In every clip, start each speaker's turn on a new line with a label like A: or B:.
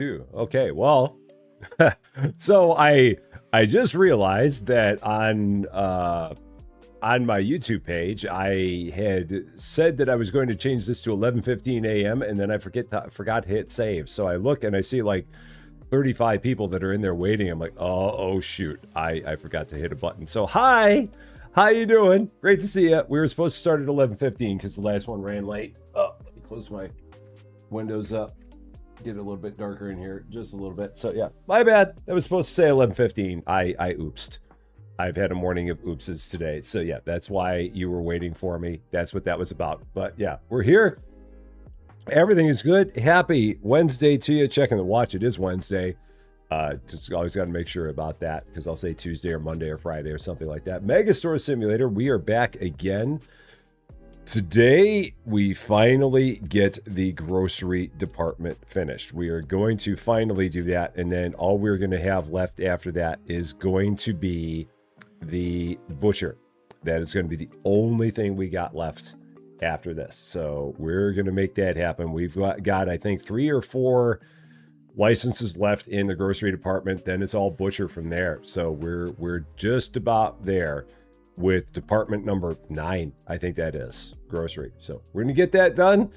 A: Okay, well, so I just realized that on my YouTube page, I had said that I was going to change this to 11:15 a.m. and then I forgot to hit save. So I look and I see like 35 people that are in there waiting. I'm like, oh shoot, I forgot to hit a button. So hi, how you doing? Great to see you. We were supposed to start at 11:15 because the last one ran late. Oh, let me close my windows up. Get it a little bit darker in here, just a little bit. So yeah, my bad. I was supposed to say 11:15. I oopsed. I've had a morning of oopses today. So yeah, that's why you were waiting for me. That's what that was about. But yeah, we're here. Everything is good. Happy Wednesday to you. Checking the watch. It is Wednesday. Just always got to make sure about that because I'll say Tuesday or Monday or Friday or something like that. Megastore Simulator. We are back again. Today, we finally get the grocery department finished. We are going to finally do that. And then all we're going to have left after that is going to be the butcher. That is going to be the only thing we got left after this. So we're going to make that happen. We've got I think 3 or 4 licenses left in the grocery department. Then it's all butcher from there. So we're just about there with department number 9. I think that is grocery. So we're going to get that done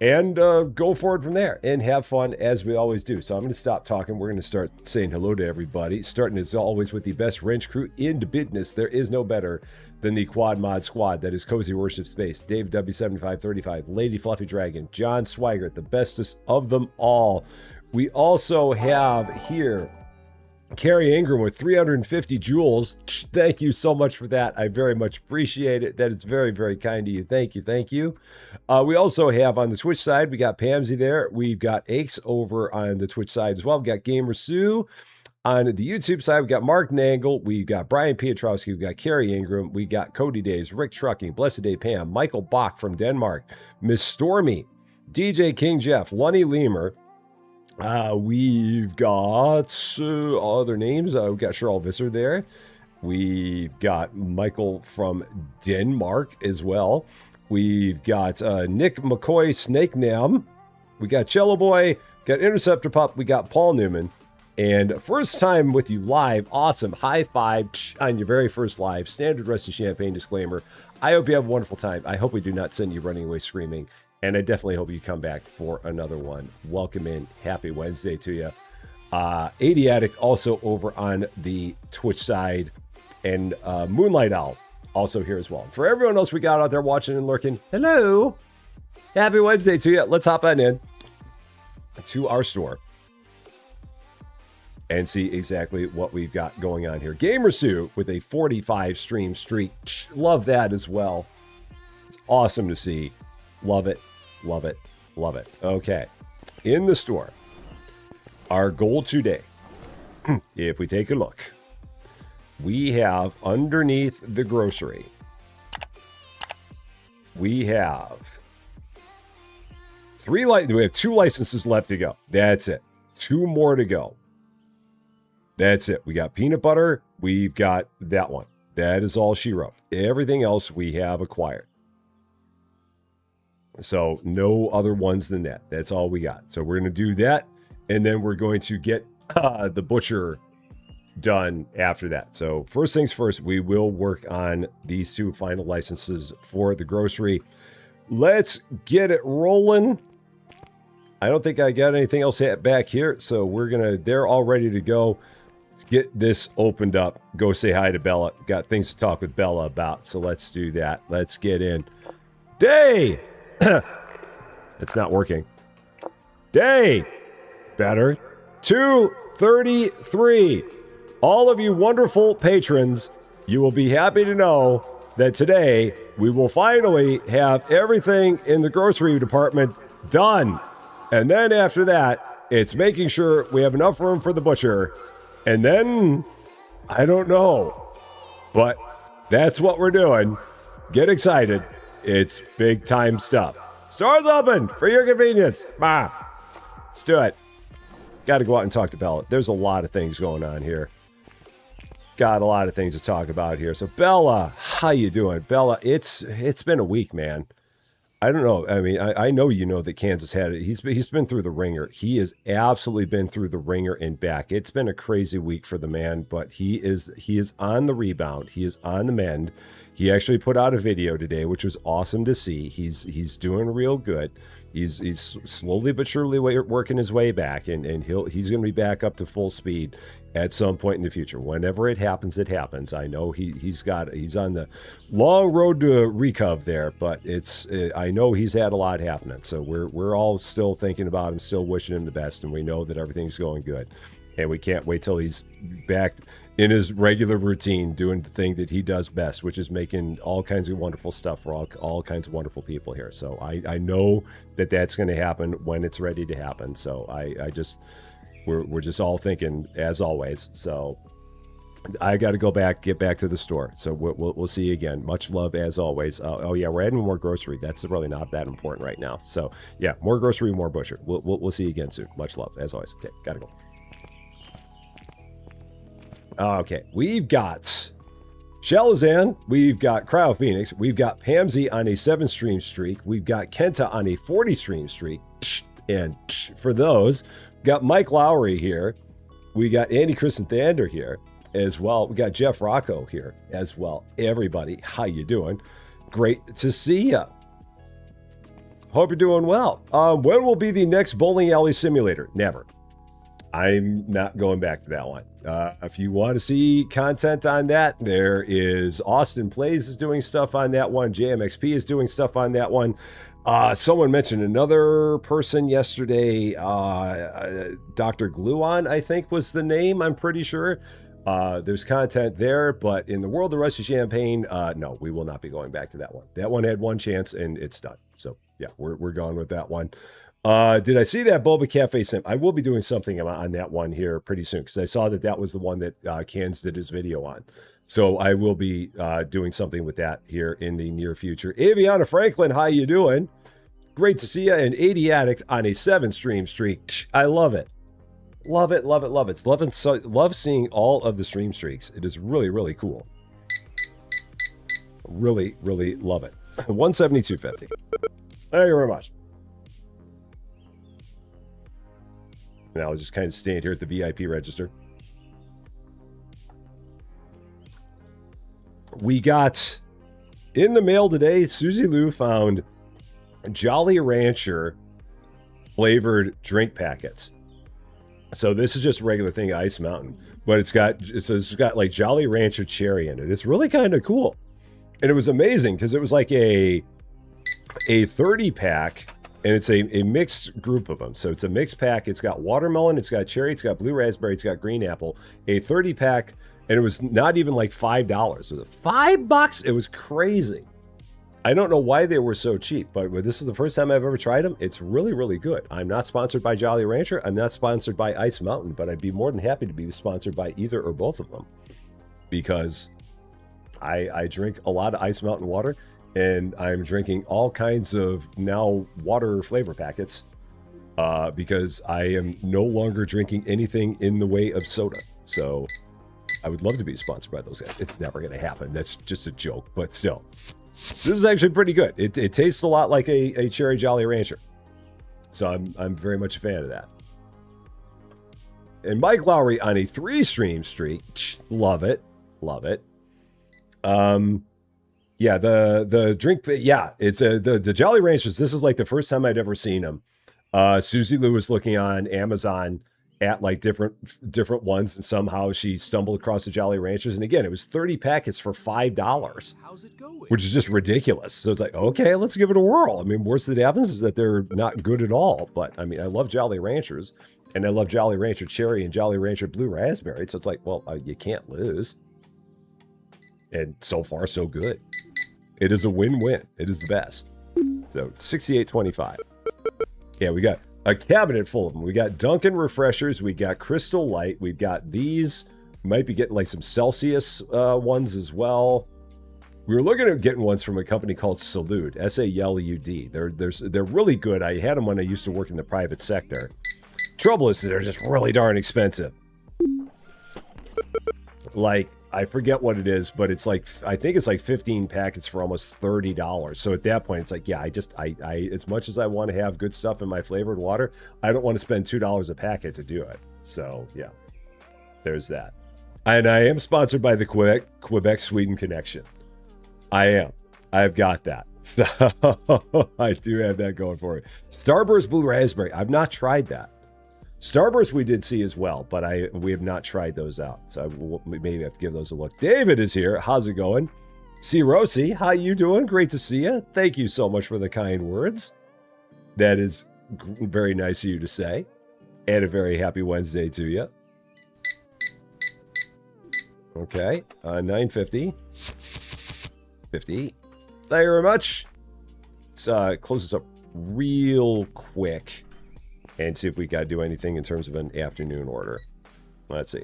A: and go forward from there and have fun as we always do. So I'm going to stop talking. We're going to start saying hello to everybody, starting as always with the best wrench crew in the business. There is no better than the Quad Mod Squad. That is Cozy Worship Space, Dave W7535, Lady Fluffy Dragon, John Swigert, the bestest of them all. We also have here Carrie Ingram with 350 jewels. Thank you so much for that. I very much appreciate it. That is very, very kind of you. Thank you. Thank you. We also have on the Twitch side, we got Pamsy there. We've got Aches over on the Twitch side as well. We've got Gamer Sue. On the YouTube side, we've got Mark Nangle. We've got Brian Piotrowski. We've got Carrie Ingram. We got Cody Days, Rick Trucking, Blessed Day Pam, Michael Bach from Denmark, Miss Stormy, DJ King Jeff, Lunny Lemur. We've got other names. We've got Cheryl Visser there. We've got Michael from Denmark as well. We've got Nick McCoy Snake Nam. We got Cello Boy. Got Interceptor Pup. We got Paul Newman. And first time with you live. Awesome. High five on your very first live. Standard Rusty Champagne disclaimer. I hope you have a wonderful time. I hope we do not send you running away screaming. And I definitely hope you come back for another one. Welcome in. Happy Wednesday to you. 80 Addict also over on the Twitch side. And Moonlight Owl also here as well. For everyone else we got out there watching and lurking, hello. Happy Wednesday to you. Let's hop on in to our store and see exactly what we've got going on here. Gamer Sue with a 45 stream streak. Love that as well. It's awesome to see. Love it, love it, love it. Okay, in the store, our goal today, if we take a look, we have underneath the grocery, we have we have 2 licenses left to go. That's it. 2 more to go. That's it. We got peanut butter. We've got that one. That is all she wrote. Everything else we have acquired. So no other ones than that. That's all we got. So we're going to do that. And then we're going to get the butcher done after that. So first things first, we will work on these 2 final licenses for the grocery. Let's get it rolling. I don't think I got anything else back here. So they're all ready to go. Let's get this opened up. Go say hi to Bella. Got things to talk with Bella about. So let's do that. Let's get in. Day! It's not working. Day. Better. 233. All of you wonderful patrons, you will be happy to know that today we will finally have everything in the grocery department done. And then after that, it's making sure we have enough room for the butcher. And then, I don't know. But that's what we're doing. Get excited. It's big time stuff. Store's open for your convenience. Bah. Let's do it. Got to go out and talk to Bella. There's a lot of things going on here. Got a lot of things to talk about here. So Bella, how you doing? Bella, it's been a week, man. I don't know. I mean, I know you know that Kansas had it. He's been through the ringer. He has absolutely been through the ringer and back. It's been a crazy week for the man, but he is on the rebound. He is on the mend. He actually put out a video today, which was awesome to see. He's doing real good. He's slowly but surely working his way back, and he's going to be back up to full speed at some point in the future. Whenever it happens, it happens. I know he's on the long road to recov there, but I know he's had a lot happening. So we're all still thinking about him, still wishing him the best, and we know that everything's going good. And we can't wait till he's back in his regular routine, doing the thing that he does best, which is making all kinds of wonderful stuff for all kinds of wonderful people here. So I know that that's going to happen when it's ready to happen. So we're just all thinking as always. So I got to get back to the store. So we'll see you again. Much love as always. Oh yeah, we're adding more grocery. That's really not that important right now. So yeah, more grocery, more butcher. We'll see you again soon. Much love as always. Okay, gotta go. Okay, we've got Shalazan, we've got Cryo Phoenix, we've got Pamsy on a 7-stream streak, we've got Kenta on a 40-stream streak, and for those, we've got Mike Lowry here, we got Andy Chris and Thander here as well, we got Jeff Rocco here as well. Everybody, how you doing? Great to see ya. Hope you're doing well. When will be the next bowling alley simulator? Never. I'm not going back to that one. If you want to see content on that, there is Austin Plays is doing stuff on that one. JMXP is doing stuff on that one. Someone mentioned another person yesterday. Dr. Gluon, I think was the name. I'm pretty sure. There's content there, but in the world of Rusty Champagne, no, we will not be going back to that one. That one had one chance and it's done. So yeah, we're gone with that one. Did I see that Boba Cafe sim? I will be doing something on that one here pretty soon because I saw that was the one that Cans did his video on. So I will be doing something with that here in the near future. Aviana Franklin, how you doing? Great to see you. An 80 Addict on a 7-stream streak. I love it. Love it, love it, love it. Love seeing all of the stream streaks. It is really, really cool. Really, really love it. 172.50. Thank you very much. Now I'll just kind of stand here at the VIP register. We got in the mail today, Susie Lou found Jolly Rancher flavored drink packets. So this is just a regular thing, Ice Mountain, but it's got like Jolly Rancher cherry in it. It's really kind of cool. And it was amazing because it was like a 30 pack. And it's a mixed group of them. So it's a mixed pack. It's got watermelon, it's got cherry, it's got blue raspberry, it's got green apple. A 30 pack, and it was not even like $5. It was $5. It was crazy. I don't know why they were so cheap, but this is the first time I've ever tried them. It's really, really good. I'm not sponsored by Jolly Rancher. I'm not sponsored by Ice Mountain, but I'd be more than happy to be sponsored by either or both of them because I drink a lot of Ice Mountain water. And I'm drinking all kinds of now water flavor packets because I am no longer drinking anything in the way of soda. So I would love to be sponsored by those guys. It's never going to happen. That's just a joke. But still, this is actually pretty good. It tastes a lot like a Cherry Jolly Rancher. So I'm very much a fan of that. And Mike Lowry on a 3-stream streak. Love it. Love it. Yeah, the drink, yeah, it's the Jolly Ranchers. This is like the first time I'd ever seen them. Susie Lou was looking on Amazon at like different ones, and somehow she stumbled across the Jolly Ranchers. And again, it was 30 packets for $5, which is just ridiculous. So it's like, okay, let's give it a whirl. I mean, worst that happens is that they're not good at all. But I mean, I love Jolly Ranchers, and I love Jolly Rancher Cherry and Jolly Rancher Blue Raspberry. So it's like, well, you can't lose. And so far, so good. It is a win-win. It is the best. So, 68.25. Yeah, we got a cabinet full of them. We got Dunkin' Refreshers. We got Crystal Light. We've got these. Might be getting like some Celsius ones as well. We were looking at getting ones from a company called Salud. S-A-L-U-D. They're really good. I had them when I used to work in the private sector. Trouble is they're just really darn expensive. like, I forget what it is, but it's like, I think it's like 15 packets for almost $30. So at that point, it's like, yeah, I as much as I want to have good stuff in my flavored water, I don't want to spend $2 a packet to do it. So yeah, there's that. And I am sponsored by the Quebec Sweden connection. I am. I've got that. So I do have that going for it. Starburst Blue Raspberry. I've not tried that. Starburst we did see as well, but we have not tried those out. So we maybe have to give those a look. David is here. How's it going? C. Rosie, how you doing? Great to see you. Thank you so much for the kind words. That is very nice of you to say. And a very happy Wednesday to you. Okay, 950. 50. Thank you very much. Let's close this up real quick and see if we got to do anything in terms of an afternoon order. Let's see.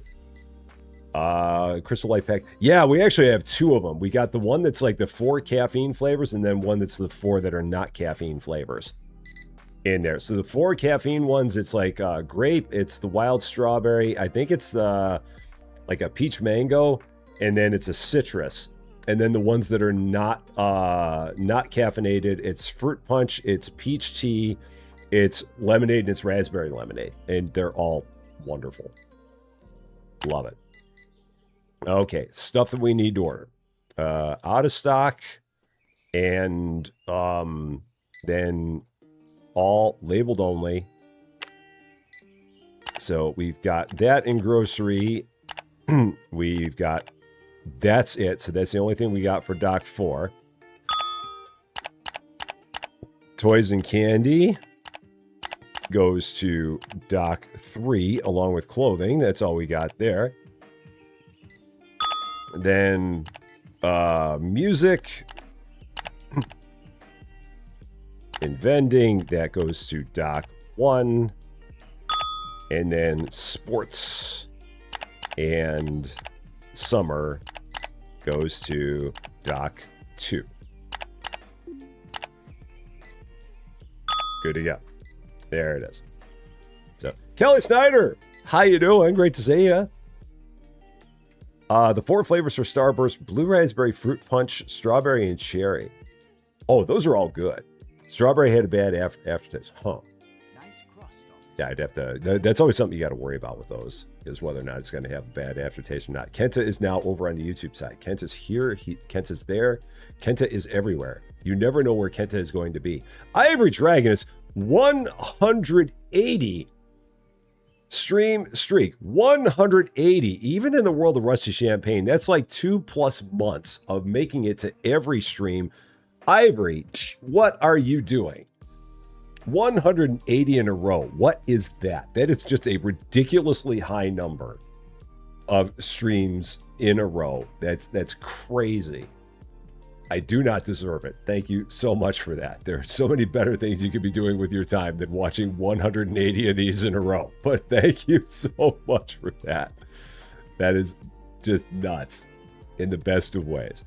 A: Crystal Light Pack. Yeah, we actually have two of them. We got the one that's like the 4 caffeine flavors and then one that's the 4 that are not caffeine flavors in there. So the 4 caffeine ones, it's like grape, it's the wild strawberry. I think it's the like a peach mango, and then it's a citrus. And then the ones that are not caffeinated, it's fruit punch, it's peach tea, it's lemonade, and it's raspberry lemonade. And they're all wonderful. Love it. Okay, stuff that we need to order. Out of stock, and then all labeled only. So we've got that in grocery. We've got... That's it. So that's the only thing we got for Dock 4. Toys and candy goes to Dock 3, along with clothing. That's all we got there. Then music and vending, that goes to Dock 1. And then sports and summer goes to Dock 2. Good to go. There it is. So, Kelly Snyder, how you doing? Great to see you. The 4 flavors for Starburst: blue raspberry, fruit punch, strawberry, and cherry. Oh, those are all good. Strawberry had a bad aftertaste. Huh. Yeah, I'd have to... That's always something you got to worry about with those, is whether or not it's going to have a bad aftertaste or not. Kenta is now over on the YouTube side. Kenta's here. Kenta's there. Kenta is everywhere. You never know where Kenta is going to be. Ivory Dragon is 180 stream streak. 180. Even in the world of Rusty Champagne, that's like 2+ months of making it to every stream. Ivory, what are you doing? 180 in a row. What is that? That is just a ridiculously high number of streams in a row. That's crazy. I do not deserve it. Thank you so much for that. There are so many better things you could be doing with your time than watching 180 of these in a row. But thank you so much for that. That is just nuts in the best of ways.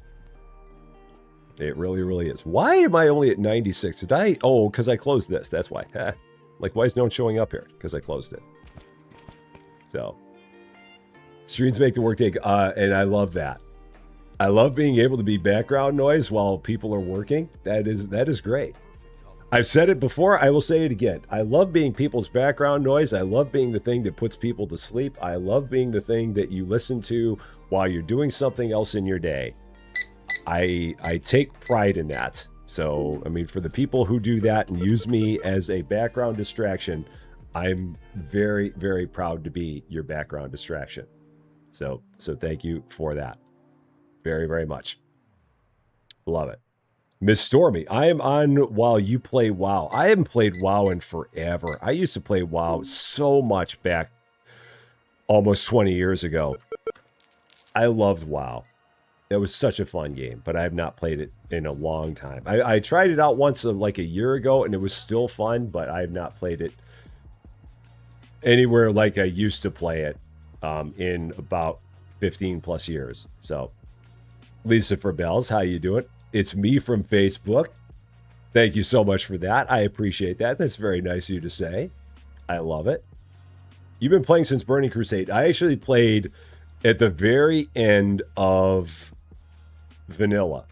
A: It really, really is. Why am I only at 96? Did I? Oh, because I closed this. That's why. Like, why is no one showing up here? Because I closed it. So, streams make the workday, and I love that. I love being able to be background noise while people are working. That is great. I've said it before. I will say it again. I love being people's background noise. I love being the thing that puts people to sleep. I love being the thing that you listen to while you're doing something else in your day. I take pride in that. So, I mean, for the people who do that and use me as a background distraction, I'm very, very proud to be your background distraction. So thank you for that. Very, very much. Love it. Miss Stormy, I am on while you play WoW. I haven't played WoW in forever. I used to play WoW so much back almost 20 years ago. I loved WoW. It was such a fun game, but I have not played it in a long time. I tried it out once like a year ago, and it was still fun, but I have not played it anywhere like I used to play it in about 15+ years. So, Lisa for Bells, how you doing? It's me from Facebook. Thank you so much for that. I appreciate that. That's very nice of you to say. I love it. You've been playing since Burning Crusade. I actually played at the very end of vanilla,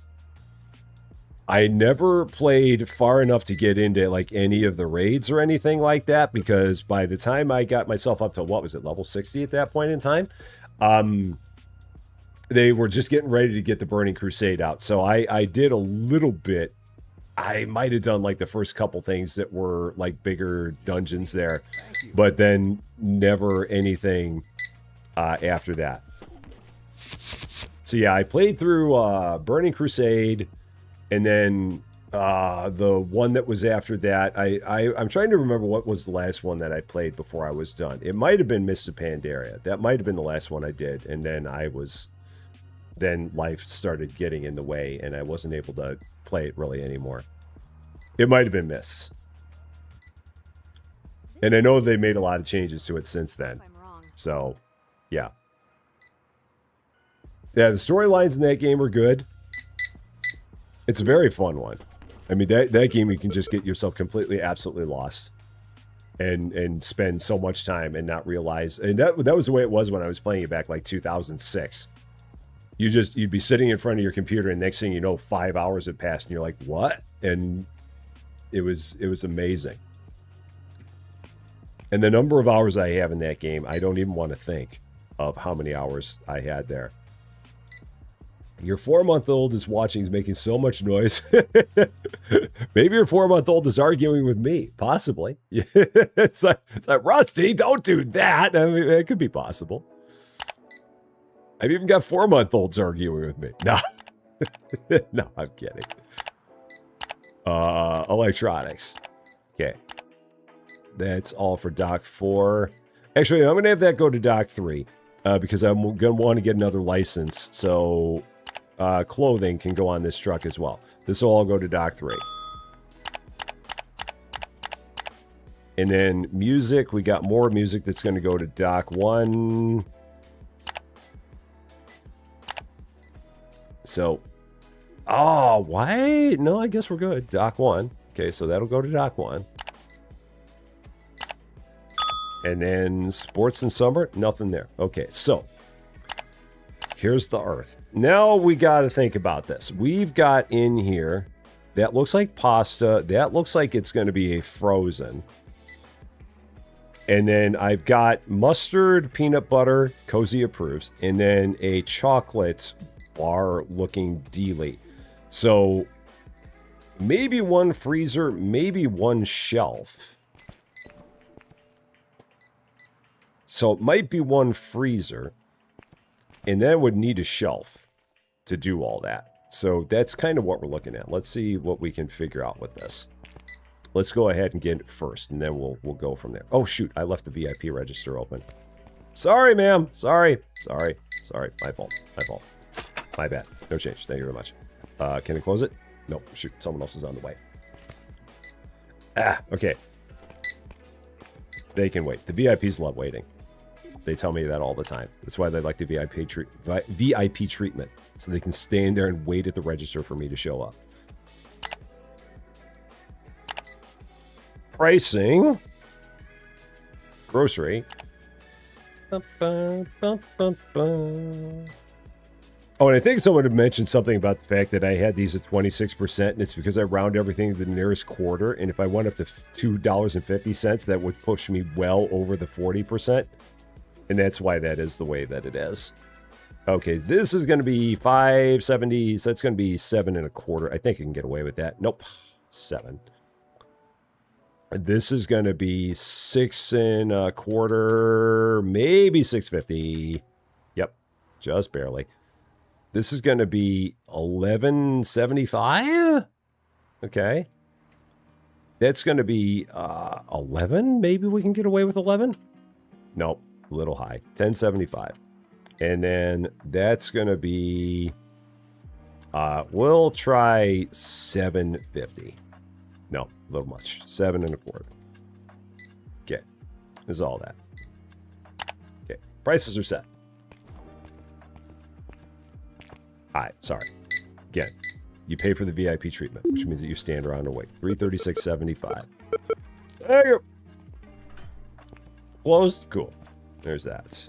A: I never played far enough to get into like any of the raids or anything like that, because by the time I got myself up to, what was it, level 60 at that point in time, they were just getting ready to get the Burning Crusade out. So I did a little bit. I might have done like the first couple things that were like bigger dungeons there, but then never anything after that. So yeah, I played through Burning Crusade. And then the one that was after that, I'm trying to remember what was the last one that I played before I was done. It might have been Mists of Pandaria. That might have been the last one I did. And then then life started getting in the way and I wasn't able to play it really anymore. It might have been Mists. And I know they made a lot of changes to it since then. So, yeah. Yeah, the storylines in that game are good. It's a very fun one. I mean, that game you can just get yourself completely, absolutely lost, and spend so much time and not realize. And that was the way it was when I was playing it back like 2006. You'd be sitting in front of your computer, and next thing you know, 5 hours had passed, and you're like, what? And it was amazing. And the number of hours I have in that game, I don't even want to think of how many hours I had there. Your 4-month-old is watching, is making so much noise. Maybe your 4-month-old is arguing with me. Possibly. It's like, Rusty, don't do that. I mean, it could be possible. I've even got 4-month-olds arguing with me. No. No, I'm kidding. Electronics. Okay. That's all for Dock 4. Actually, I'm going to have that go to Dock 3. Because I'm going to want to get another license. So... clothing can go on this truck as well. This will all go to Dock 3. And then music, we got more music that's going to go to Dock 1. So, oh, why? No, I guess we're good. Dock 1. Okay, so that'll go to Dock 1. And then sports and summer, nothing there. Okay, so here's the Earth. Now we got to think about this. We've got in here, that looks like pasta. That looks like it's going to be a frozen. And then I've got mustard, peanut butter, Cozy approves. And then a chocolate bar looking dealy. So maybe one freezer, maybe one shelf. So it might be one freezer. And then would need a shelf to do all that. So that's kind of what we're looking at. Let's see what we can figure out with this. Let's go ahead and get it first, and then we'll go from there. Oh, shoot. I left the VIP register open. Sorry, ma'am. Sorry. Sorry. Sorry. My fault. My fault. My bad. No change. Thank you very much. Can I close it? Nope. Shoot. Someone else is on the way. Ah, okay. They can wait. The VIPs love waiting. They tell me that all the time. That's why they like the VIP treatment. So they can stand there and wait at the register for me to show up. Pricing. Grocery. Oh, and I think someone had mentioned something about the fact that I had these at 26%, and it's because I round everything to the nearest quarter, and if I went up to $2.50, that would push me well over the 40%, and that's why that is the way that it is. Okay, this is going to be 5.70, so that's going to be 7 1/4. I think I can get away with that. Nope, 7. This is going to be 6 1/4, maybe 6.50. Yep, just barely. This is going to be 11.75. Okay. That's going to be 11. Maybe we can get away with 11. Nope, a little high. 10.75. And then that's going to be, we'll try 7.50. No, a little much. 7 1/4. Okay. This is all that. Okay. Prices are set. Alright, sorry. Again, you pay for the VIP treatment, which means that you stand around and wait. $336.75. There you go. Closed? Cool. There's that.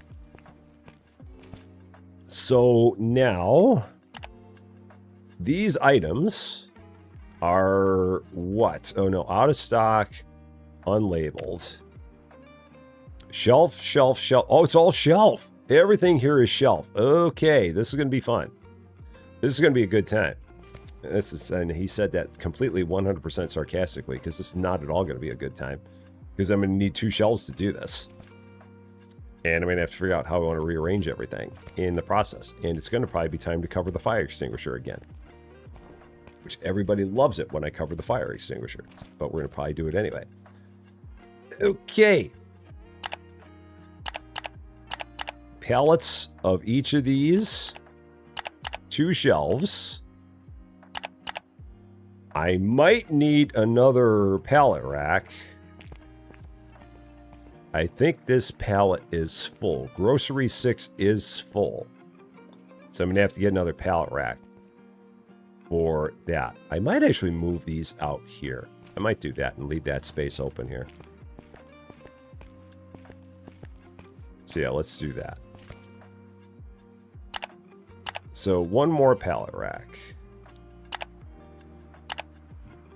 A: So now these items are what? Oh no, out of stock, unlabeled. Shelf, shelf, shelf. Oh, it's all shelf. Everything here is shelf. Okay, this is going to be fun. This is going to be a good time. And he said that completely 100% sarcastically, because this is not at all going to be a good time. Because I'm going to need 2 shelves to do this. And I'm going to have to figure out how I want to rearrange everything in the process. And it's going to probably be time to cover the fire extinguisher again. Which everybody loves it when I cover the fire extinguisher. But we're going to probably do it anyway. Okay. Pallets of each of these. 2 shelves. I might need another pallet rack. I think this pallet is full. Grocery 6 is full. So I'm going to have to get another pallet rack for that. I might actually move these out here. I might do that and leave that space open here. So yeah, let's do that. So 1 more pallet rack.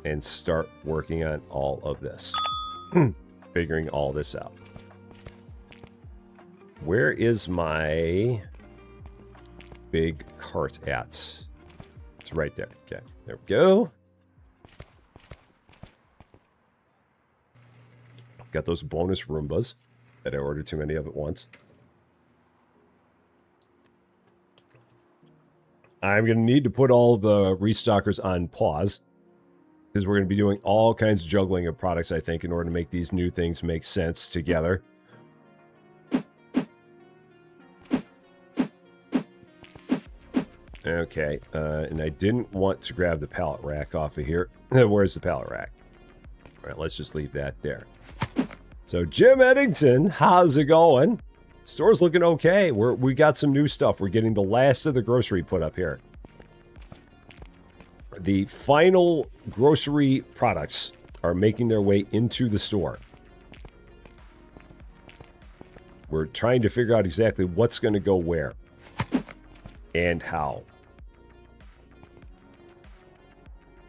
A: And start working on all of this. Figuring all this out. Where is my big cart at? It's right there. Okay, there we go. Got those bonus Roombas that I ordered too many of at once. I'm going to need to put all the restockers on pause. Because we're going to be doing all kinds of juggling of products, I think, in order to make these new things make sense together. Okay, and I didn't want to grab the pallet rack off of here. Where's the pallet rack? All right, let's just leave that there. So, Jim Eddington, how's it going? Store's looking okay. We got some new stuff. We're getting the last of the grocery put up here. The final grocery products are making their way into the store. We're trying to figure out exactly what's going to go where and how.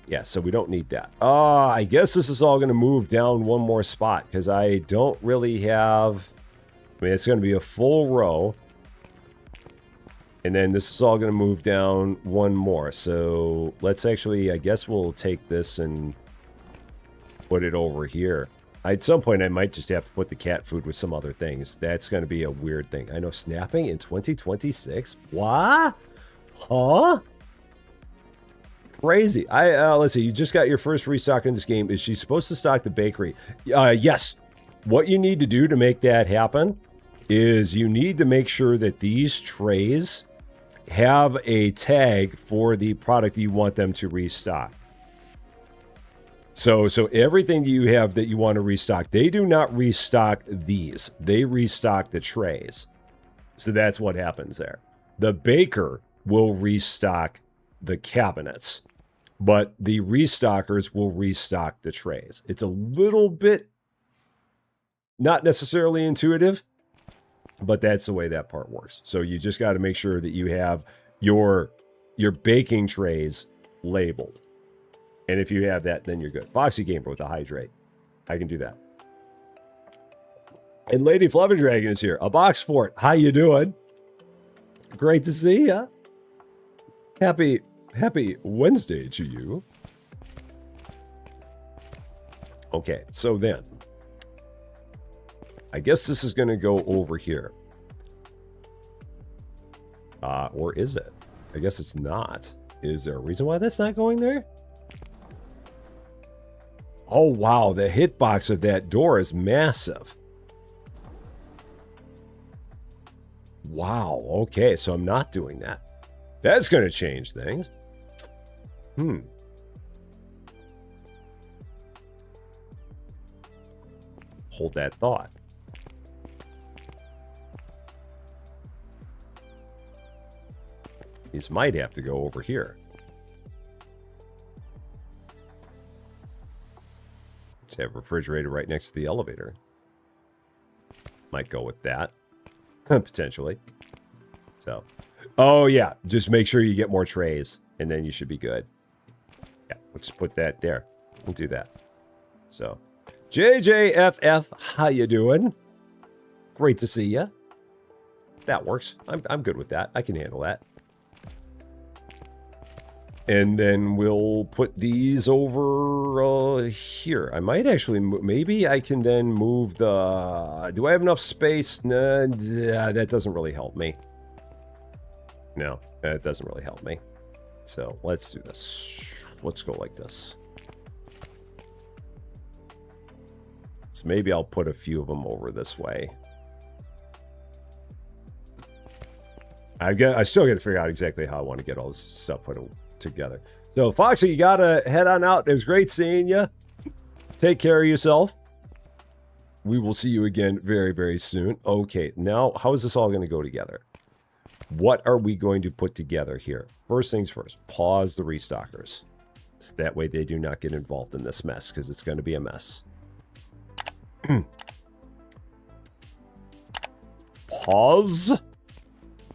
A: Yeah, so we don't need that. I guess this is all going to move down 1 more spot because I don't really have... I mean, it's going to be a full row. And then this is all going to move down 1 more. So let's actually, I guess we'll take this and put it over here. At some point, I might just have to put the cat food with some other things. That's going to be a weird thing. I know, snapping in 2026? What? Huh? Crazy. Let's see. You just got your first restock in this game. Is she supposed to stock the bakery? Yes. What you need to do to make that happen is you need to make sure that these trays have a tag for the product you want them to restock. So everything you have that you want to restock, they do not restock these. They restock the trays. So that's what happens there. The baker will restock the cabinets, but the restockers will restock the trays. It's a little bit not necessarily intuitive, but that's the way that part works. So you just got to make sure that you have your baking trays labeled. And if you have that, then you're good. Foxy Gamer with a hydrate. I can do that. And Lady Fluffy Dragon is here. A box fort. How you doing? Great to see ya. Happy Wednesday to you. Okay, so then I guess this is going to go over here. Or is it? I guess it's not. Is there a reason why that's not going there? Oh, wow. The hitbox of that door is massive. Wow. Okay, so I'm not doing that. That's going to change things. Hold that thought. These might have to go over here. Just have a refrigerator right next to the elevator. Might go with that. Potentially. So, Oh, yeah. Just make sure you get more trays, and then you should be good. Yeah, let's put that there. We'll do that. So, JJFF, how you doing? Great to see you. That works. I'm good with that. I can handle that. And then we'll put these over here. I might actually, maybe I can then move the, do I have enough space? Nah, that doesn't really help me. No, that doesn't really help me. So let's do this. Let's go like this. So maybe I'll put a few of them over this way. I still got to figure out exactly how I want to get all this stuff put together. So, Foxy, you got to head on out. It was great seeing you. Take care of yourself. We will see you again very, very soon. Okay, now, how is this all going to go together? What are we going to put together here? First things first, pause the restockers. So that way they do not get involved in this mess, because it's going to be a mess. Pause.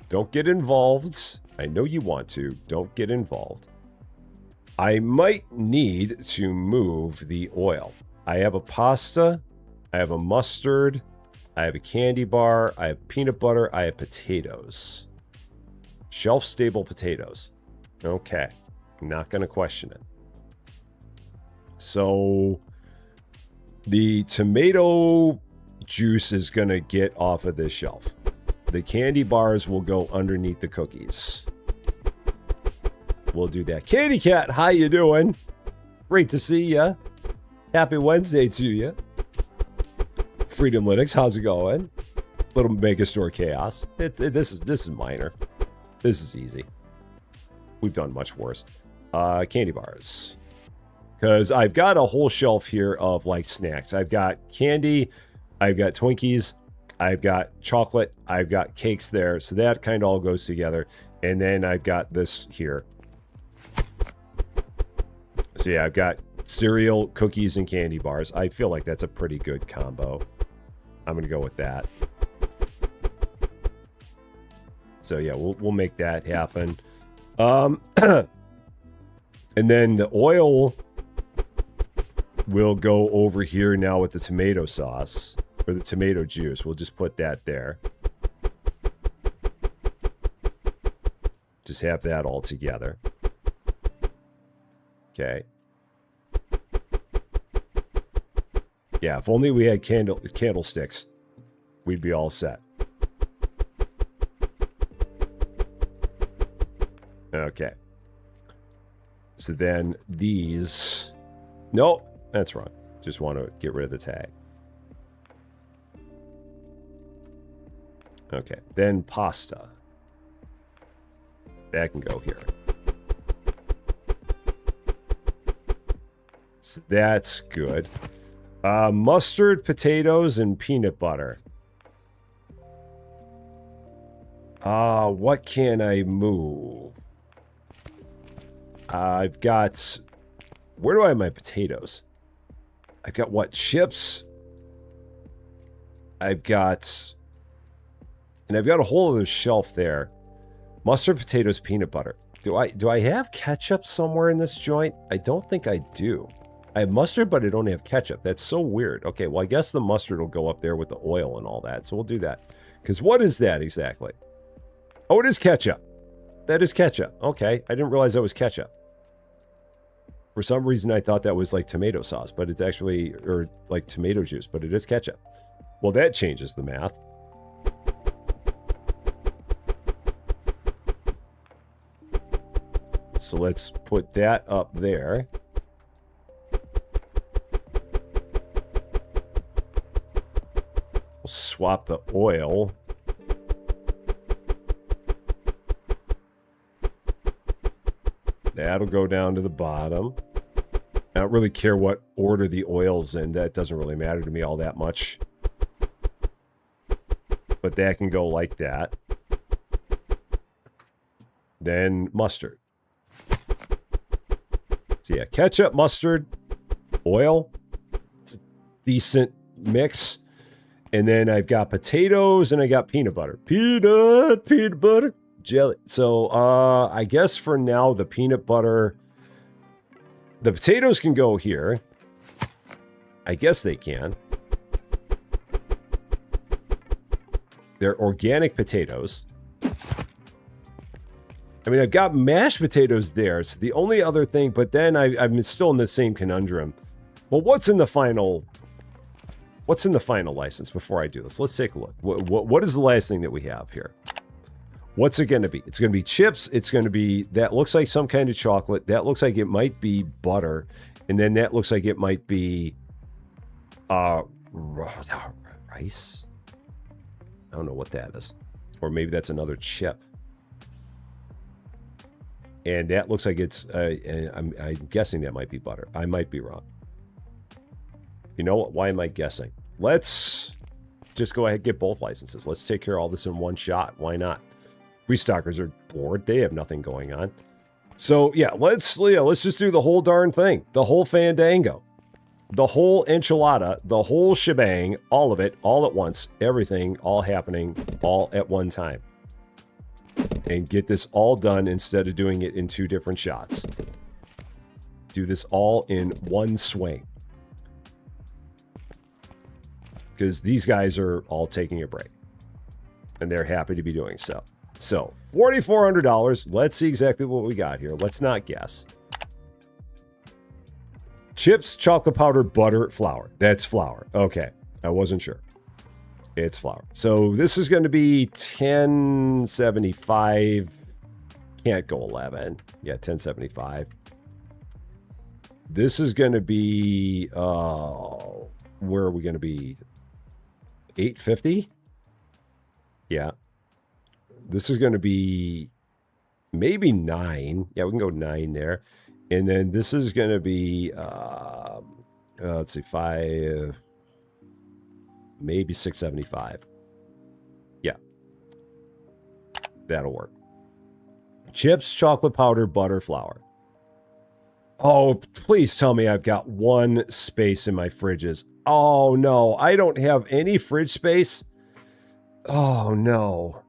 A: Don't get involved. I know you want to. Don't get involved. I might need to move the oil. I have a pasta. I have a mustard. I have a candy bar. I have peanut butter. I have potatoes. Shelf-stable potatoes. Okay. I'm not going to question it. So, the tomato juice is going to get off of this shelf. The candy bars will go underneath the cookies. We'll do that. Katie Cat, how you doing? Great to see ya. Happy Wednesday to you. Freedom Linux, how's it going? Little Megastore chaos. This is minor. This is easy. We've done much worse. Candy bars. Because I've got a whole shelf here of like snacks. I've got candy. I've got Twinkies. I've got chocolate, I've got cakes there, so that kind of all goes together. And then I've got this here. So yeah, I've got cereal, cookies, and candy bars. I feel like that's a pretty good combo. I'm gonna go with that. So yeah, we'll make that happen. And then the oil will go over here now with the tomato sauce. Or the tomato juice. We'll just put that there. Just have that all together. Okay. Yeah, if only we had candlesticks, we'd be all set. Okay. So then these... Nope, that's wrong. Just want to get rid of the tag. Okay, then pasta. That can go here. So that's good. Mustard, potatoes, and peanut butter. What can I move? I've got... Where do I have my potatoes? I've got what? Chips? I've got... And I've got a whole other shelf there. Mustard, potatoes, peanut butter. Do I have ketchup somewhere in this joint? I don't think I do. I have mustard, but I don't have ketchup. That's so weird. Okay, well, I guess the mustard will go up there with the oil and all that. So we'll do that. Because what is that exactly? Oh, it is ketchup. That is ketchup. Okay, I didn't realize that was ketchup. For some reason, I thought that was like tomato sauce, but it's actually, or like tomato juice, but it is ketchup. Well, that changes the math. So let's put that up there. We'll swap the oil. That'll go down to the bottom. I don't really care what order the oil's in. That doesn't really matter to me all that much. But that can go like that. Then mustard. So yeah, ketchup, mustard, oil. It's a decent mix. And then I've got potatoes and I got peanut butter. Peanut butter. jelly. So, I guess for now, the peanut butter, the potatoes can go here. I guess they can. They're organic potatoes. I mean, I've got mashed potatoes there. So the only other thing, but then I'm still in the same conundrum. Well, what's in the final license before I do this? Let's take a look. What is the last thing that we have here? What's it going to be? It's going to be chips. It's going to be, that looks like some kind of chocolate. That looks like it might be butter. And then that looks like it might be rice. I don't know what that is. Or maybe that's another chip. And that looks like it's, I'm guessing that might be butter. I might be wrong. You know what? Why am I guessing? Let's just go ahead and get both licenses. Let's take care of all this in one shot. Why not? Restockers are bored. They have nothing going on. So, yeah, let's just do the whole darn thing. The whole fandango. The whole enchilada, the whole shebang, all of it, all at once, everything, all happening, all at one time. And get this all done instead of doing it in 2 different shots. Do this all in one swing. Because these guys are all taking a break. And they're happy to be doing so. So, $4,400. Let's see exactly what we got here. Let's not guess. Chips, chocolate powder, butter, flour. That's flour. Okay. I wasn't sure. It's flour. So this is going to be $10.75. Can't go 11. Yeah, $10.75. This is going to be, where are we going to be? $8.50? Yeah. This is going to be maybe 9. Yeah, we can go 9 there. And then this is going to be, let's see, 5, maybe $6.75. Yeah. That'll work. Chips, chocolate powder, butter, flour. Oh, please tell me I've got one space in my fridges. Oh, no. I don't have any fridge space. Oh, no.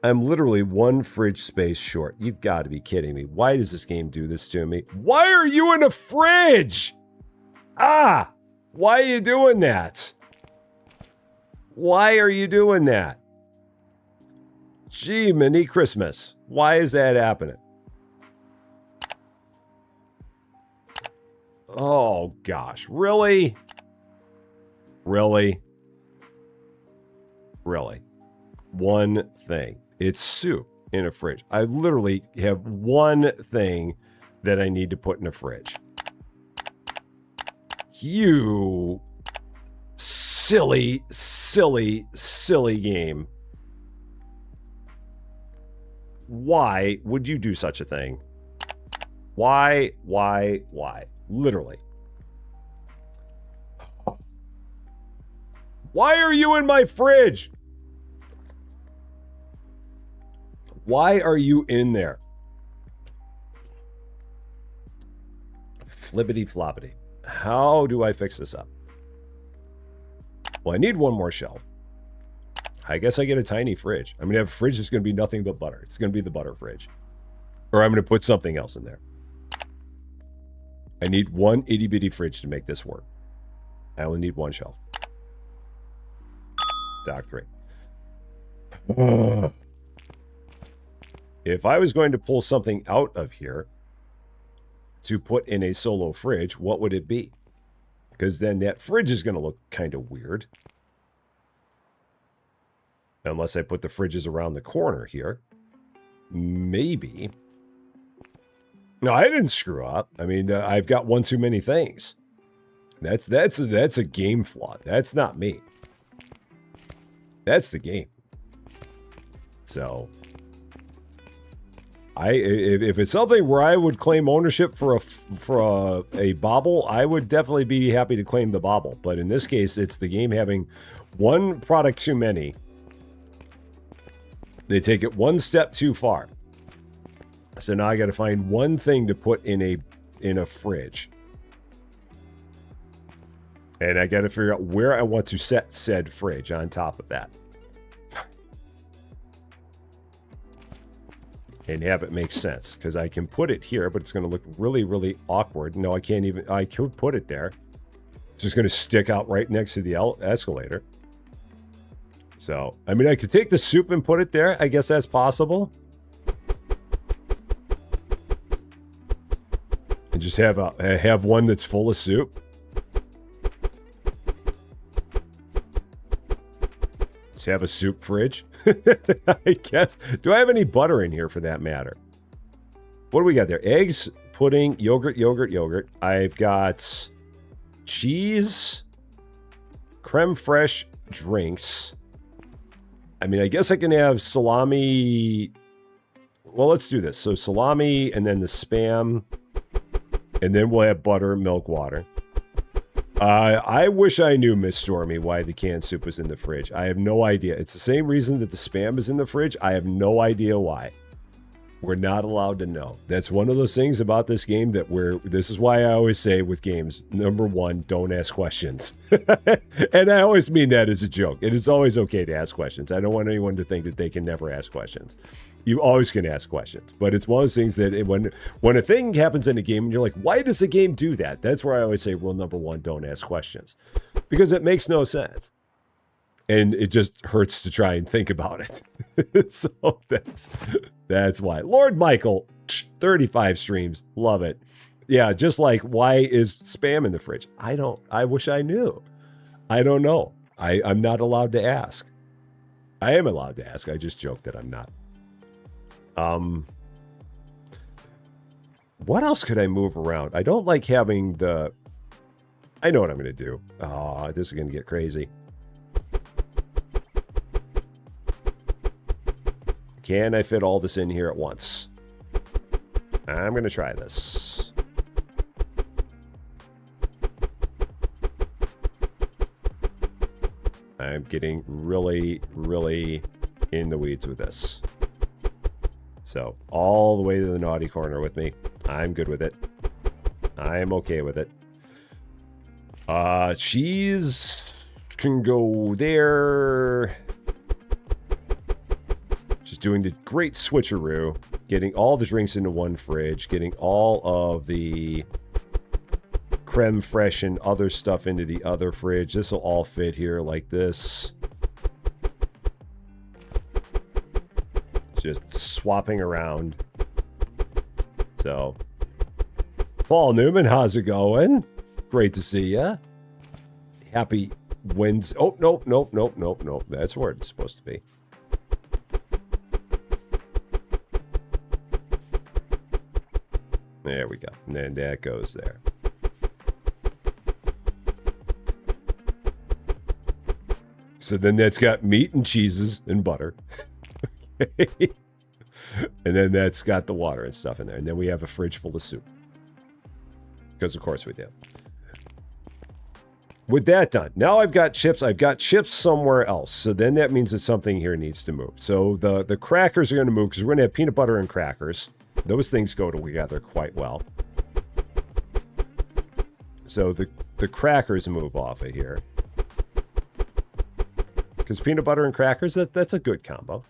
A: I'm literally one fridge space short. You've got to be kidding me. Why does this game do this to me? Why are you in a fridge? Ah! Why are you doing that? Why are you doing that? Gee, mini Christmas. Why is that happening? Oh, gosh. Really? Really? Really? One thing. It's soup in a fridge. I literally have one thing that I need to put in a fridge. You silly, silly, silly game. Why would you do such a thing? Why? Literally. Why are you in my fridge? Why are you in there? Flippity floppity. How do I fix this up? Well, I need one more shelf. I guess I get a tiny fridge. I'm going to have a fridge that's going to be nothing but butter. It's going to be the butter fridge. Or I'm going to put something else in there. I need one itty bitty fridge to make this work. I only need one shelf. Doc 3. If I was going to pull something out of here to put in a solo fridge, what would it be? Because then that fridge is going to look kind of weird. Unless I put the fridges around the corner here. Maybe. No, I didn't screw up. I mean, I've got one too many things. That's a game flaw. That's not me. That's the game. So, if it's something where I would claim ownership for a bauble, I would definitely be happy to claim the bauble. But in this case, it's the game having one product too many. They take it one step too far. So now I got to find one thing to put in a fridge. And I got to figure out where I want to set said fridge on top of that. and have it make sense, because I can put it here, but it's going to look really, really awkward. No, I can't even, I could put it there. It's just going to stick out right next to the escalator. So, I mean, I could take the soup and put it there. I guess that's possible. And just have one that's full of soup. Just have a soup fridge. I guess. Do I have any butter in here for that matter? What do we got there? Eggs, pudding, yogurt, yogurt, yogurt. I've got cheese, creme fraiche, drinks. I mean, I guess I can have salami. Well, let's do this. So salami and then the Spam. And then we'll have butter, milk, water. I wish I knew, Miss Stormy, why the canned soup was in the fridge. I have no idea. It's the same reason that the Spam is in the fridge. I have no idea why. We're not allowed to know. That's one of those things about this game that this is why I always say with games, number one, don't ask questions. And I always mean that as a joke. It is always okay to ask questions. I don't want anyone to think that they can never ask questions. You always can ask questions. But it's one of those things that when a thing happens in a game and you're like, why does the game do that? That's where I always say, rule number one, don't ask questions. Because it makes no sense. And it just hurts to try and think about it. So that's why. Lord Michael, 35 streams. Love it. Yeah, just like, why is Spam in the fridge? I wish I knew. I don't know. I'm not allowed to ask. I am allowed to ask. I just joke that I'm not. What else could I move around? I don't like having the... I know what I'm going to do. Oh, this is going to get crazy. Can I fit all this in here at once? I'm going to try this. I'm getting really, really in the weeds with this. So, all the way to the naughty corner with me. I'm good with it. I'm okay with it. Cheese can go there. Doing the great switcheroo, getting all the drinks into one fridge, getting all of the creme fraiche and other stuff into the other fridge. This will all fit here like this. Just swapping around. So, Paul Newman, how's it going? Great to see ya. Happy Wednesday. Oh, nope. That's where it's supposed to be. There we go. And then that goes there. So then that's got meat and cheeses and butter. Okay. And then that's got the water and stuff in there. And then we have a fridge full of soup. Because of course we do. With that done, now I've got chips. I've got chips somewhere else. So then that means that something here needs to move. So the crackers are going to move because we're going to have peanut butter and crackers. Those things go together quite well. So the crackers move off of here. Because peanut butter and crackers, that's a good combo.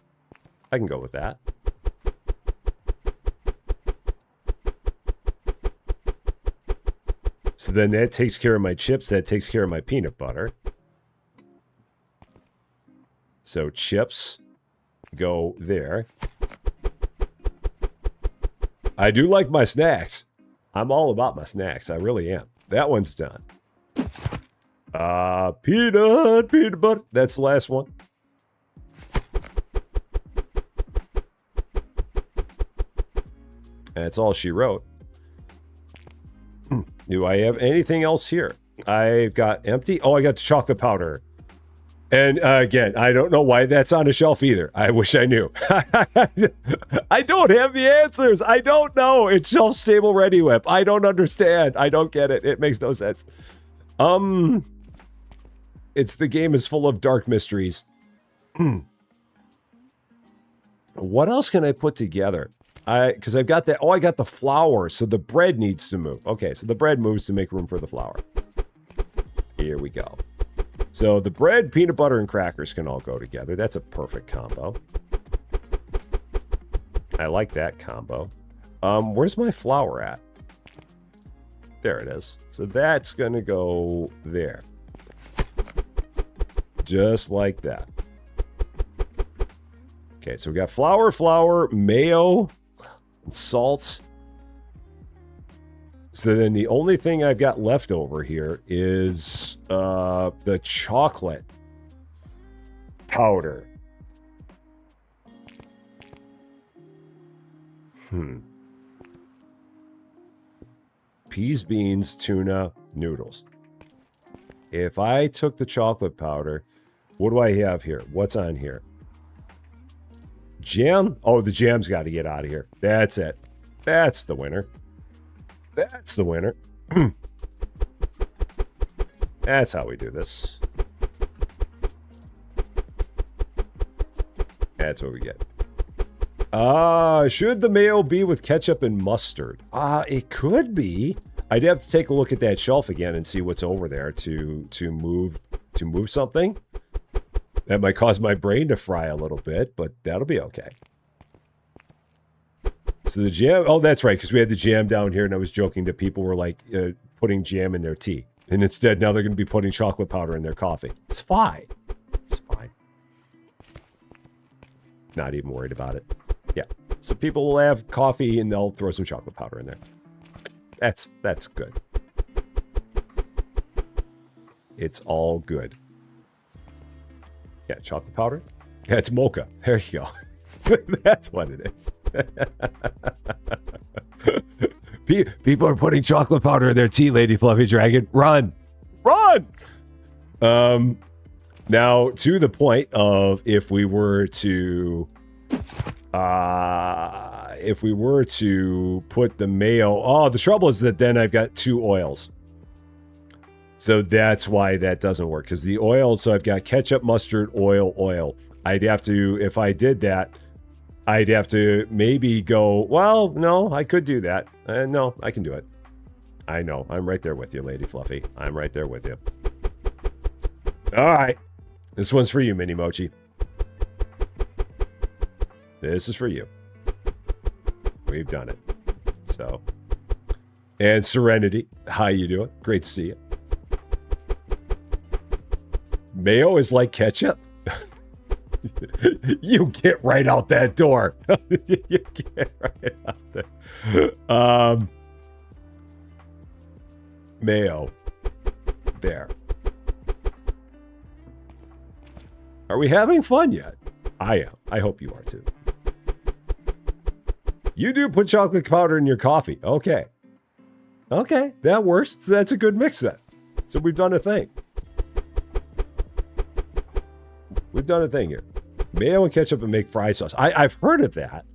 A: I can go with that. So then that takes care of my chips. That takes care of my peanut butter. So chips go there. I do like my snacks. I'm all about my snacks. I really am. That one's done. Peanut butter. That's the last one. That's all she wrote. Do I have anything else here? I've got empty. Oh, I got the chocolate powder. And again, I don't know why that's on a shelf either. I wish I knew. I don't have the answers. I don't know. It's shelf stable ready whip. I don't understand. I don't get it. It makes no sense. It's the game is full of dark mysteries. What else can I put together? Because I've got that. Oh, I got the flour. So the bread needs to move. Okay, so the bread moves to make room for the flour. Here we go. So the bread, peanut butter, and crackers can all go together. That's a perfect combo. I like that combo. Where's my flour at? There it is. So that's going to go there. Just like that. Okay, so we got flour, mayo, and salt. So then the only thing I've got left over here is the chocolate powder. Peas, beans, tuna, noodles. If I took the chocolate powder, what do I have here? What's on here? Jam? Oh, the jam's got to get out of here. That's it. That's the winner. That's the winner. That's how we do this. That's what we get. Should the mayo be with ketchup and mustard? It could be. I'd have to take a look at that shelf again and see what's over there to move something. That might cause my brain to fry a little bit, but that'll be okay. So the jam, oh, that's right, because we had the jam down here, and I was joking that people were like putting jam in their tea. And instead, now they're going to be putting chocolate powder in their coffee. It's fine. It's fine. Not even worried about it. Yeah. So people will have coffee, and they'll throw some chocolate powder in there. That's good. It's all good. Yeah, chocolate powder? Yeah, it's mocha. There you go. That's what it is. People are putting chocolate powder in their tea, Lady Fluffy Dragon. Run! Run! Now, to the point of if we were to put the mayo... Oh, the trouble is that then I've got two oils. So that's why that doesn't work. Because the oil, so I've got ketchup, mustard, oil. I'd have to, if I did that, I'd have to maybe go, well, no, I could do that. No, I can do it. I know. I'm right there with you, Lady Fluffy. I'm right there with you. All right. This one's for you, Mini Mochi. This is for you. We've done it. So. And Serenity, how you doing? Great to see you. Mayo is like ketchup. You get right out that door. You get right out there. Mayo. There. Are we having fun yet? I am. I hope you are too. You do put chocolate powder in your coffee. Okay. Okay, that works. So that's a good mix then. So we've done a thing. We've done a thing here. Mayo and ketchup and make fry sauce. I've heard of that.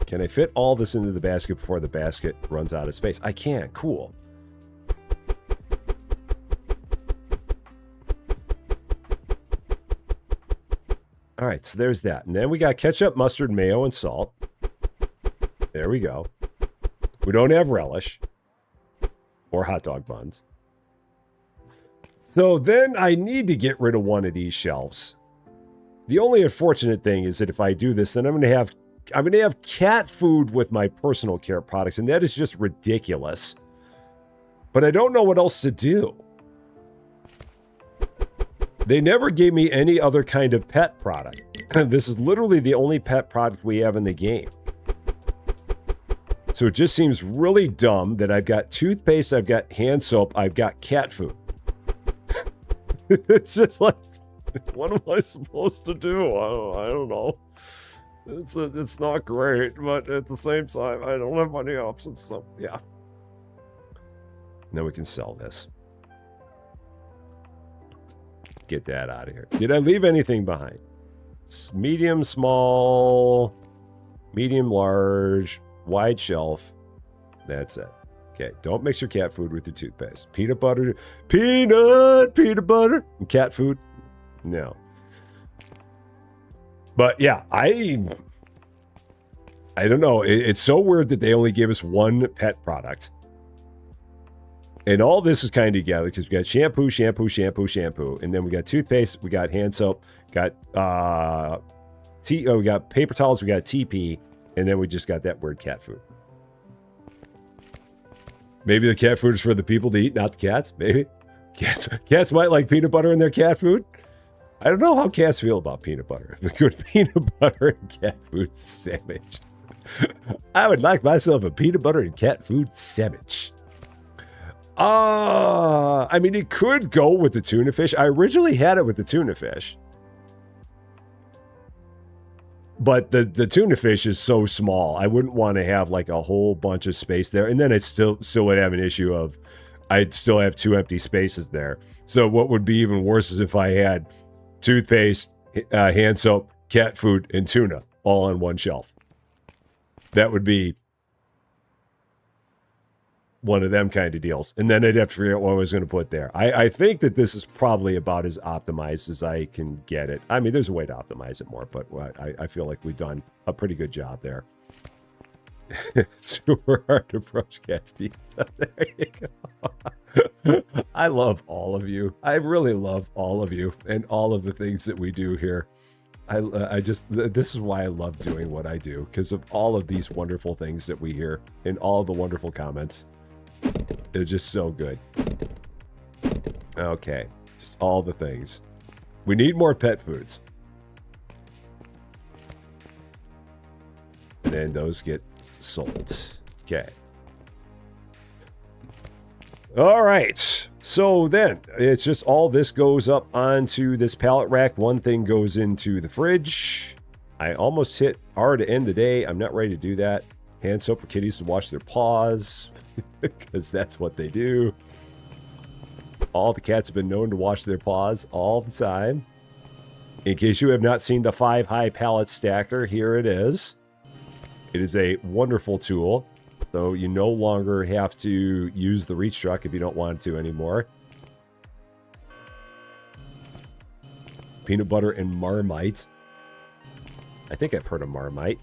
A: Can I fit all this into the basket before the basket runs out of space? I can. Cool. All right, so there's that. And then we got ketchup, mustard, mayo, and salt. There we go. We don't have relish or hot dog buns. So then I need to get rid of one of these shelves. The only unfortunate thing is that if I do this, then I'm going to have cat food with my personal care products, and that is just ridiculous. But I don't know what else to do. They never gave me any other kind of pet product. This is literally the only pet product we have in the game. So it just seems really dumb that I've got toothpaste, I've got hand soap, I've got cat food. It's just like, what am I supposed to do? I don't know. It's not great, but at the same time, I don't have any options. So yeah. Now we can sell this. Get that out of here. Did I leave anything behind? It's medium, small, medium, large, wide shelf. That's it. Okay, don't mix your cat food with your toothpaste. Peanut butter, peanut butter, and cat food. No. But yeah, I don't know. It's so weird that they only gave us one pet product. And all this is kind of together because we got shampoo. And then we got toothpaste, we got hand soap, Got we got paper towels, we got TP, and then we just got that weird cat food. Maybe the cat food is for the people to eat, not the cats. Maybe cats might like peanut butter in their cat food. I don't know how cats feel about peanut butter. A good peanut butter and cat food sandwich. I would like myself a peanut butter and cat food sandwich. I mean, it could go with the tuna fish. I originally had it with the tuna fish. But the tuna fish is so small. I wouldn't want to have like a whole bunch of space there. And then I still would have an issue of I'd still have 2 empty spaces there. So what would be even worse is if I had toothpaste, hand soap, cat food, and tuna all on one shelf. That would be one of them kind of deals. And then I'd have to figure out what I was going to put there. I think that this is probably about as optimized as I can get it. I mean, there's a way to optimize it more, but I feel like we've done a pretty good job there. Super hard to approach cats. There you go. I love all of you. I really love all of you and all of the things that we do here. I just, this is why I love doing what I do, because of all of these wonderful things that we hear and all the wonderful comments. They're just so good. Okay, just all the things. We need more pet foods. And then those get sold. Okay. All right. So then it's just all this goes up onto this pallet rack. One thing goes into the fridge. I almost hit R to end the day. I'm not ready to do that. Hand soap for kitties to wash their paws because that's what they do. All the cats have been known to wash their paws all the time. In case you have not seen the 5-high pallet stacker, here it is. It is a wonderful tool. So you no longer have to use the reach truck if you don't want to anymore. Peanut butter and Marmite. I think I've heard of Marmite.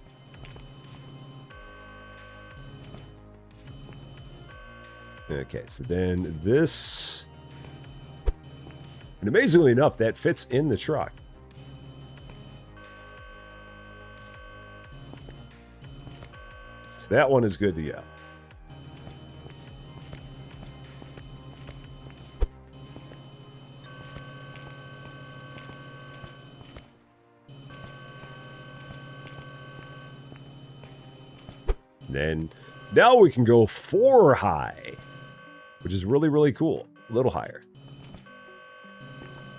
A: Okay, so then this... And amazingly enough, that fits in the truck. So that one is good to go. Then now we can go 4 high, which is really, really cool. A little higher.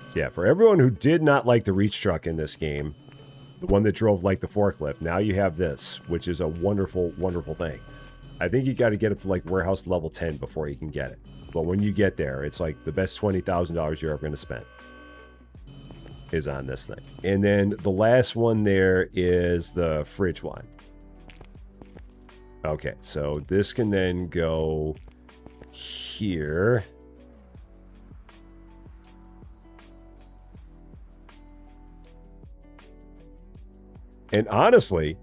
A: So yeah, for everyone who did not like the reach truck in this game, the one that drove like the forklift, now you have this, which is a wonderful, wonderful thing. I think you got to get it to like warehouse level 10 before you can get it. But when you get there, it's like the best $20,000 you're ever going to spend is on this thing. And then the last one there is the fridge one. Okay, so this can then go here. And honestly,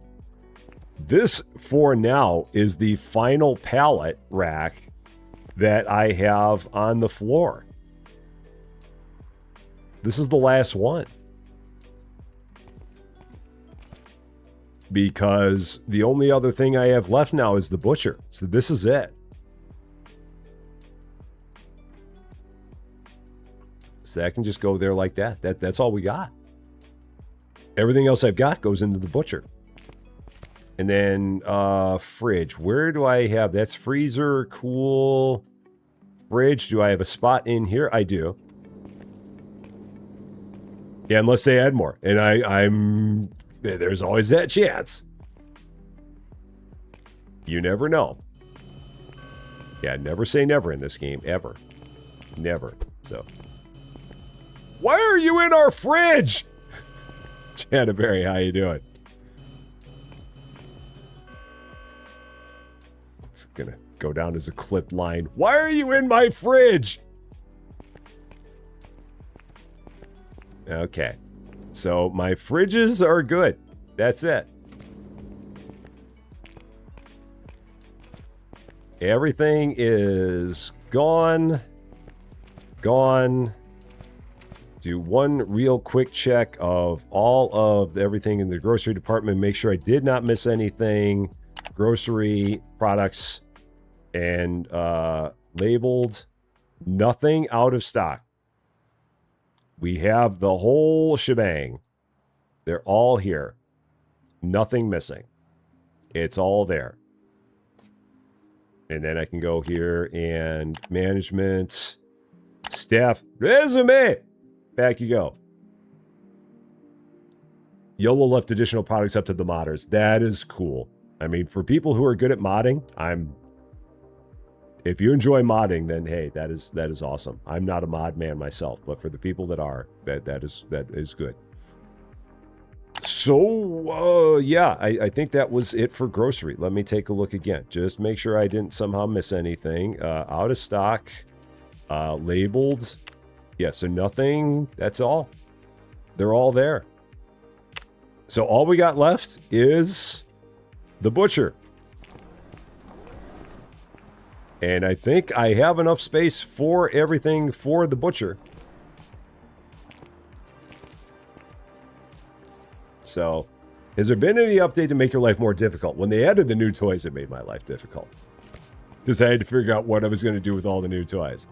A: this for now is the final pallet rack that I have on the floor. This is the last one. Because the only other thing I have left now is the butcher. So this is it. So that can just go there like that. That's all we got. Everything else I've got goes into the butcher. And then fridge. Where do I have? That's freezer, cool. Fridge. Do I have a spot in here? I do. Yeah, unless they add more. And I'm... There's always that chance. You never know. Yeah, never say never in this game. Ever. Never. So. Why are you in our fridge? Chanterberry, how you doing? It's gonna go down as a clip line. Why are you in my fridge? Okay. So my fridges are good. That's it. Everything is gone. Gone. do one real quick check of all of everything in the grocery department. Make sure I did not miss anything. Grocery products and labeled. Nothing out of stock. We have the whole shebang. They're all here. Nothing missing. It's all there. And then I can go here and management, staff, resume. Back you go. YOLO left additional products up to the modders. That is cool. I mean, for people who are good at modding, if you enjoy modding, then hey, that is awesome. I'm not a mod man myself, but for the people that are, that is good. So yeah, I think that was it for grocery. Let me take a look again. Just make sure I didn't somehow miss anything. Out of stock, labeled. Yeah, so nothing. That's all. They're all there. So all we got left is the butcher. And I think I have enough space for everything for the butcher. So, has there been any update to make your life more difficult? When they added the new toys, it made my life difficult. Because I had to figure out what I was going to do with all the new toys.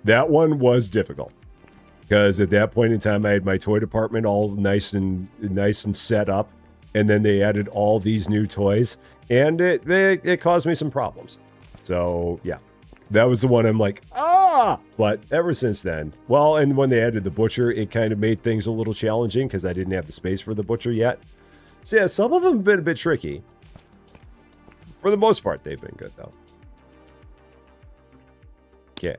A: That one was difficult. Because at that point in time, I had my toy department all nice and set up. And then they added all these new toys. And it caused me some problems. So, yeah. That was the one I'm like, ah! But ever since then, well, and when they added the butcher, it kind of made things a little challenging because I didn't have the space for the butcher yet. So, yeah, some of them have been a bit tricky. For the most part, they've been good, though. Okay.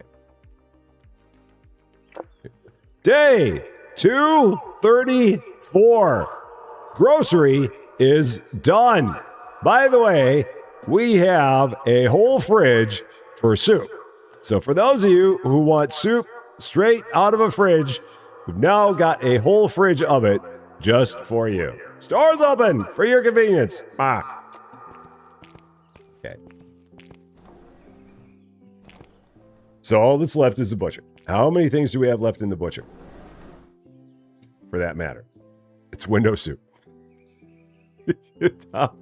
A: Day 234. Grocery is done. By the way, we have a whole fridge for soup. So for those of you who want soup straight out of a fridge, we've now got a whole fridge of it just for you. Store's open for your convenience. Ah. Okay. So all that's left is the butcher. How many things do we have left in the butcher? For that matter. It's window soup. How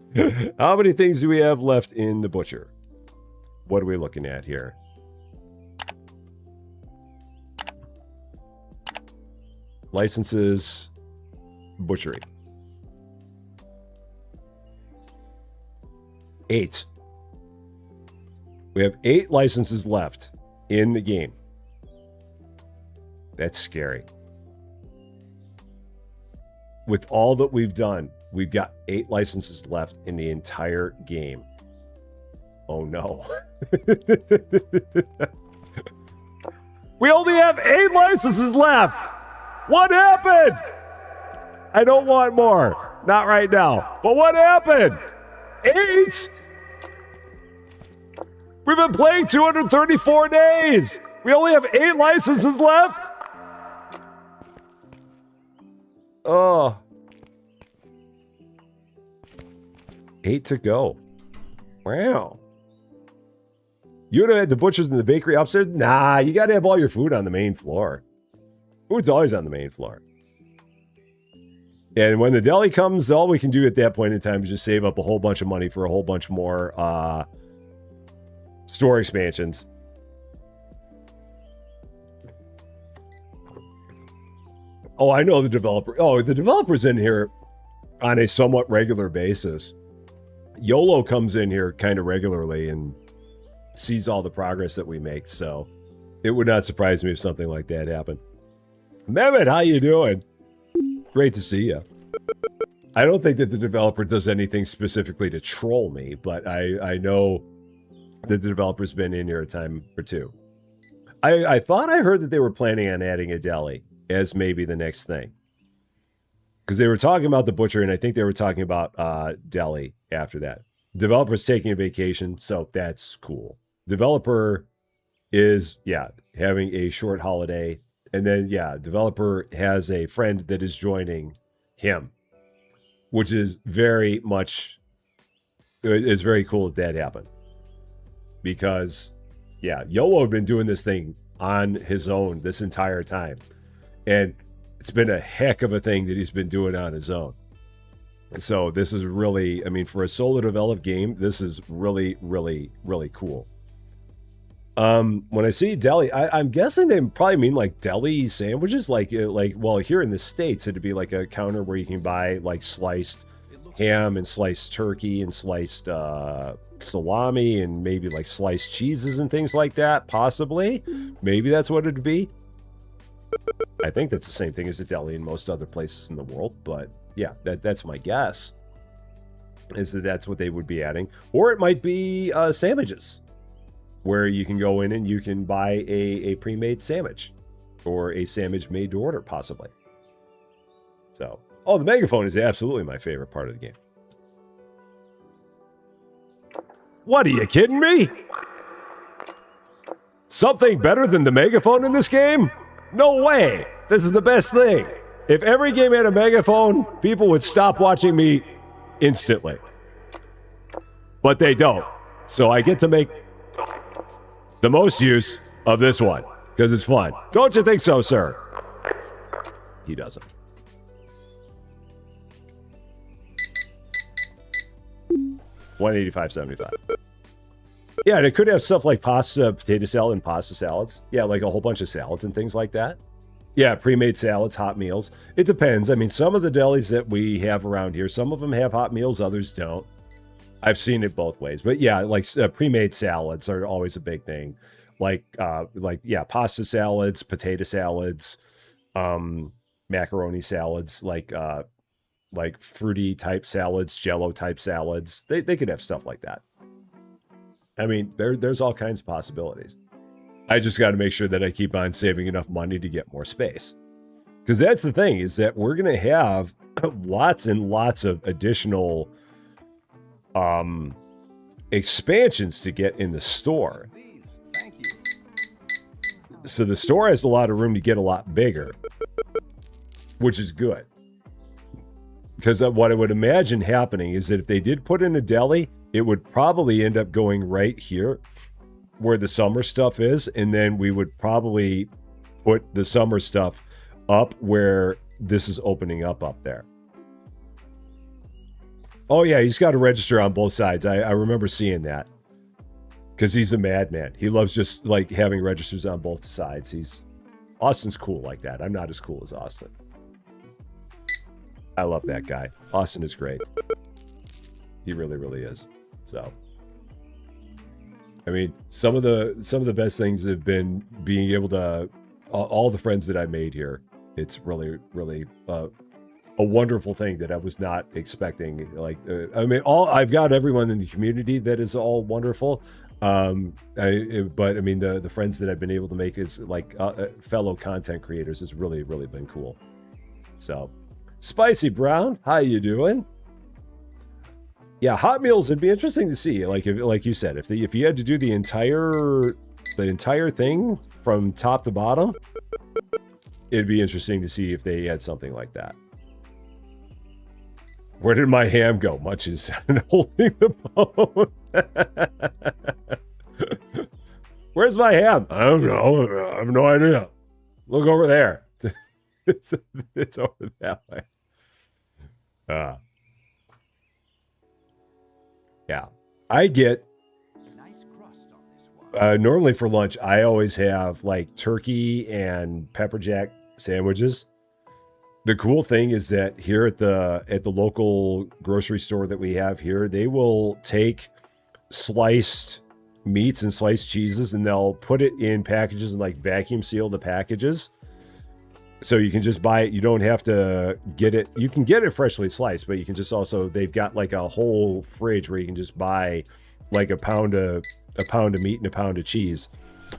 A: many things do we have left in the butcher? What are we looking at here? Licenses, butchery. 8. We have 8 licenses left in the game. That's scary. With all that we've done, we've got 8 licenses left in the entire game. Oh no. We only have 8 licenses left. What happened? I don't want more. Not right now. But what happened? 8? We've been playing 234 days. We only have 8 licenses left. Oh. 8 to go. Wow. You would have had the butchers and the bakery upstairs? Nah, you got to have all your food on the main floor. Food's always on the main floor. And when the deli comes, all we can do at that point in time is just save up a whole bunch of money for a whole bunch more store expansions. Oh, I know the developer. Oh, the developer's in here on a somewhat regular basis. YOLO comes in here kind of regularly and sees all the progress that we make, so it would not surprise me if something like that happened. Mehmet, how you doing? Great to see you. I don't think that the developer does anything specifically to troll me, but I know that the developer's been in here a time or two. I thought I heard that they were planning on adding a deli as maybe the next thing. Because they were talking about the butcher, and I think they were talking about deli after that. Developer's taking a vacation, so that's cool. Developer is, yeah, having a short holiday. And then, yeah, developer has a friend that is joining him, which is very much, it's very cool that happened. Because, yeah, YOLO had been doing this thing on his own this entire time. And It's been a heck of a thing that he's been doing on his own. So this is really, I mean, for a solo developed game, this is really, really, really cool. When I see deli, I'm guessing they probably mean like deli sandwiches, like well, here in the States, it'd be like a counter where you can buy like sliced ham and sliced turkey and sliced salami and maybe like sliced cheeses and things like that. Possibly, maybe that's what it'd be. I think that's the same thing as a deli in most other places in the world, but yeah, that's my guess. Is that's what they would be adding, or it might be sandwiches, where you can go in and you can buy a pre-made sandwich or a sandwich made to order, possibly. So, oh, the megaphone is absolutely my favorite part of the game. What, are you kidding me? Something better than the megaphone in this game? No way. This is the best thing. If every game had a megaphone, people would stop watching me instantly. But they don't. So I get to make the most use of this one, because it's fun. Don't you think so, sir? He doesn't. $185.75. Yeah, and it could have stuff like pasta, potato salad, and pasta salads. Yeah, like a whole bunch of salads and things like that. Yeah, pre-made salads, hot meals. It depends. I mean, some of the delis that we have around here, some of them have hot meals, others don't. I've seen it both ways. But yeah, like pre-made salads are always a big thing. Like yeah, pasta salads, potato salads, macaroni salads, like fruity type salads, jello type salads. They could have stuff like that. I mean, there's all kinds of possibilities. I just got to make sure that I keep on saving enough money to get more space. Because that's the thing, is that we're going to have lots and lots of additional expansions to get in the store. So the store has a lot of room to get a lot bigger, which is good. Because what I would imagine happening is that if they did put in a deli, it would probably end up going right here where the summer stuff is, and then we would probably put the summer stuff up where this is opening up there. Oh yeah, he's got a register on both sides. I remember seeing that. Because he's a madman. He loves just like having registers on both sides. Austin's cool like that. I'm not as cool as Austin. I love that guy. Austin is great. He really, really is. So, I mean, some of the best things have been being able to all the friends that I made here. It's really, really a wonderful thing that I was not expecting. Like, I mean, I've got everyone in the community that is all wonderful. But I mean, the friends that I've been able to make is like fellow content creators has really, really been cool. So, Spicy Brown, how you doing? Yeah, hot meals. It'd be interesting to see, like you said, if you had to do the entire thing from top to bottom, it'd be interesting to see if they had something like that. Where did my ham go? Munches holding the bone. Where's my ham? I don't know. I have no idea. Look over there. It's over that way. Yeah, I get. Normally for lunch, I always have like turkey and pepper jack sandwiches. The cool thing is that here at the local grocery store that we have here, they will take sliced meats and sliced cheeses and they'll put it in packages and like vacuum seal the packages. So you can just buy it. You don't have to get it. You can get it freshly sliced, but you can just also, they've got like a whole fridge where you can just buy like a pound of meat and a pound of cheese.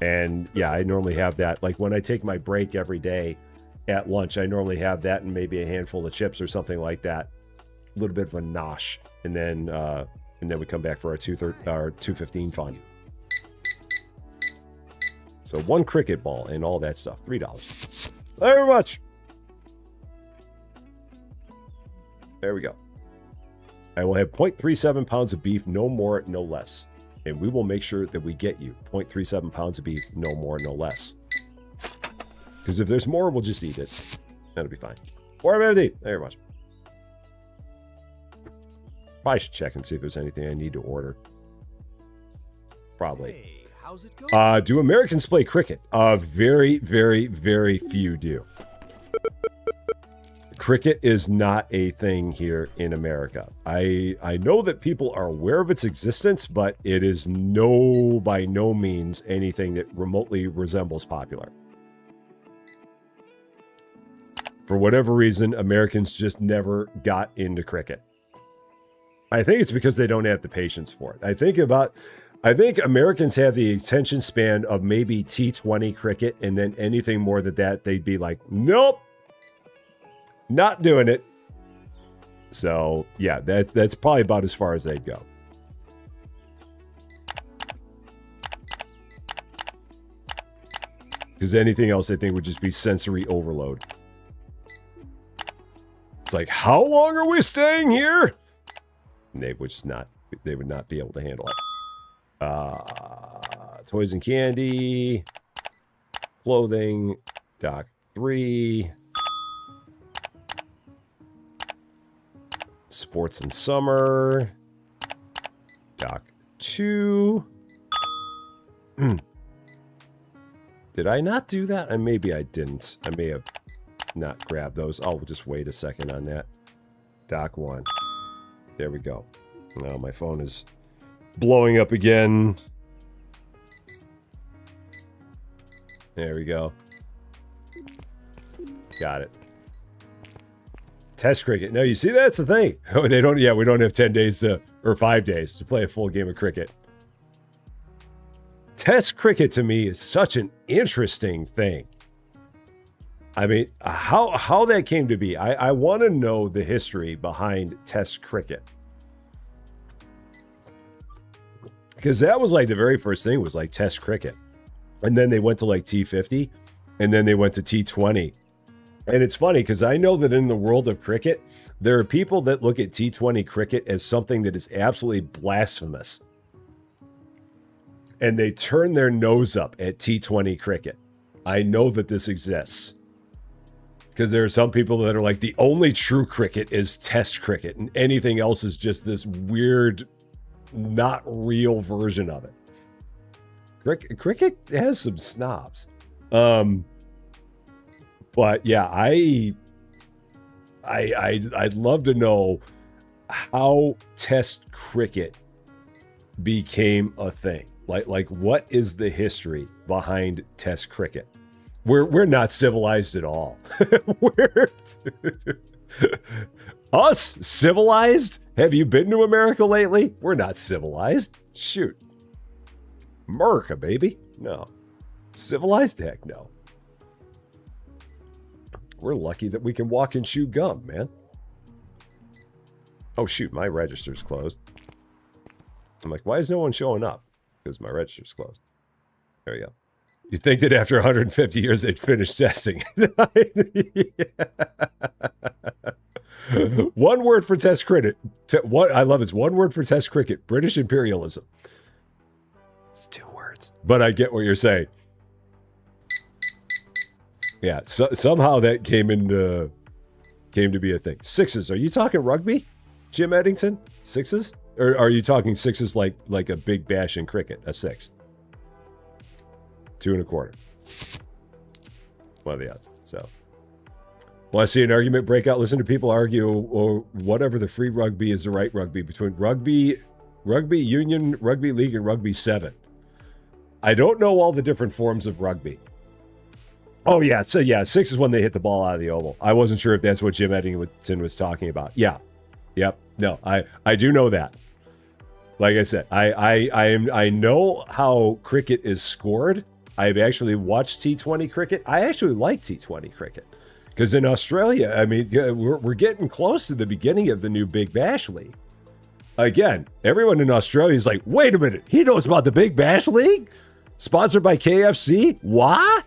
A: And yeah, I normally have that. Like when I take my break every day at lunch, I normally have that and maybe a handful of chips or something like that. A little bit of a nosh. And then we come back for our 2:15 fun. So one cricket ball and all that stuff. $3. Very much. There we go. I will have 0.37 pounds of beef, no more, no less. And we will make sure that we get you 0.37 pounds of beef, no more, no less. Because if there's more, we'll just eat it. That'll be fine. 450. Very much. Probably should check and see if there's anything I need to order. Probably.
B: Hey, how's it going?
A: Do Americans play cricket? Very, very, very few do. Cricket is not a thing here in America. I know that people are aware of its existence, but it is by no means anything that remotely resembles popular. For whatever reason, Americans just never got into cricket. I think it's because they don't have the patience for it. I think Americans have the attention span of maybe T20 cricket, and then anything more than that, they'd be like, nope, not doing it. So, yeah, that's probably about as far as they'd go. Because anything else, I think, would just be sensory overload. It's like, how long are we staying here? And they would not be able to handle it. Toys and candy, clothing, dock 3, sports and summer, dock 2. Did I not do that? Maybe I didn't. I may have not grabbed those. I'll just wait a second on that. Dock 1. There we go. Now my phone is blowing up again. There we go. Got it. Test cricket. No, you see, that's the thing. They don't. Yeah, we don't have 10 days or 5 days to play a full game of cricket. Test cricket to me is such an interesting thing. I mean, how that came to be. I want to know the history behind Test cricket. Because that was like the very first thing was like Test cricket. And then they went to like T50. And then they went to T20. And it's funny because I know that in the world of cricket, there are people that look at T20 cricket as something that is absolutely blasphemous. And they turn their nose up at T20 cricket. I know that this exists. Because there are some people that are like, the only true cricket is Test cricket. And anything else is just this weird, not real version of it. Cricket has some snobs. But yeah, I'd love to know how Test cricket became a thing. Like what is the history behind Test cricket? We're not civilized at all. Us civilized? Have you been to America lately? We're not civilized. Shoot. America, baby. No. Civilized? Heck no. We're lucky that we can walk and chew gum, man. Oh, shoot. My register's closed. I'm like, why is no one showing up? Because my register's closed. There you go. You'd think that after 150 years they'd finish testing. One word for Test cricket. What I love is one word for Test cricket. British imperialism. It's 2 words. But I get what you're saying. Yeah, so, somehow that came to be a thing. Sixes. Are you talking rugby, Jim Eddington? Sixes? Or are you talking sixes like a big bash in cricket? A 6. 2 1/4. One of the other. So, want to see an argument break out? Listen to people argue or whatever the free rugby is the right rugby between rugby union, rugby league, and rugby 7. I don't know all the different forms of rugby. Oh yeah, so yeah, 6 is when they hit the ball out of the oval. I wasn't sure if that's what Jim Eddington was talking about. Yeah, yep. No, I do know that. Like I said, I know how cricket is scored. I've actually watched T20 cricket. I actually like T20 cricket because in Australia, I mean, we're getting close to the beginning of the new Big Bash League. Again, everyone in Australia is like, wait a minute, he knows about the Big Bash League? Sponsored by KFC? What?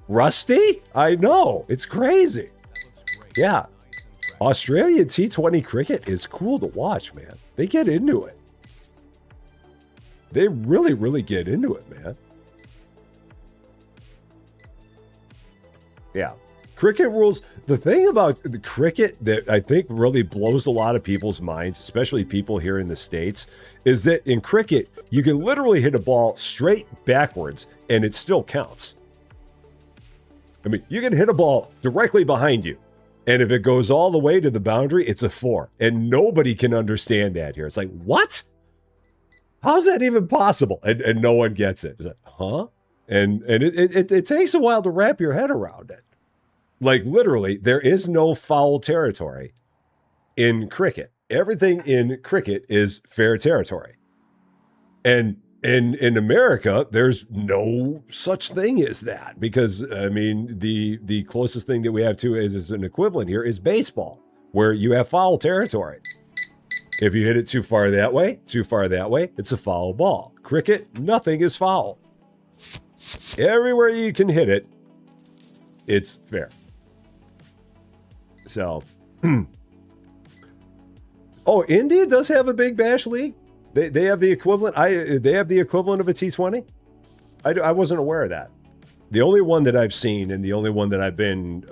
A: Rusty? I know. It's crazy. Yeah. Australian T20 cricket is cool to watch, man. They get into it. They really, really get into it, man. Yeah. Cricket rules. The thing about the cricket that I think really blows a lot of people's minds, especially people here in the States, is that in cricket, you can literally hit a ball straight backwards and it still counts. I mean, you can hit a ball directly behind you, and if it goes all the way to the boundary, it's a 4. And nobody can understand that here. It's like, what? How's that even possible? And no one gets it. It's like, huh? And it takes a while to wrap your head around it. Like, literally, there is no foul territory in cricket. Everything in cricket is fair territory. And in America, there's no such thing as that. Because, I mean, the closest thing that we have to is an equivalent here is baseball, where you have foul territory. If you hit it too far that way, it's a foul ball. Cricket, nothing is foul. Everywhere you can hit it, it's fair. So, oh, India does have a Big Bash League. They have the equivalent. They have the equivalent of a T20. I wasn't aware of that. The only one that I've seen and the only one that I've been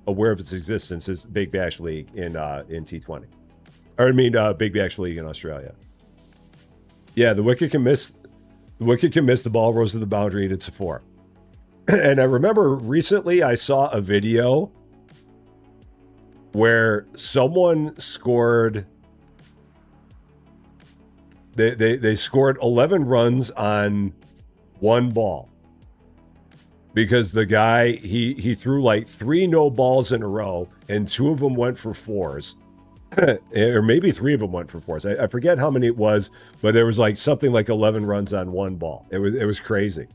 A: aware of its existence is Big Bash League in T20. Or I mean, Big Bash League in Australia. Yeah, the wicket can miss. The wicket can miss. The ball rolls to the boundary and it's a 4. And I remember recently I saw a video where someone scored. They scored 11 runs on one ball because the guy he threw like 3 no balls in a row and 2 of them went for 4s. Or maybe 3 of them went for 4s. I forget how many it was, but there was like something like 11 runs on one ball. It was crazy.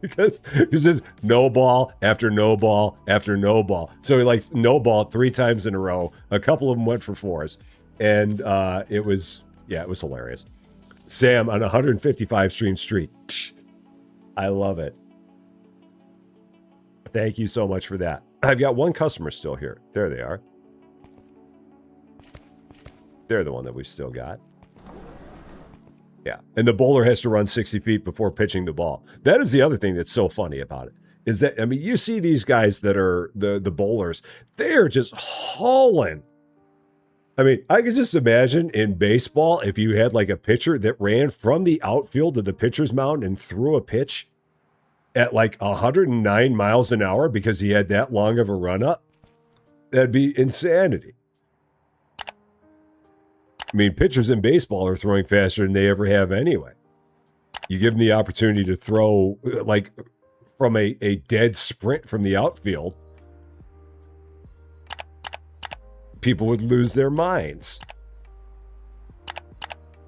A: Because it's just no ball after no ball after no ball. So he like no ball 3 times in a row. A couple of them went for 4s. And it was hilarious. Sam on 155 Stream Street. I love it. Thank you so much for that. I've got one customer still here. There they are. They're the one that we've still got. Yeah. And the bowler has to run 60 feet before pitching the ball. That is the other thing that's so funny about it. Is that, I mean, you see these guys that are the bowlers, they're just hauling. I mean, I could just imagine in baseball, if you had like a pitcher that ran from the outfield to the pitcher's mound and threw a pitch at like 109 miles an hour because he had that long of a run up, that'd be insanity. I mean, pitchers in baseball are throwing faster than they ever have anyway. You give them the opportunity to throw like from a dead sprint from the outfield, people would lose their minds.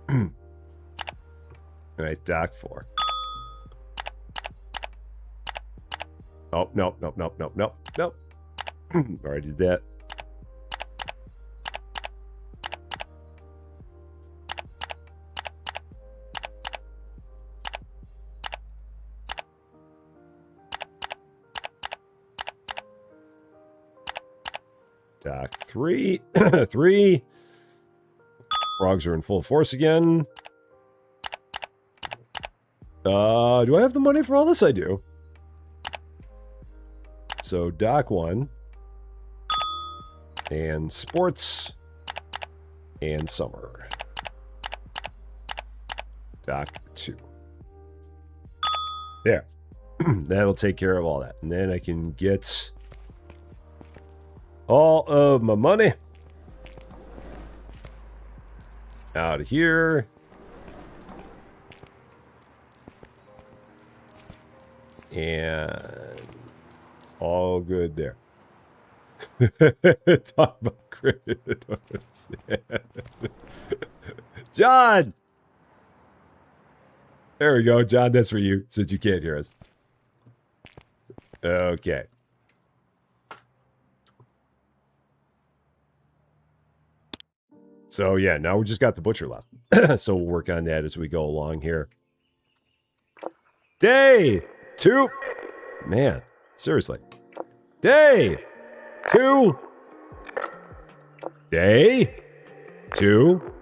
A: All right, Doc 4. Oh, no. Already did that. Doc 3. 3. Frogs are in full force again. Do I have the money for all this? I do. So Doc 1. And sports. And summer. Doc 2. There. That'll take care of all that. And then I can get all of my money out of here. And all good there. Talk about credit. John! There we go. John, that's for you, since you can't hear us. Okay. So, yeah, now we just got the butcher left. So we'll work on that as we go along here. Day 2. Man, seriously. Day 2. Day 2.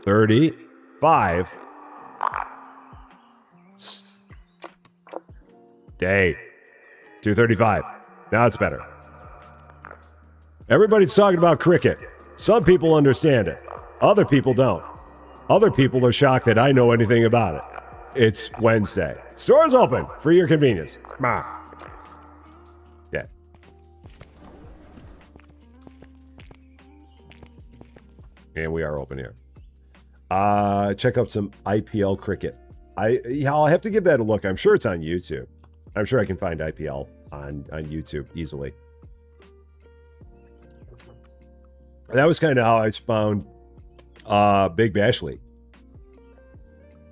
A: 35. Day 235. Now it's better. Everybody's talking about cricket. Some people understand it. Other people don't. Other people are shocked that I know anything about it. It's Wednesday. Store's open for your convenience. Yeah. And we are open here. Check out some IPL cricket. I'll have to give that a look. I'm sure it's on YouTube. I'm sure I can find IPL on YouTube easily. That was kind of how I found Big Bash League.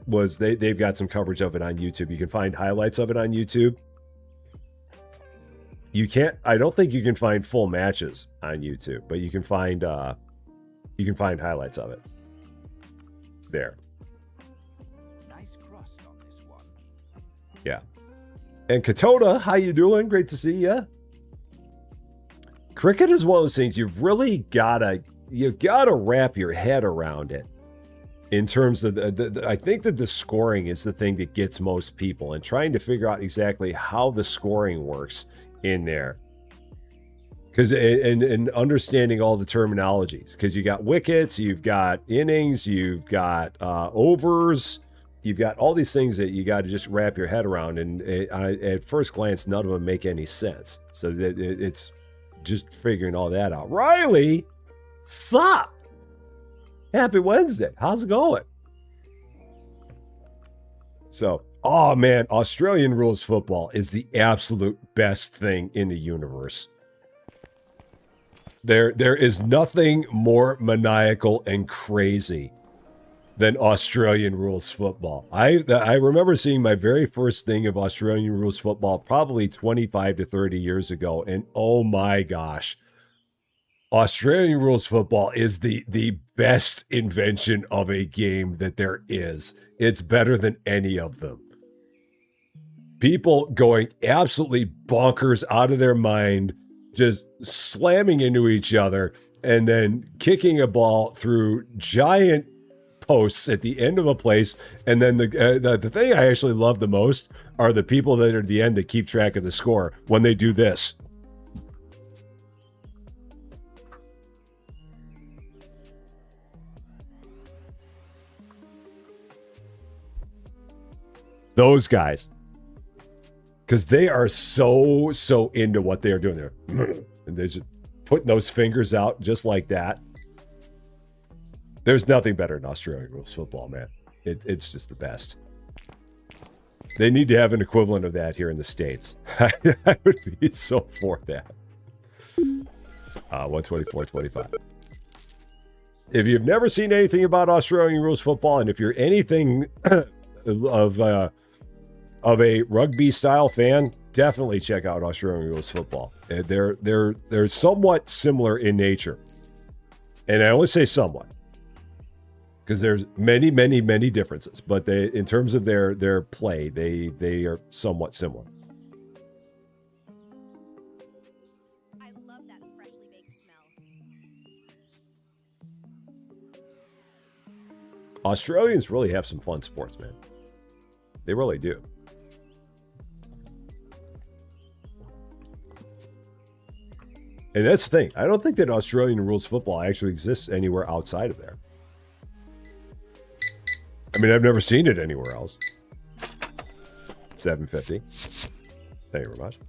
A: Was they've got some coverage of it on YouTube. You can find highlights of it on YouTube. You can't. I don't think you can find full matches on YouTube, but you can find highlights of it there.
B: Nice crust on this one.
A: Yeah. And Katota, how you doing? Great to see you. Cricket is one of those things you've really gotta wrap your head around it. In terms of I think that the scoring is the thing that gets most people, and trying to figure out exactly how the scoring works in there. Because and understanding all the terminologies, because you got wickets, you've got innings, you've got overs, you've got all these things that you got to just wrap your head around, and at first glance, none of them make any sense. So that it's just figuring all that out. Riley, sup? Happy Wednesday. How's it going? So, oh man, Australian rules football is the absolute best thing in the universe. There is nothing more maniacal and crazy than Australian rules football. I remember seeing my very first thing of Australian rules football probably 25 to 30 years ago, and oh my gosh, Australian rules football is the best invention of a game that there is. It's better than any of them. People going absolutely bonkers out of their mind, just slamming into each other, and then kicking a ball through giant posts at the end of a place. And then the thing I actually love the most are the people that are at the end that keep track of the score when they do this. Those guys, because they are so into what they are doing there, and they're just putting those fingers out just like that. There's nothing better than Australian rules football, man. It's just the best. They need to have an equivalent of that here in the States. I would be so for that. 124.25. If you've never seen anything about Australian rules football, and if you're anything of a rugby style fan, definitely check out Australian rules football. They're somewhat similar in nature, and I only say somewhat because there's many differences. But they, in terms of their play, they are somewhat similar.
C: I love that freshly baked smell.
A: Australians really have some fun sports, man. They really do. And that's the thing. I don't think that Australian rules football actually exists anywhere outside of there. I mean, I've never seen it anywhere else. 750. Thank you very much.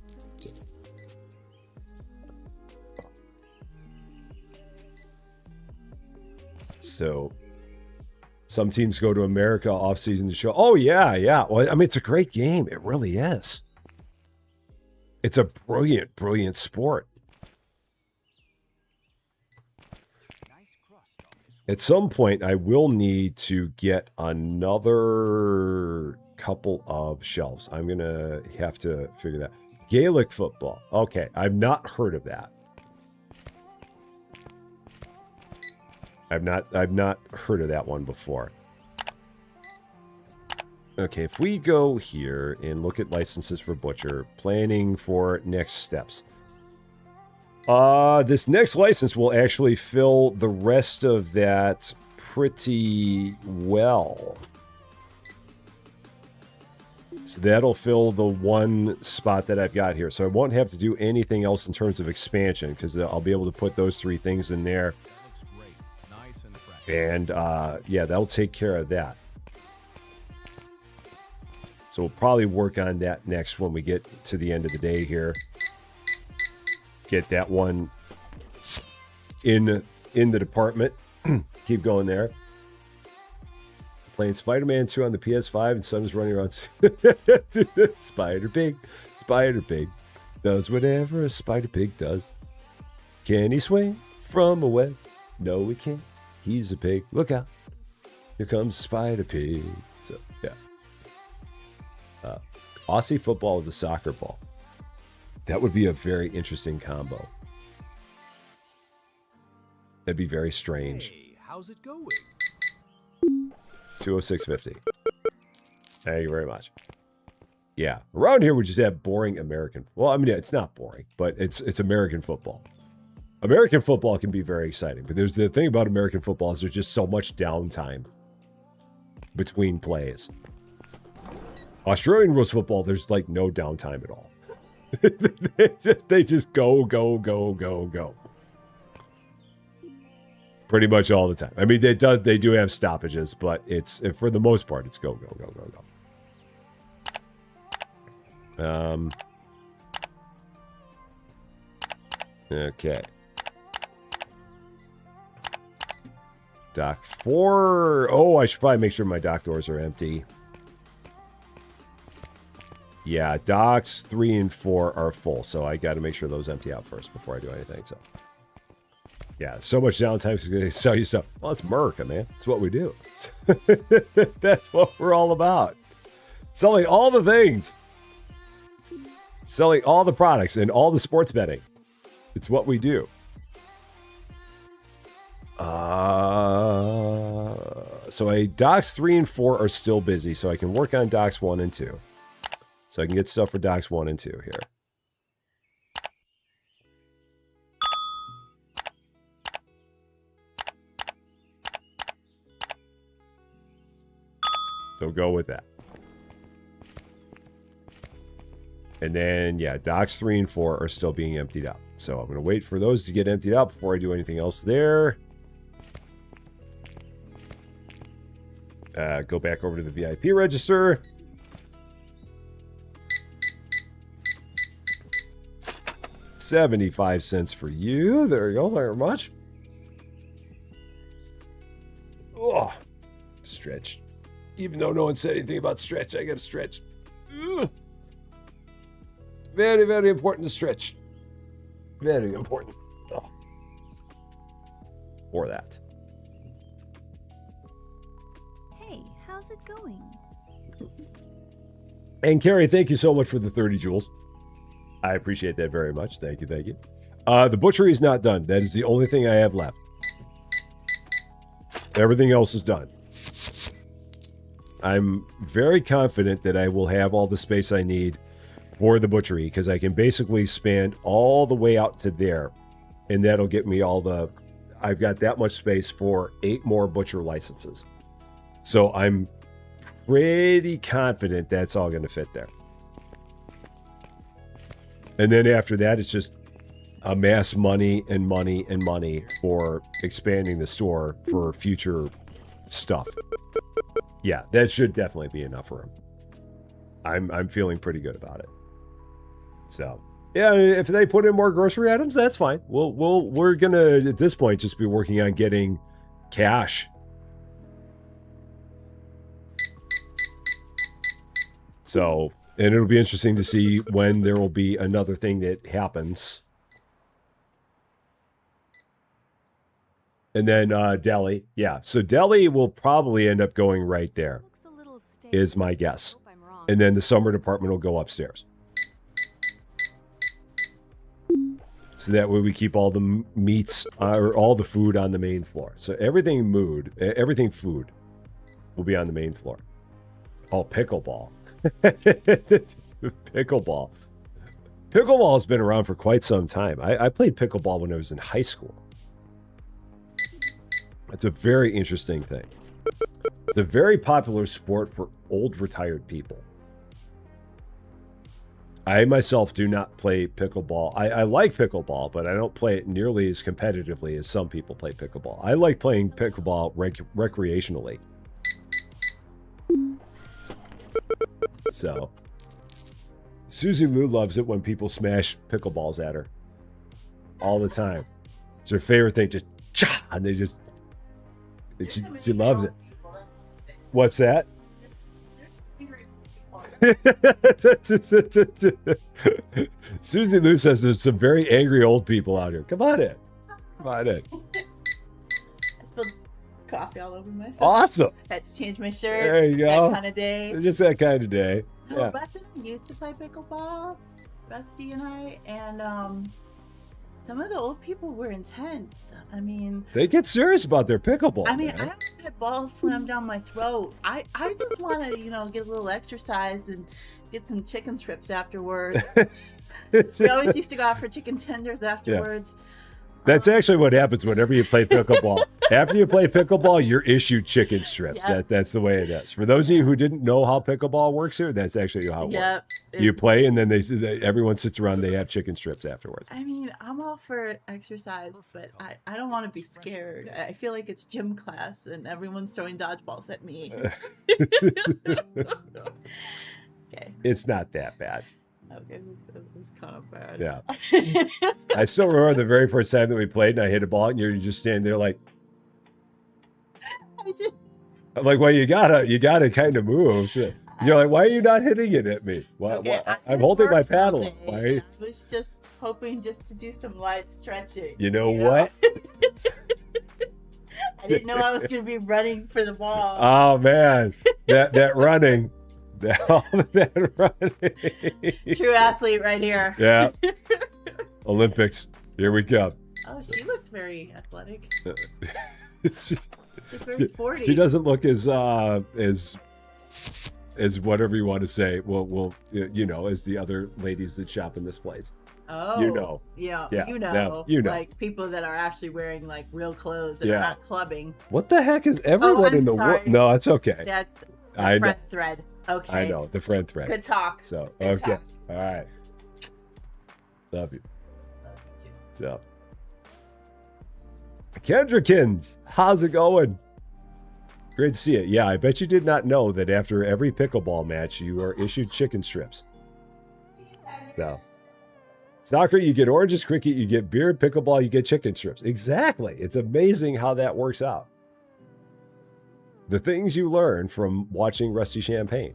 A: So, some teams go to America off season to show. Oh yeah. Well, I mean, it's a great game. It really is. It's a brilliant sport. At some point, I will need to get another couple of shelves. I'm going to have to figure that. Gaelic football. Okay, I've not heard of that. I've not heard of that one before. Okay, if we go here and look at licenses for Butcher, planning for next steps. This next license will actually fill the rest of that pretty well. So that'll fill the one spot that I've got here. So I won't have to do anything else in terms of expansion because I'll be able to put those 3 things in there.
B: That looks great. Nice and fresh.
A: And yeah, that'll take care of that. So we'll probably work on that next when we get to the end of the day here. Get that one in the department. Keep going there. Playing Spider-Man 2 on the PS5 and Son's running around. Spider Pig. Spider Pig does whatever a Spider Pig does. Can he swing from a web? No, he can't. He's a pig. Look out. Here comes Spider Pig. So, yeah. Aussie football with a soccer ball. That would be a very interesting combo. That'd be very strange.
B: Hey, how's it going?
A: 206.50. Thank you very much. Yeah, around here we just have boring American. Well, I mean, yeah, it's not boring, but it's American football. American football can be very exciting, but there's the thing about American football is there's just so much downtime between plays. Australian rules football, there's like no downtime at all. they just go. Pretty much all the time. I mean, they do have stoppages, but it's for the most part, it's go. Okay. Dock 4. Oh, I should probably make sure my dock doors are empty. Yeah, docks 3 and 4 are full, so I got to make sure those empty out first before I do anything. So, yeah, so much downtime to sell you stuff. Well, it's Merca, man. It's what we do. That's what we're all about. Selling all the things. Selling all the products and all the sports betting. It's what we do. So docks 3 and 4 are still busy, so I can work on docks 1 and 2. So I can get stuff for docks 1 and 2 here. So go with that. And then, yeah, docks 3 and 4 are still being emptied out. So I'm going to wait for those to get emptied out before I do anything else there. Go back over to the VIP register. $0.75 for you. There you go. Thank you very much. Oh, stretch. Even though no one said anything about stretch, I got to stretch. Ugh. Very, very important to stretch. Very important. Oh. Or that.
C: Hey, how's it going?
A: And Carrie, thank you so much for the 30 jewels. I appreciate that very much. Thank you, thank you. The butchery is not done. That is the only thing I have left. Everything else is done. I'm very confident that I will have all the space I need for the butchery because I can basically span all the way out to there, and that'll get me all the... I've got that much space for 8 more butcher licenses. So I'm pretty confident that's all going to fit there. And then after that, it's just amass money and money and money for expanding the store for future stuff. Yeah, that should definitely be enough room. I'm feeling pretty good about it. So, yeah, if they put in more grocery items, that's fine. We're gonna at this point just be working on getting cash. So, and it'll be interesting to see when there will be another thing that happens. And then Delhi. Yeah, so Delhi will probably end up going right there, is my guess. And then the summer department will go upstairs. So that way we keep all the meats or all the food on the main floor. So everything food will be on the main floor. Oh, pickleball. Pickleball. Pickleball has been around for quite some time. I played pickleball when I was in high school. It's a very interesting thing. It's a very popular sport for old retired people. I myself do not play pickleball. I like pickleball, but I don't play it nearly as competitively as some people play pickleball. I like playing pickleball recreationally. So, Susie Lou loves it when people smash pickleballs at her all the time. It's her favorite thing. Just cha, and they just. She loves it. What's that? Susie Lou says there's some very angry old people out here. Come on in. Come on in.
D: I spilled coffee all over myself.
A: Awesome.
D: Had to change my shirt.
A: There you go.
D: That kind of day.
A: Just that kind of day.
D: So
A: Yeah.
D: Beth and I used to play pickleball, Rusty and I, and some of the old people were intense. I mean,
A: They get serious about their pickleball.
D: I mean,
A: man.
D: I don't get balls slammed down my throat. I just want to, get a little exercise and get some chicken strips afterwards. We always used to go out for chicken tenders afterwards.
A: That's actually what happens whenever you play pickleball. After you play pickleball, you're issued chicken strips.
D: Yep.
A: That's the way it is. For those of you who didn't know how pickleball works here, that's actually how it
D: Yep.
A: works. You play, and then everyone sits around. They have chicken strips afterwards.
D: I mean, I'm all for exercise, but I don't want to be scared. I feel like it's gym class and everyone's throwing dodgeballs at me. Okay.
A: It's not that bad.
D: Okay, it was kind of bad.
A: Yeah. I still remember the very first time that we played, and I hit a ball, and you're just standing there like,
D: I did.
A: I'm like, well, you gotta kind of move. So you're like, why are you not hitting it at me?
D: Okay,
A: I'm holding my
D: worked all
A: paddle.
D: day.
A: Why?
D: I was just hoping just to do some light stretching.
A: You know what?
D: I didn't know I was going to be running for the ball.
A: Oh man, that running, that running.
D: True athlete right here.
A: Yeah. Olympics. Here we come.
D: Oh, she looked very athletic.
A: she,
D: She's very sporty.
A: she doesn't look as whatever you want to say. Well, as the other ladies that shop in this place.
D: Oh,
A: Yeah,
D: yeah,
A: you know.
D: like people that are actually wearing like real clothes and
A: Yeah.
D: are not clubbing.
A: What the heck is everyone
D: I'm
A: in the world?
D: sorry.
A: No, it's okay.
D: That's the
A: I know.
D: friend thread. Okay,
A: I know the friend thread.
D: Good talk.
A: So
D: Good
A: okay,
D: talk.
A: all right. Love you. So, Kendrickins, how's it going? Great to see it. Yeah, I bet you did not know that after every pickleball match, you are issued chicken strips. So, soccer, you get oranges. Cricket, you get beer. Pickleball, you get chicken strips. Exactly. It's amazing how that works out. The things you learn from watching Rusty Champaign.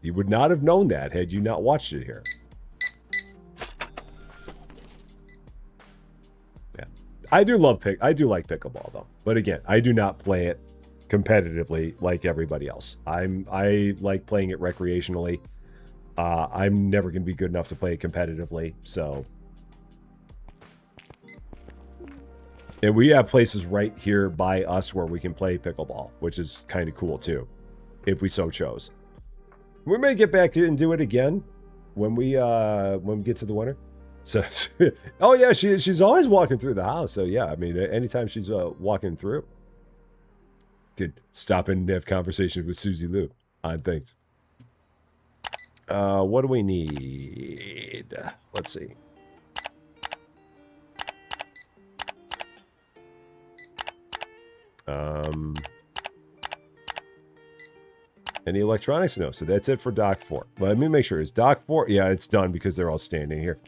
A: You would not have known that had you not watched it here. Yeah. I do like pickleball though. But again, I do not play it competitively like everybody else. I like playing it recreationally. I'm never going to be good enough to play it competitively, so. And we have places right here by us where we can play pickleball, which is kind of cool too, if we so chose. We may get back and do it again when we get to the winter. So, oh yeah, she's always walking through the house. So yeah, I mean, anytime she's walking through, could stop in and have conversations with Susie Lou on things. What do we need? Let's see. Any electronics? No. So that's it for Dock 4. Let me make sure. Is Dock 4? Yeah, it's done because they're all standing here.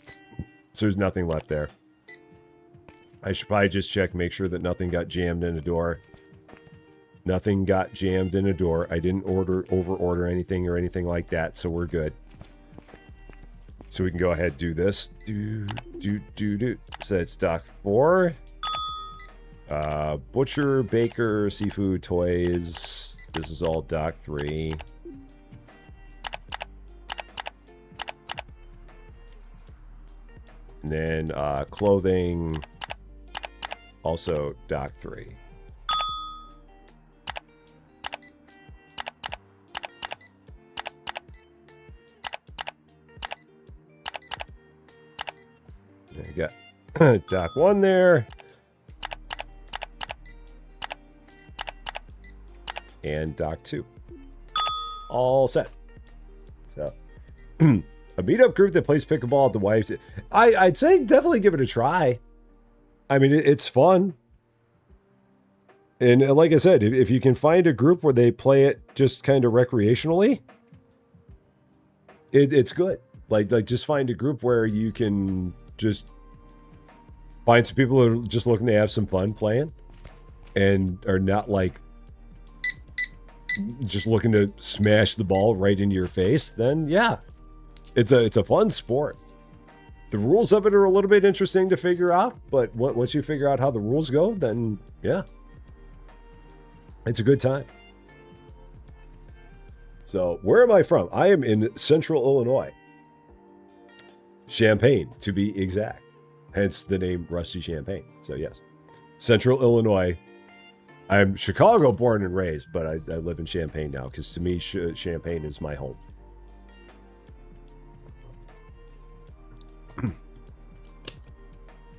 A: So there's nothing left there. I should probably just check, make sure that nothing got jammed in a door. Nothing got jammed in a door. I didn't over-order anything or anything like that, so we're good. So we can go ahead and do this. Do. So it's Dock 4. Butcher, baker, seafood, toys. This is all Dock 3. And then clothing, also Dock 3. There you go. Dock 1 there. And Dock 2. All set. So, A meetup group that plays pickleball at the wife's. I'd say definitely give it a try. I mean, it's fun. And like I said, if you can find a group where they play it just kind of recreationally, it's good. Like just find a group where you can just find some people who are just looking to have some fun playing and are not like just looking to smash the ball right into your face. Then yeah, it's a fun sport. The rules of it are a little bit interesting to figure out, but once you figure out how the rules go, then yeah, it's a good time. So where am I from? I am in Central Illinois. Champaign, to be exact. Hence the name Rusty Champagne. So yes, Central Illinois. I'm Chicago born and raised, but I live in Champaign now because to me, Champaign is my home.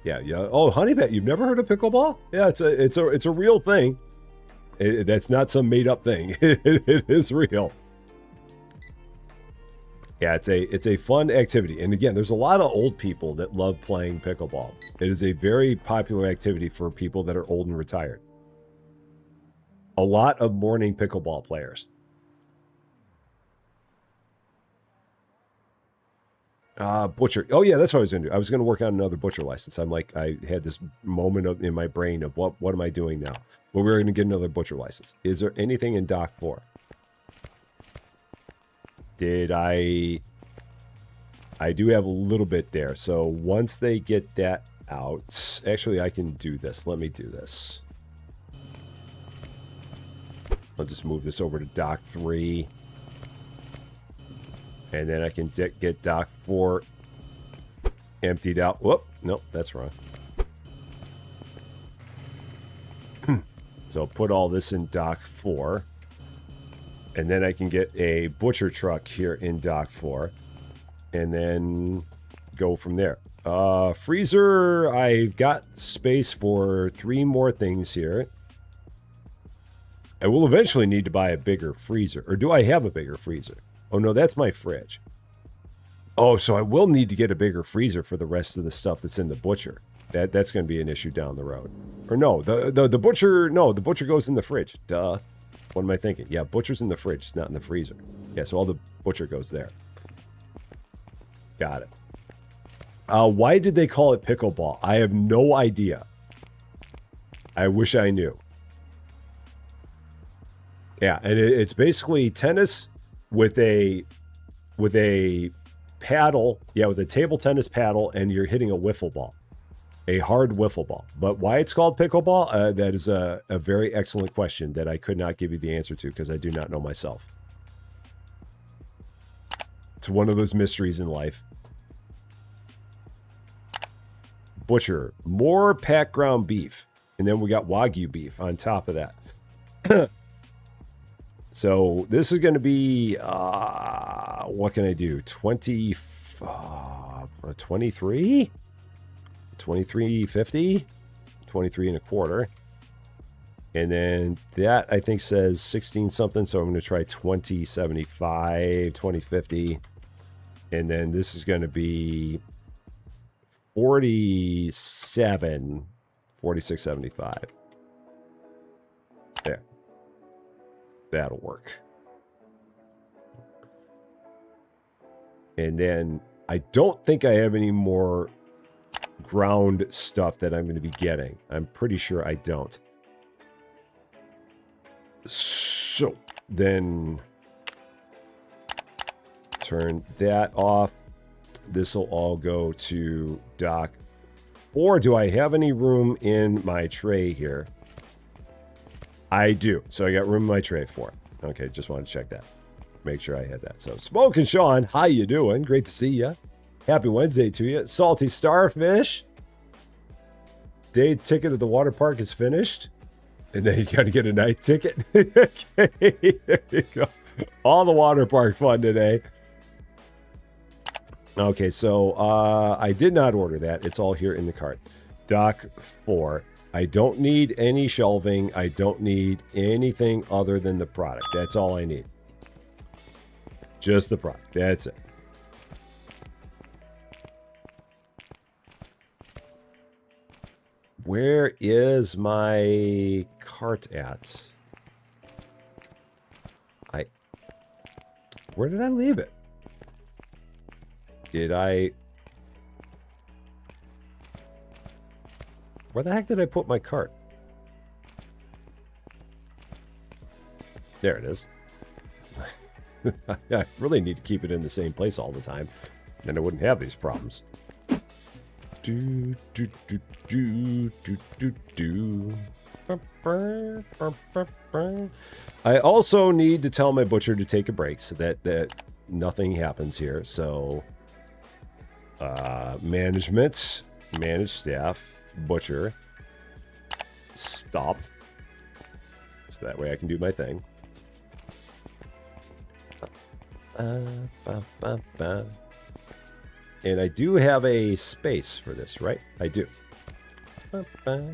A: Yeah. Oh, Honey Bat, you've never heard of pickleball? Yeah, it's a real thing. That's not some made up thing. It is real. Yeah, it's a fun activity. And again, there's a lot of old people that love playing pickleball. It is a very popular activity for people that are old and retired. A lot of morning pickleball players. Butcher. Oh yeah, that's what I was going to do. I was going to work on another butcher license. I'm like, I had this moment in my brain of what am I doing now? Well, we're going to get another butcher license. Is there anything in Dock 4? Did I do have a little bit there. So once they get that out, actually I can do this. Let me do this. I'll just move this over to Dock 3. And then I can get Dock 4 emptied out. Whoop, nope, that's wrong. So put all this in Dock 4. And then I can get a butcher truck here in Dock 4. And then go from there. Freezer, I've got space for 3 more things here. I will eventually need to buy a bigger freezer. Or do I have a bigger freezer? Oh, no, that's my fridge. Oh, so I will need to get a bigger freezer for the rest of the stuff that's in the butcher. That's going to be an issue down the road. Or no, the butcher, no, the butcher goes in the fridge. Duh. What am I thinking? Yeah, butcher's in the fridge, it's not in the freezer. Yeah, so all the butcher goes there. Got it. Why did they call it pickleball? I have no idea. I wish I knew. Yeah, and it's basically tennis with a paddle. Yeah, with a table tennis paddle, and you're hitting a wiffle ball. A hard wiffle ball. But why it's called pickleball? That is a very excellent question that I could not give you the answer to because I do not know myself. It's one of those mysteries in life. Butcher. More packed ground beef. And then we got Wagyu beef on top of that. So this is going to be, what can I do? 23? 23.50, 23 and a quarter. And then that I think says 16 something. So I'm going to try 20.75, 20.50. And then this is going to be 47, 46.75. There. That'll work. And then I don't think I have any more ground stuff that I'm going to be getting. I'm pretty sure I don't. So then turn that off. This will all go to Dock. Or do I have any room in my tray here? I do. So I got room in my tray for it. Okay, just wanted to check that. Make sure I had that. So Smoke and Sean, how you doing? Great to see you. Happy Wednesday to you. Salty Starfish. Day ticket at the water park is finished. And then you got to get a night ticket. Okay, there you go. All the water park fun today. Okay, so I did not order that. It's all here in the cart. Dock 4. I don't need any shelving. I don't need anything other than the product. That's all I need. Just the product. That's it. Where is my cart at? Where did I leave it? Where the heck did I put my cart? There it is. I really need to keep it in the same place all the time. Then I wouldn't have these problems. Do, do, do, do, do, do, do. I also need to tell my butcher to take a break so that nothing happens here. So, management, manage staff, butcher, stop. So that way I can do my thing. And I do have a space for this, right? I do. Okay.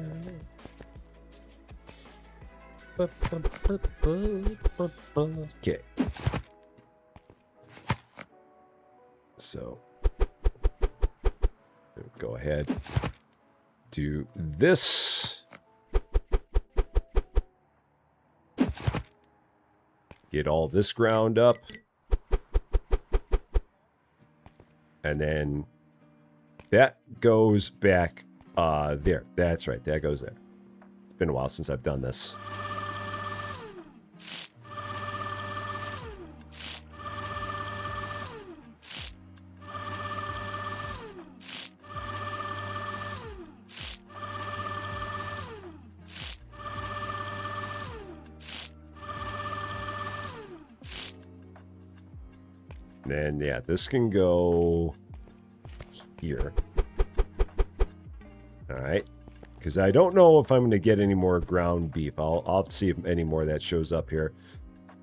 A: So, go ahead. Do this. Get all this ground up. And then that goes back there. That's right. That goes there. It's been a while since I've done this. And yeah, this can go here. All right. Because I don't know if I'm going to get any more ground beef. I'll have to see if any more of that shows up here.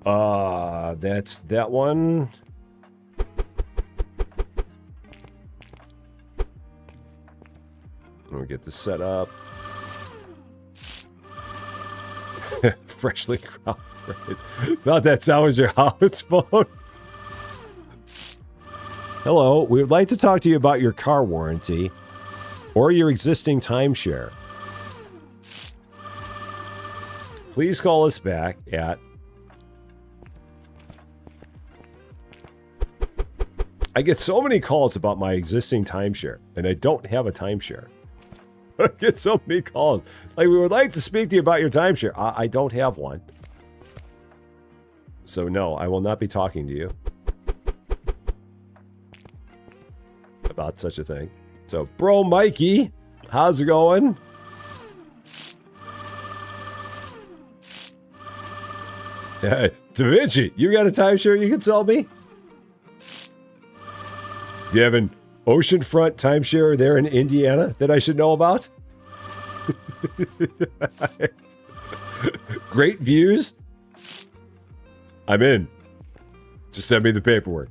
A: That's that one. Let me get this set up. Freshly ground. Thought that sound was your house phone. Hello, we would like to talk to you about your car warranty or your existing timeshare. Please call us back at... I get so many calls about my existing timeshare, and I don't have a timeshare. I get so many calls. Like, we would like to speak to you about your timeshare. I don't have one. So no, I will not be talking to you about such a thing. So, bro Mikey, how's it going? Da Vinci, you got a timeshare you can sell me? Do you have an oceanfront timeshare there in Indiana that I should know about? Great views? I'm in. Just send me the paperwork.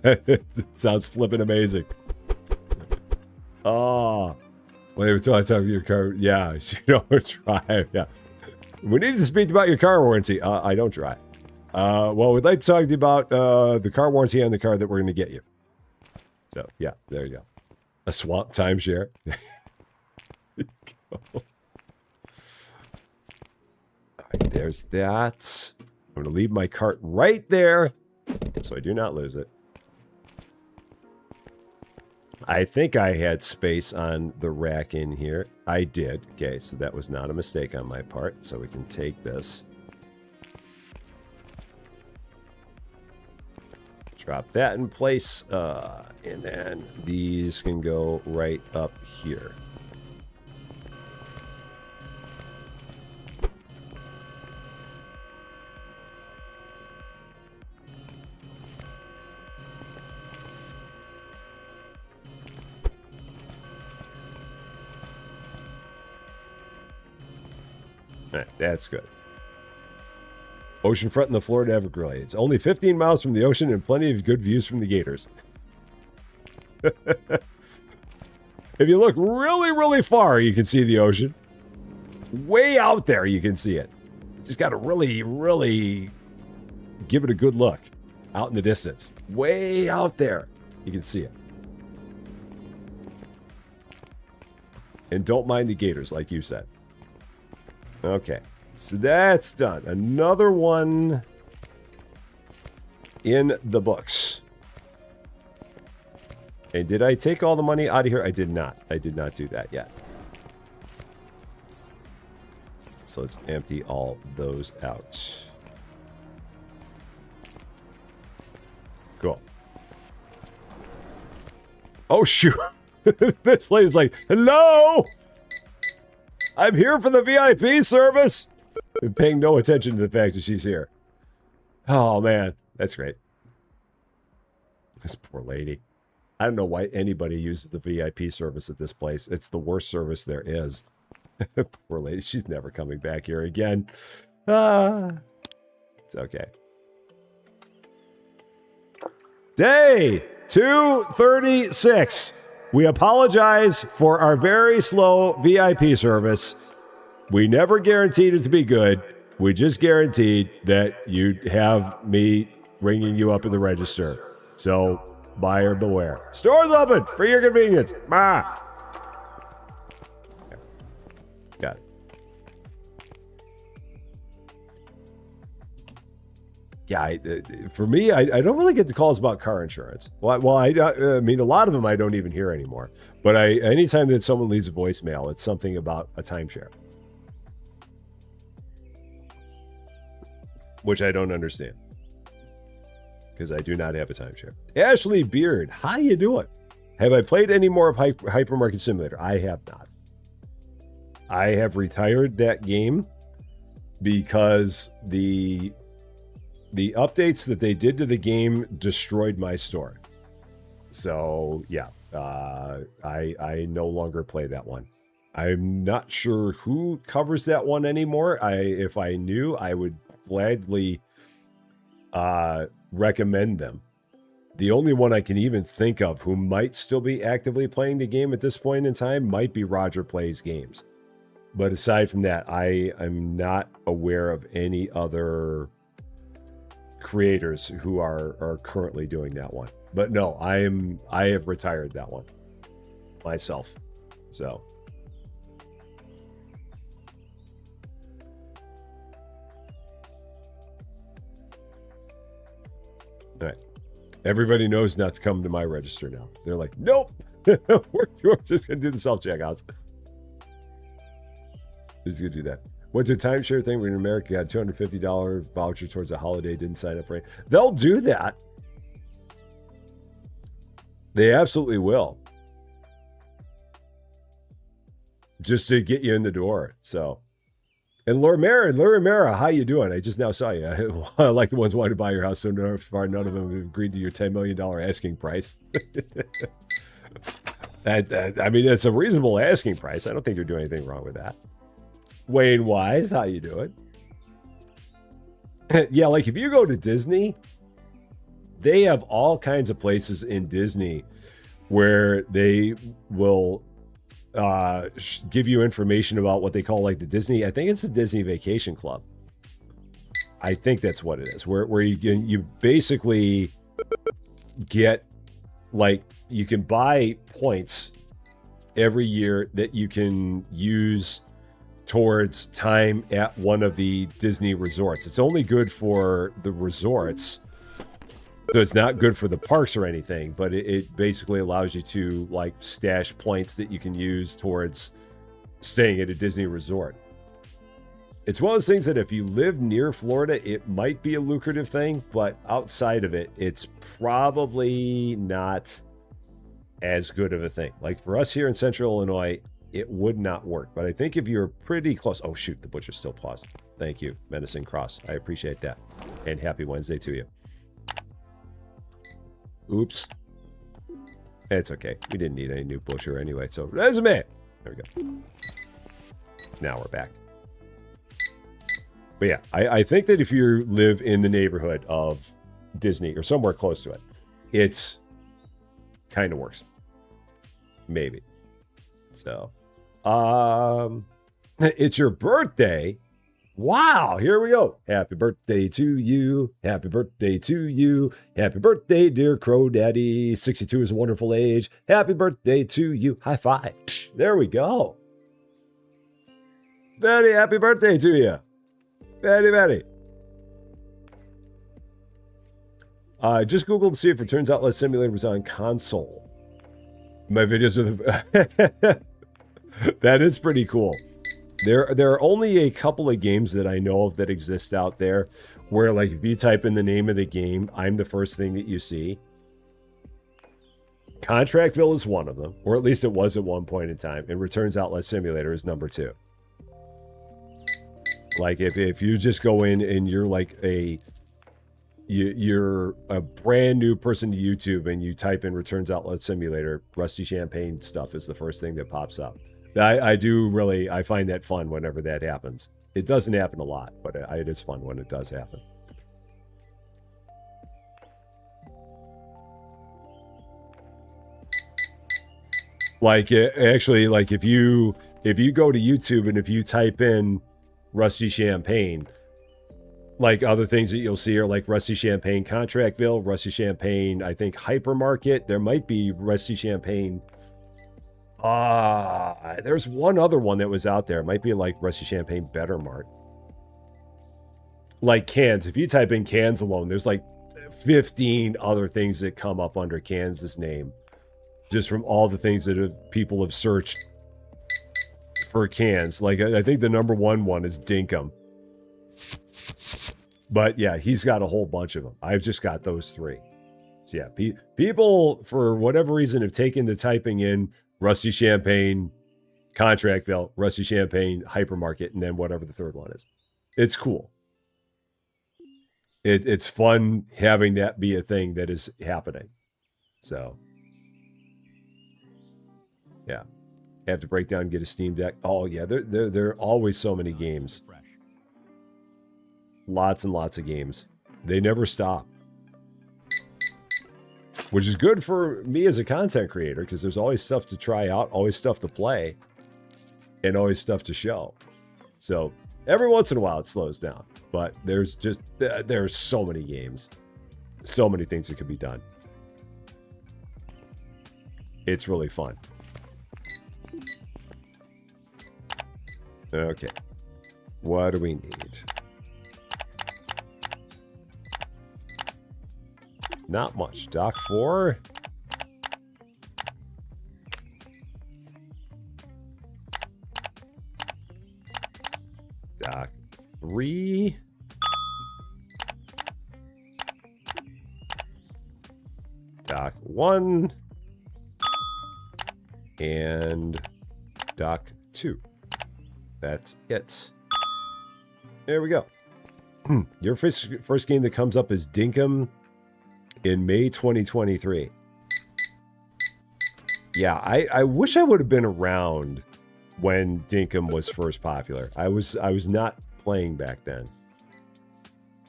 A: It sounds flippin' amazing. Oh, when they talk about your car, yeah, you don't drive. Yeah, we need to speak about your car warranty. I don't drive. Well, we'd like to talk to you about the car warranty on the car that we're going to get you. So yeah, there you go. A swamp timeshare. All right, there's that. I'm going to leave my cart right there so I do not lose it. I think I had space on the rack in here. I did. Okay, so that was not a mistake on my part. So we can take this. Drop that in place. And then these can go right up here. That's good. Oceanfront in the Florida Everglades. Only 15 miles from the ocean and plenty of good views from the gators. If you look really, really far, you can see the ocean. Way out there, you can see it. You just got to really, really give it a good look. Out in the distance. Way out there, you can see it. And don't mind the gators, like you said. Okay. So that's done. Another one in the books. And did I take all the money out of here? I did not. I did not do that yet. So let's empty all those out. Cool. Oh, shoot. This lady's like, hello! I'm here for the VIP service! I'm paying no attention to the fact that she's here. Oh, man. That's great. This poor lady. I don't know why anybody uses the VIP service at this place. It's the worst service there is. Poor lady. She's never coming back here again. It's okay. Day 236. We apologize for our very slow VIP service. We never guaranteed it to be good. We just guaranteed that you'd have me ringing you up in the register. So, buyer beware. Store's open for your convenience. Got it. Yeah, for me, I don't really get the calls about car insurance. Well, I mean, a lot of them I don't even hear anymore. But anytime that someone leaves a voicemail, it's something about a timeshare, which I don't understand because I do not have a timeshare. Ashley Beard, how you doing? Have I played any more of Hypermarket Simulator? I have not. I have retired that game because the updates that they did to the game destroyed my store. So yeah, I no longer play that one. I'm not sure who covers that one anymore. If I knew, I would gladly recommend them. The only one I can even think of who might still be actively playing the game at this point in time might be Roger Plays Games. But aside from that, I'm not aware of any other creators who are currently doing that one. But no, I have retired that one myself. So all right. Everybody knows not to come to my register now. They're like, nope. we're just gonna do the self-checkouts. Just gonna do that. What's a timeshare thing? We're in America, got a $250 voucher towards a holiday, didn't sign up for it. They'll do that. They absolutely will. Just to get you in the door. So, and Laura Mara, how you doing? I just now saw you. I like the ones wanting to buy your house so far none of them have agreed to your $10 million asking price. I mean, it's a reasonable asking price. I don't think you're doing anything wrong with that. Wayne Wise, how you doing? Yeah, like if you go to Disney, they have all kinds of places in Disney where they will give you information about what they call like the Disney. I think it's the Disney Vacation Club. I think that's what it is. Where you basically get like you can buy points every year that you can use towards time at one of the Disney resorts. It's only good for the resorts, so it's not good for the parks or anything, but it basically allows you to like stash points that you can use towards staying at a Disney resort. It's one of those things that if you live near Florida, it might be a lucrative thing, but outside of it, it's probably not as good of a thing. Like for us here in Central Illinois, it would not work. But I think if you're pretty close... Oh, shoot. The butcher's still paused. Thank you, Menacing Cross. I appreciate that. And happy Wednesday to you. Oops. It's okay. We didn't need any new butcher anyway. So, resume. There we go. Now we're back. But yeah, I think that if you live in the neighborhood of Disney or somewhere close to it, it's kind of works. Maybe. So... it's your birthday. Wow, here we go. Happy birthday to you. Happy birthday to you. Happy birthday, dear Crow Daddy. 62 is a wonderful age. Happy birthday to you. High five. There we go. Betty, happy birthday to you. Betty. I just Googled to see if Returns Outlet Simulator was on console. My videos are that is pretty cool. There are only a couple of games that I know of that exist out there where, like, if you type in the name of the game, I'm the first thing that you see. Contractville is one of them, or at least it was at one point in time, and Returns Outlet Simulator is number 2. Like, if you just go in and you're like you're a brand new person to YouTube and you type in Returns Outlet Simulator, Rusty Champaign stuff is the first thing that pops up. I find that fun whenever that happens. It doesn't happen a lot, but it is fun when it does happen. Like, actually, like if you go to YouTube and if you type in Rusty Champaign, like other things that you'll see are like Rusty Champaign Contractville, Rusty Champaign, I think Hypermarket. There might be Rusty Champaign. There's one other one that was out there. It might be like Rusty Champaign Better Mart. Like cans. If you type in cans alone, there's like 15 other things that come up under Kans's name. Just from all the things that people have searched for cans. Like, I think the number one is Dinkum. But yeah, he's got a whole bunch of them. I've just got those 3. So yeah, people, for whatever reason, have taken to typing in Rusty Champaign, Contractville, Rusty Champaign, Hypermarket, and then whatever the third one is. It's cool. It's fun having that be a thing that is happening. So yeah, have to break down and get a Steam Deck. Oh yeah, there are always so many games. Lots and lots of games. They never stop. Which is good for me as a content creator, because there's always stuff to try out, always stuff to play, and always stuff to show. So every once in a while it slows down. But there's so many games. So many things that could be done. It's really fun. Okay. What do we need? Not much. Dock 4. Dock 3. Dock 1. And Dock 2. That's it. There we go. Your first game that comes up is Dinkum in May 2023. Yeah, I wish I would have been around when Dinkum was first popular. I was not playing back then.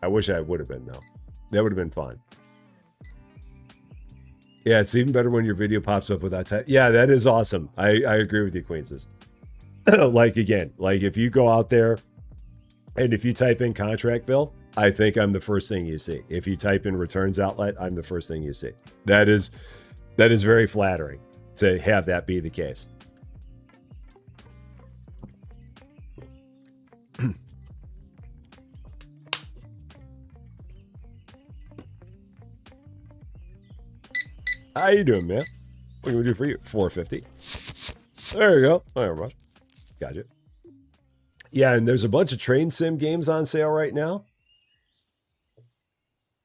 A: I wish I would have been, though. That would have been fun. Yeah, it's even better when your video pops up without type. Yeah, that is awesome. I agree with you, Queenses. Like, again, like if you go out there and if you type in Contractville, I think I'm the first thing you see. If you type in Returns Outlet, I'm the first thing you see. That is very flattering to have that be the case. How you doing, man? What can we do for you? $4.50. There you go. All right, gotcha. Yeah, and there's a bunch of train sim games on sale right now.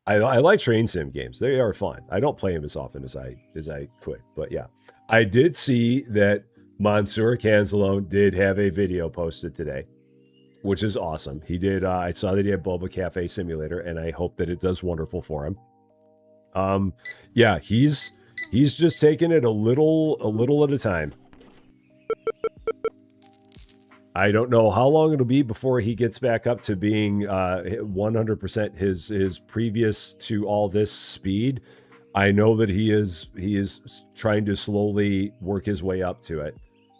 A: I like train sim games. They are fun. I don't play them as often as I could, but yeah. I did see that Monsieur Canzalone did have a video posted today, which is awesome. He did. I saw that he had Boba Cafe Simulator, and I hope that it does wonderful for him. Yeah, he's just taking it a little at a time. I don't know how long it'll be before he gets back up to being 100% his previous to all this speed. I know that he is trying to slowly work his way up to it.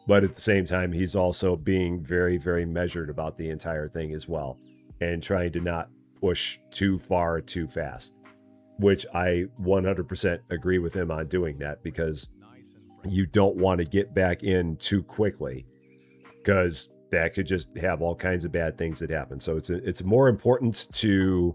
A: But at the same time, he's also being very, very measured about the entire thing as well, and trying to not push too far too fast, which I 100% agree with him on doing that, because you don't want to get back in too quickly, because that could just have all kinds of bad things that happen. So it's more important to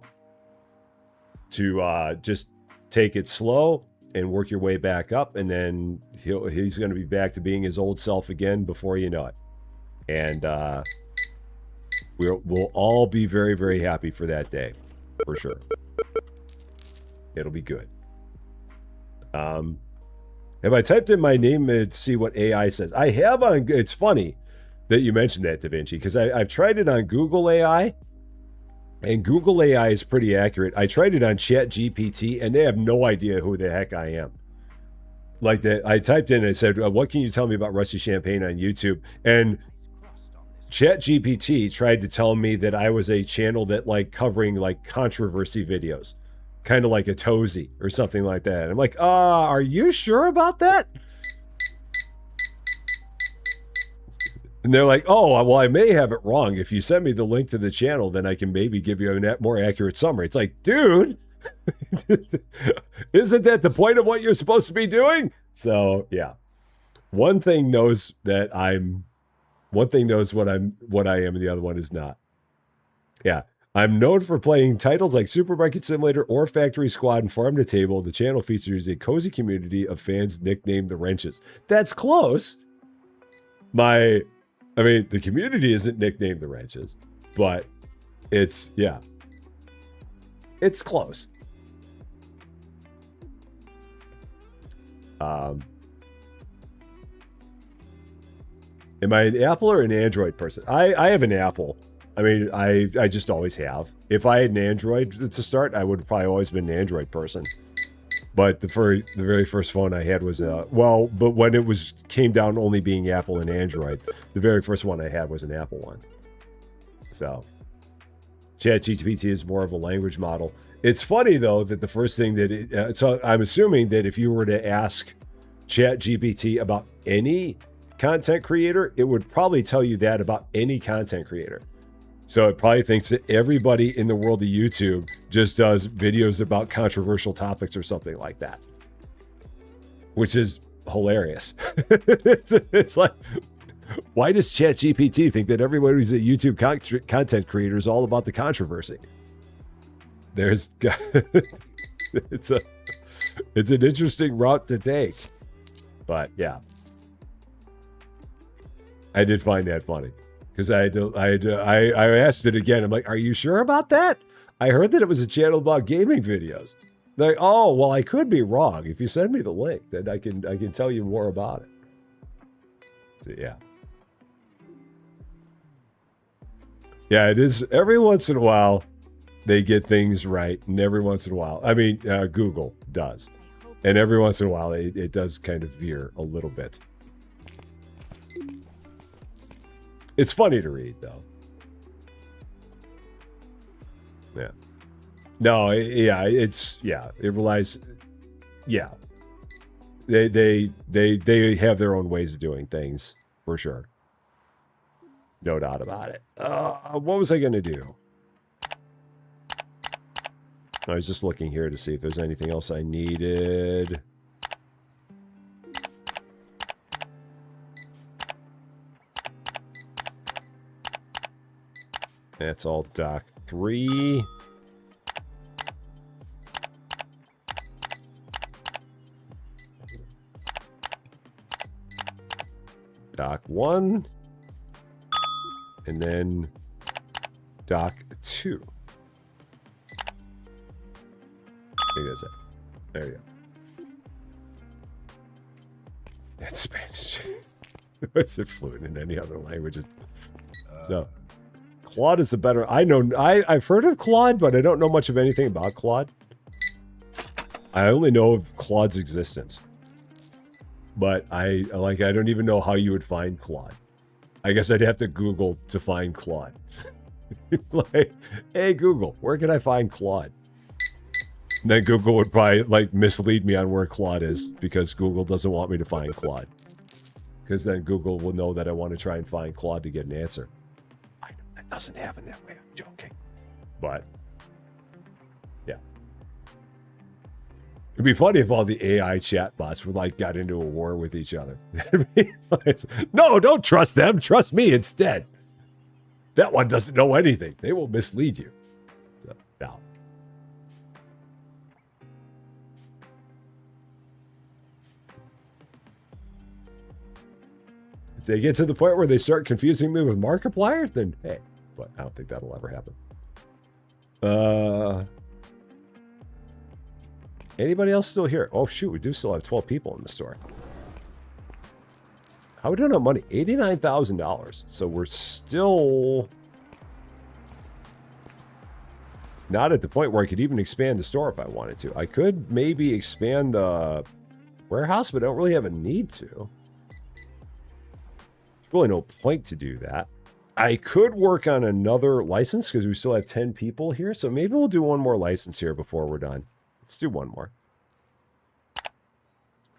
A: just take it slow and work your way back up, and then he's going to be back to being his old self again before you know it. And we'll all be very, very happy for that day, for sure. It'll be good. Have I typed in my name to see what AI says? I have on. It's funny that you mentioned that, Da Vinci, because I've tried it on Google AI, and Google AI is pretty accurate. I tried it on Chat GPT, and they have no idea who the heck I am. Like that, I typed in and I said, "What can you tell me about Rusty Champaign on YouTube?" And Chat GPT tried to tell me that I was a channel that like covering like controversy videos, kind of like a Tozy or something like that. And I'm like, are you sure about that? And they're like, oh, well, I may have it wrong. If you send me the link to the channel, then I can maybe give you a more accurate summary. It's like, dude, isn't that the point of what you're supposed to be doing? So yeah, one thing knows what I am, and the other one is not. Yeah. I'm known for playing titles like Supermarket Simulator or Factory Squad and Farm to Table. The channel features a cozy community of fans nicknamed the Wrenches. That's close. The community isn't nicknamed the Wrenches, but it's close. Am I an Apple or an Android person? I have an Apple. I mean, I just always have. If I had an Android to start, I would have probably always been an Android person. But the very first phone I had was but when it came down to only being Apple and Android, the very first one I had was an Apple one. So, ChatGPT is more of a language model. It's funny though that the first thing that so I'm assuming that if you were to ask ChatGPT about any content creator, it would probably tell you that about any content creator. So it probably thinks that everybody in the world of YouTube just does videos about controversial topics or something like that, which is hilarious. It's like, why does ChatGPT think that everybody who's a YouTube content creator is all about the controversy? It's an interesting route to take, but yeah, I did find that funny. Because I asked it again. I'm like, are you sure about that? I heard that it was a channel about gaming videos. They're like, oh, well, I could be wrong. If you send me the link, then I can tell you more about it. So, yeah. Yeah, it is. Every once in a while, they get things right. And every once in a while, Google does. And every once in a while, it does kind of veer a little bit. It's funny to read, though. Yeah. No, it relies. Yeah. They have their own ways of doing things, for sure. No doubt about it. What was I going to do? I was just looking here to see if there's anything else I needed. That's all doc 3. Doc 1. And then doc 2. I think that's it. There you go. That's Spanish. Is it fluent in any other languages? So Claude is the better. I've heard of Claude, but I don't know much of anything about Claude. I only know of Claude's existence. But I don't even know how you would find Claude. I guess I'd have to Google to find Claude. Like, hey Google, where can I find Claude? And then Google would probably mislead me on where Claude is, because Google doesn't want me to find Claude. because then Google will know that I want to try and find Claude to get an answer. I know that doesn't happen that way. I'm joking. But, yeah. It'd be funny if all the AI chatbots were like got into a war with each other. No, don't trust them. Trust me instead. That one doesn't know anything. They will mislead you. So, now. If they get to the point where they start confusing me with Markiplier, then hey, but I don't think that'll ever happen. Anybody else still here? Oh shoot, we do still have 12 people in the store. How are we doing on money? $89,000. So we're still not at the point where I could even expand the store if I wanted to. I could maybe expand the warehouse, but I don't really have a need to. There's really no point to do that. I could work on another license because we still have 10 people here. So maybe we'll do one more license here before we're done. Let's do one more.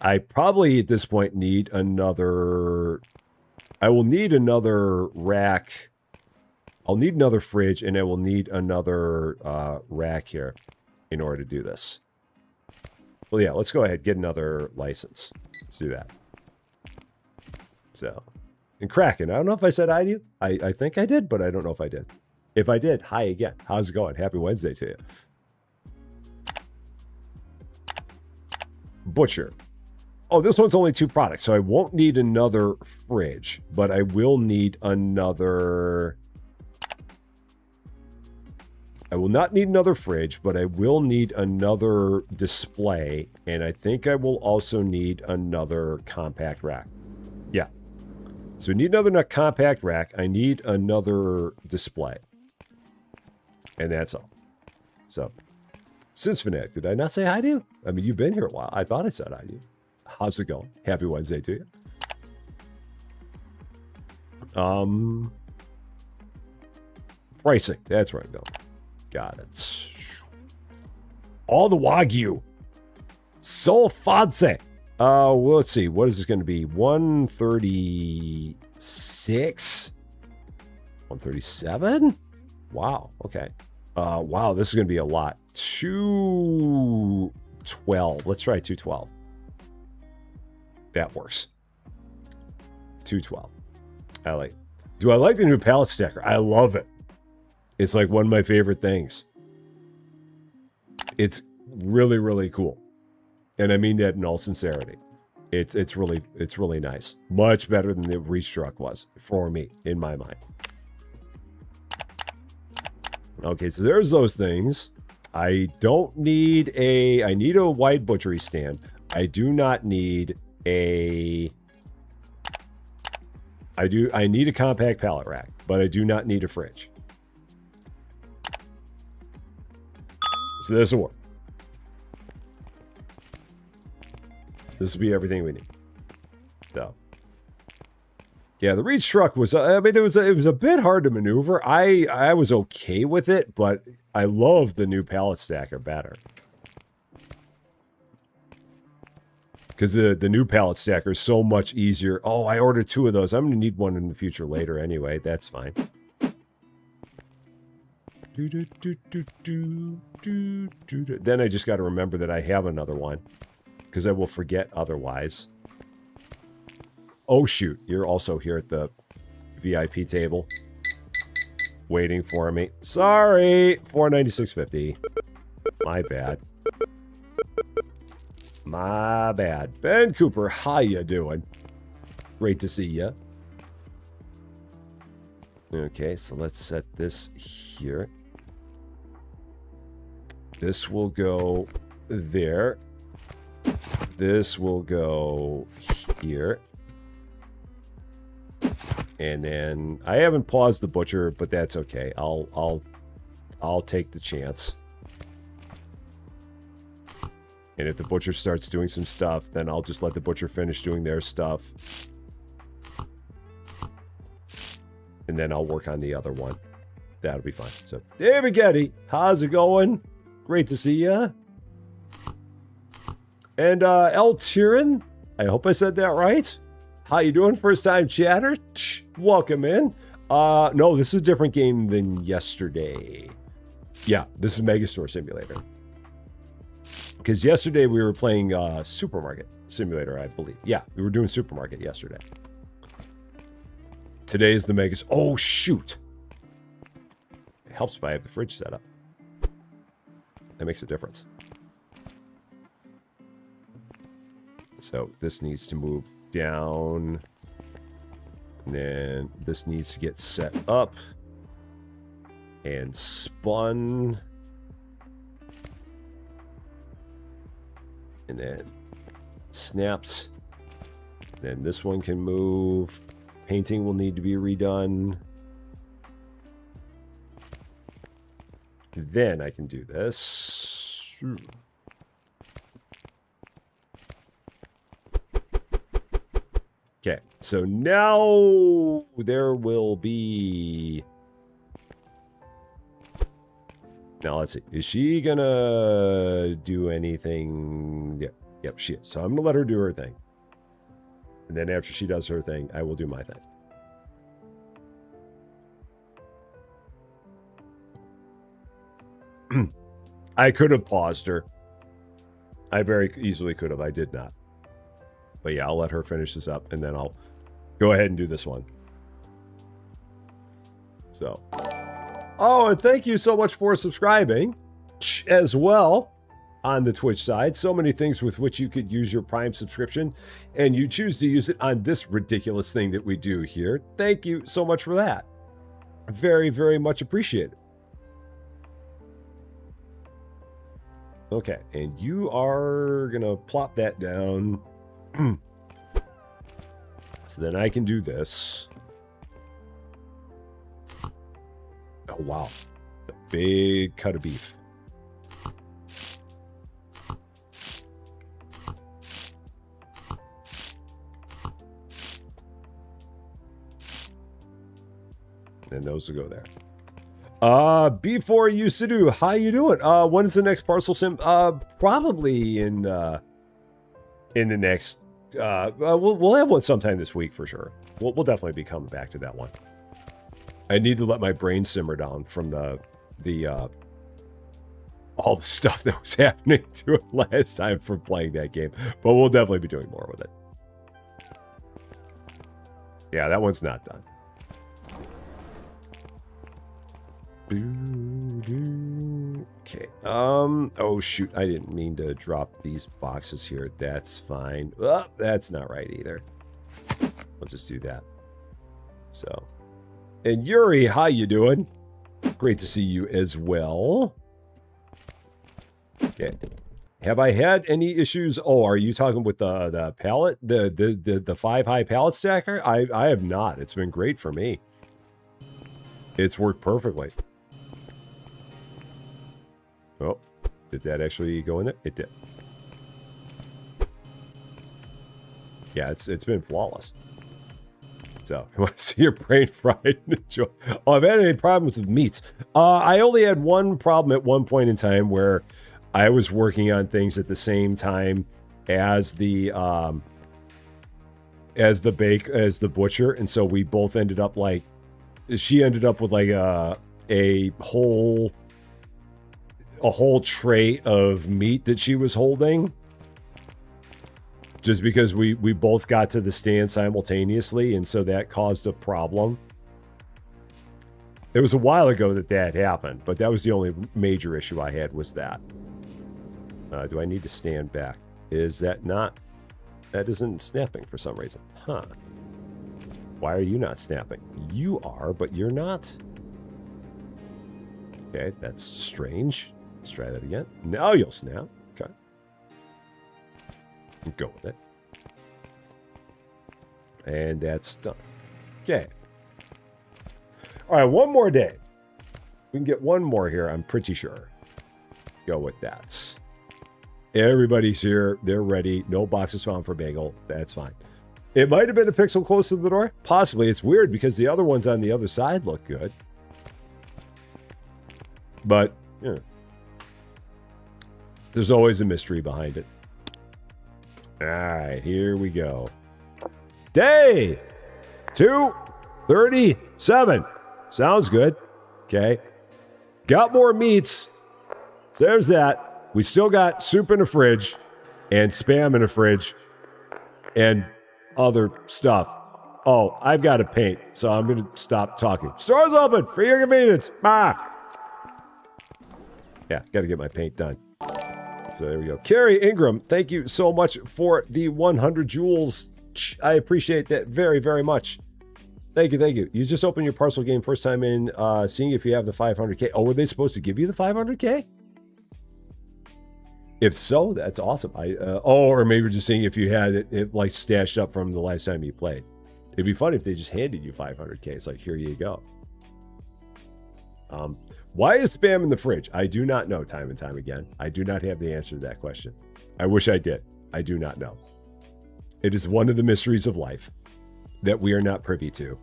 A: I probably at this point need another... I will need another rack. I'll need another fridge, and I will need another rack here in order to do this. Well, yeah, let's go ahead and get another license. Let's do that. So, and Kraken, I don't know if I said hi to you. I think I did, but I don't know if I did. If I did, hi again. How's it going? Happy Wednesday to you. Butcher. Oh, this one's only 2 products, so I won't need another fridge, but I will need another... I will not need another fridge, but I will need another display, and I think I will also need another compact rack. Yeah. So we need another compact rack. I need another display. And that's all. So, Cincinnati, did I not say hi to you? I mean, you've been here a while. I thought I said hi to you. How's it going? Happy Wednesday to you. Pricing. That's where I'm going. Got it. All the Wagyu. So fancy. Well, let's see. What is this going to be? 136? 137? Wow. Okay. Wow, this is going to be a lot. 212. Let's try 212. That works. 212. I like. Do I like the new pallet stacker? I love it. It's like one of my favorite things. It's really, really cool. And I mean that in all sincerity. It's really nice. Much better than the reach truck was for me, in my mind. Okay, so there's those things. I don't need a... I need a wide butchery stand. I do not need a... I need a compact pallet rack, but I do not need a fridge. So this will work. This will be everything we need. So, yeah, the reach truck was. I mean, it was a bit hard to maneuver. I was okay with it, but I love the new pallet stacker better because the new pallet stacker is so much easier. Oh, I ordered 2 of those. I'm gonna need one in the future later anyway. That's fine. Then I just got to remember that I have another one because I will forget otherwise. Oh shoot, you're also here at the VIP table waiting for me. Sorry, $496.50. My bad. My bad. Ben Cooper, how you doing? Great to see ya. Okay, so let's set this here. This will go there. This will go here. And then I haven't paused the butcher, but that's okay. I'll take the chance. And if the butcher starts doing some stuff, then I'll just let the butcher finish doing their stuff. And then I'll work on the other one. That'll be fine. So, David Getty, how's it going? Great to see ya. And El Tyrion, I hope I said that right. How you doing? First time chatter? Welcome in. No, this is a different game than yesterday. Yeah, this is Megastore Simulator. Because yesterday we were playing Supermarket Simulator, I believe. Yeah, we were doing Supermarket yesterday. Today is the Megastore. Oh, shoot. It helps if I have the fridge set up. That makes a difference. So this needs to move down. And then this needs to get set up. And spun. And then snaps. Then this one can move. Painting will need to be redone. Then I can do this. Okay, so now there will be... Now let's see. Is she gonna do anything? Yep, yep, she is. So I'm gonna let her do her thing. And then after she does her thing, I will do my thing. I could have paused her. I very easily could have. I did not. But yeah, I'll let her finish this up, and then I'll go ahead and do this one. So. Oh, and thank you so much for subscribing as well on the Twitch side. So many things with which you could use your Prime subscription, and you choose to use it on this ridiculous thing that we do here. Thank you so much for that. Very, very much appreciated. Okay, and you are going to plop that down. So then I can do this. Oh, wow. A big cut of beef. And those will go there. Before you Sidhu, how you doing? When is the next parcel sim? Probably in the next we'll have one sometime this week for sure. We'll definitely be coming back to that one. I need to let my brain simmer down from all the stuff that was happening to it last time from playing that game. But we'll definitely be doing more with it. Yeah, that one's not done. Okay. Oh shoot, I didn't mean to drop these boxes here. That's fine. Oh, that's not right either. I'll just do that. So, and Yuri, how you doing? Great to see you as well. Okay. Have I had any issues? Oh, are you talking with the pallet? The 5 high pallet stacker? I have not. It's been great for me. It's worked perfectly. Oh, did that actually go in there? It did. Yeah, it's been flawless. So, you want to see your brain fried? Oh, I've had any problems with meats. I only had one problem at one point in time where I was working on things at the same time as the butcher, and so we both ended up like, she ended up with like a whole tray of meat that she was holding, just because we both got to the stand simultaneously, and so that caused a problem. It was a while ago that happened, but that was the only major issue I had, was that. Do I need to stand back? Is that not... That isn't snapping for some reason. Huh. Why are you not snapping? You are, but you're not. Okay, that's strange. Let's try that again. Now you'll snap. Okay. Go with it. And that's done. Okay. All right, one more day. We can get one more here, I'm pretty sure. Go with that. Everybody's here. They're ready. No boxes found for bagel. That's fine. It might have been a pixel close to the door. Possibly. It's weird because the other ones on the other side look good. But, yeah. There's always a mystery behind it. All right, here we go. Day 237. Sounds good. Okay. Got more meats. So there's that. We still got soup in the fridge and Spam in the fridge and other stuff. Oh, I've got to paint, so I'm going to stop talking. Store's open for your convenience. Bah! Yeah, got to get my paint done. So there we go. Carrie Ingram, thank you so much for the 100 jewels. I appreciate that very, very much. Thank you, thank you. You just opened your parcel game first time in, seeing if you have the 500K. Oh, were they supposed to give you the 500K? If so, that's awesome. Or maybe we're just seeing if you had it like stashed up from the last time you played. It'd be funny if they just handed you 500K. It's like, here you go. Why is Spam in the fridge? I do not know, time and time again. I do not have the answer to that question. I wish I did. I do not know. It is one of the mysteries of life that we are not privy to.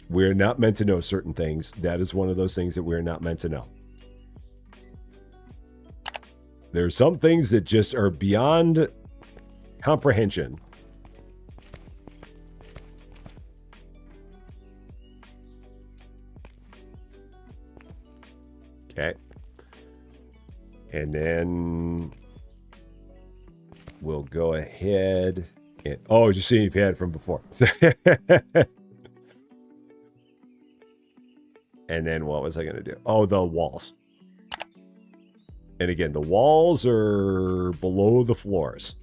A: We are not meant to know certain things. That is one of those things that we are not meant to know. There are some things that just are beyond comprehension. Okay. And then we'll go ahead and... Oh, just seeing if you had it from before. And then what was I going to do? Oh, the walls. And again, the walls are below the floors.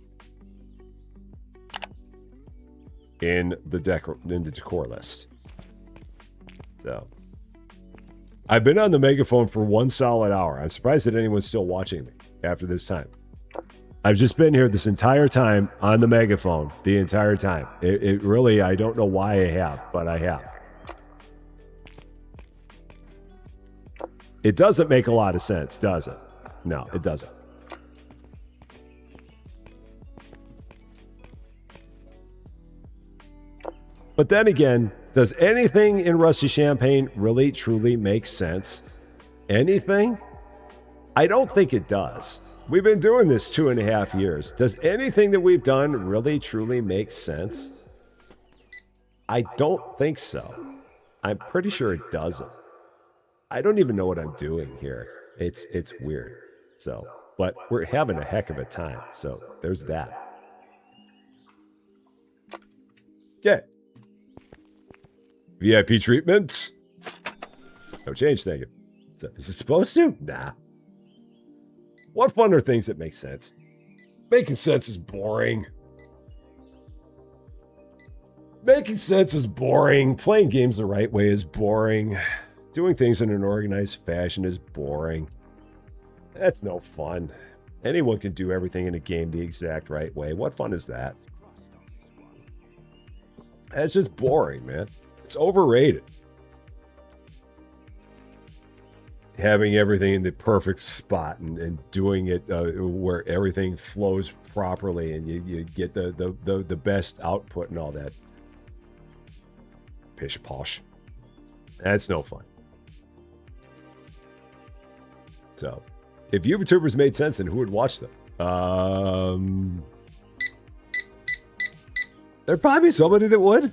A: In the decor list. So... I've been on the megaphone for 1 solid hour. I'm surprised that anyone's still watching me after this time. I've just been here this entire time on the megaphone, the entire time. It really, I don't know why I have, but I have. It doesn't make a lot of sense, does it? No, it doesn't. But then again, does anything in Rusty Champaign really truly make sense? Anything? I don't think it does. We've been doing this 2.5 years. Does anything that we've done really truly make sense? I don't think so. I'm pretty sure it doesn't. I don't even know what I'm doing here. It's weird. So, but we're having a heck of a time. So there's that. Okay. VIP treatment. No change, thank you. So, is it supposed to? Nah. What fun are things that make sense? Making sense is boring. Making sense is boring. Playing games the right way is boring. Doing things in an organized fashion is boring. That's no fun. Anyone can do everything in a game the exact right way. What fun is that? That's just boring, man. It's overrated. Having everything in the perfect spot and doing it where everything flows properly and you get the best output and all that. Pish posh. That's no fun. So, if YouTubers made sense, then who would watch them? There'd probably be somebody that would.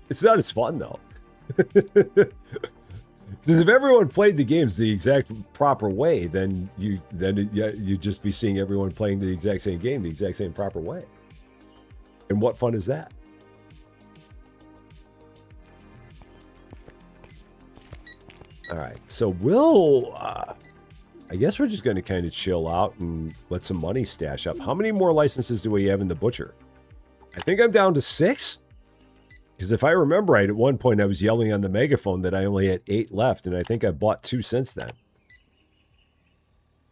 A: It's not as fun, though. Because if everyone played the games the exact proper way, then you'd just be seeing everyone playing the exact same game the exact same proper way. And what fun is that? All right, so we'll... I guess we're just going to kind of chill out and let some money stash up. How many more licenses do we have in the Butcher? I think I'm down to 6. Because if I remember right, at one point I was yelling on the megaphone that I only had 8 left, and I think I bought 2 since then.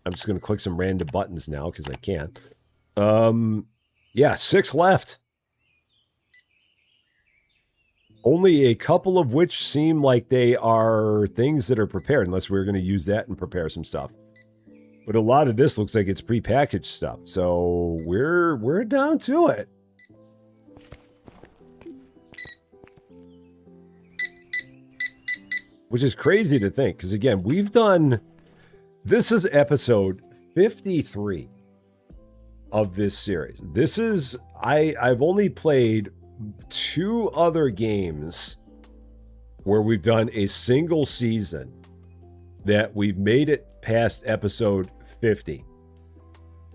A: I'm just going to click some random buttons now because I can. Yeah, 6 left. Only a couple of which seem like they are things that are prepared, unless we're going to use that and prepare some stuff. But a lot of this looks like it's prepackaged stuff, so we're down to it. Which is crazy to think, because again, we've done... This is episode 53. of this series. This is I've only played 2 other games where we've done a single season that we've made it past episode 50.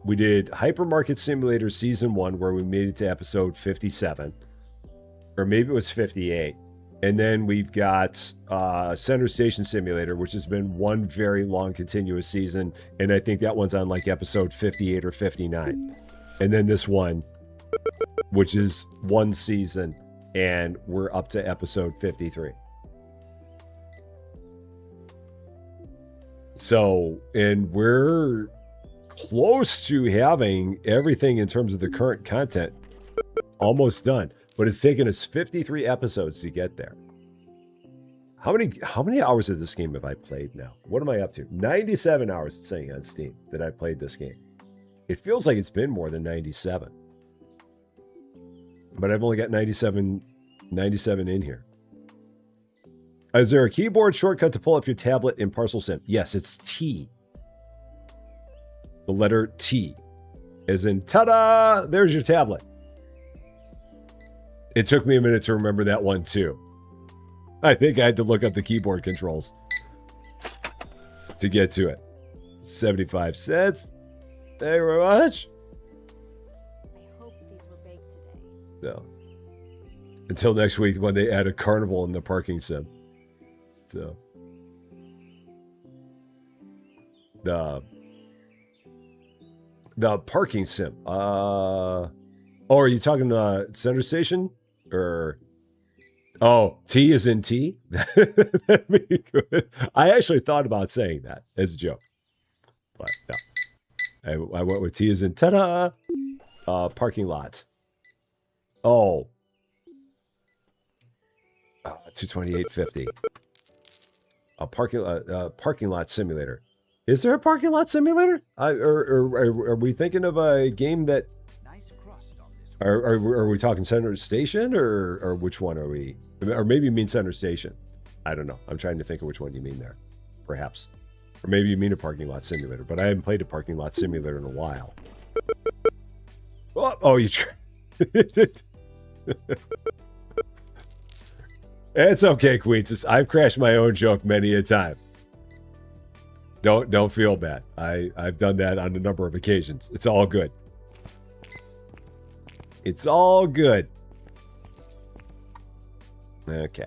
A: We did Hypermarket Simulator Season 1, where we made it to episode 57. Or maybe it was 58. And then we've got Center Station Simulator, which has been one very long continuous season. And I think that one's on like episode 58 or 59. And then this one, which is one season, and we're up to episode 53. So, and we're close to having everything in terms of the current content almost done. But it's taken us 53 episodes to get there. How many hours of this game have I played now? What am I up to? 97 hours it's saying on Steam that I played this game. It feels like it's been more than 97. But I've only got 97 in here. Is there a keyboard shortcut to pull up your tablet in Parcel Sim? Yes, it's T. The letter T. As in, ta-da! There's your tablet. It took me a minute to remember that one too. I think I had to look up the keyboard controls to get to it. 75 cents. Thank you very much.
C: I hope these were baked today.
A: No. Until next week when they add a carnival in the parking sim. So. The parking sim. Oh, are you talking the Center Station? Or T is in T? That'd be good. I actually thought about saying that as a joke. But no. I went with T is in ta-da! Parking lot. Oh. 228.50. A parking lot simulator. Is there a parking lot simulator? Are we thinking of a game that... Are we talking Center Station or which one are we? Or maybe you mean Center Station. I don't know. I'm trying to think of which one you mean there. Perhaps. Or maybe you mean a parking lot simulator, but I haven't played a parking lot simulator in a while. Oh, you tried. It's okay, Queens. I've crashed my own joke many a time. Don't feel bad. I've done that on a number of occasions. It's all good. It's all good. Okay.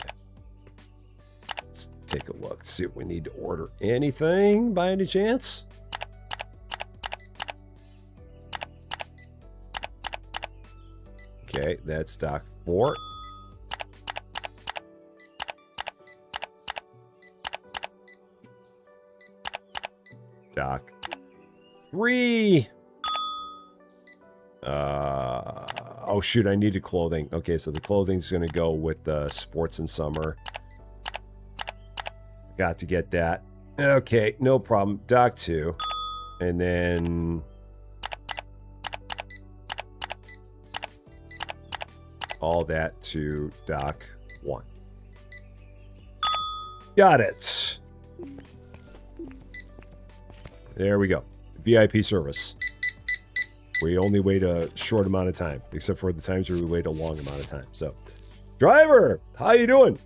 A: Let's take a look. See if we need to order anything by any chance. Okay, that's dock 4. Dock 3. Oh shoot, I needed clothing. Okay, so the clothing's gonna go with the sports and summer. Got to get that. Okay, no problem. Dock 2. And then all that to dock 1. Got it. There we go. VIP service. We only wait a short amount of time, except for the times where we wait a long amount of time. So, driver, how you doing?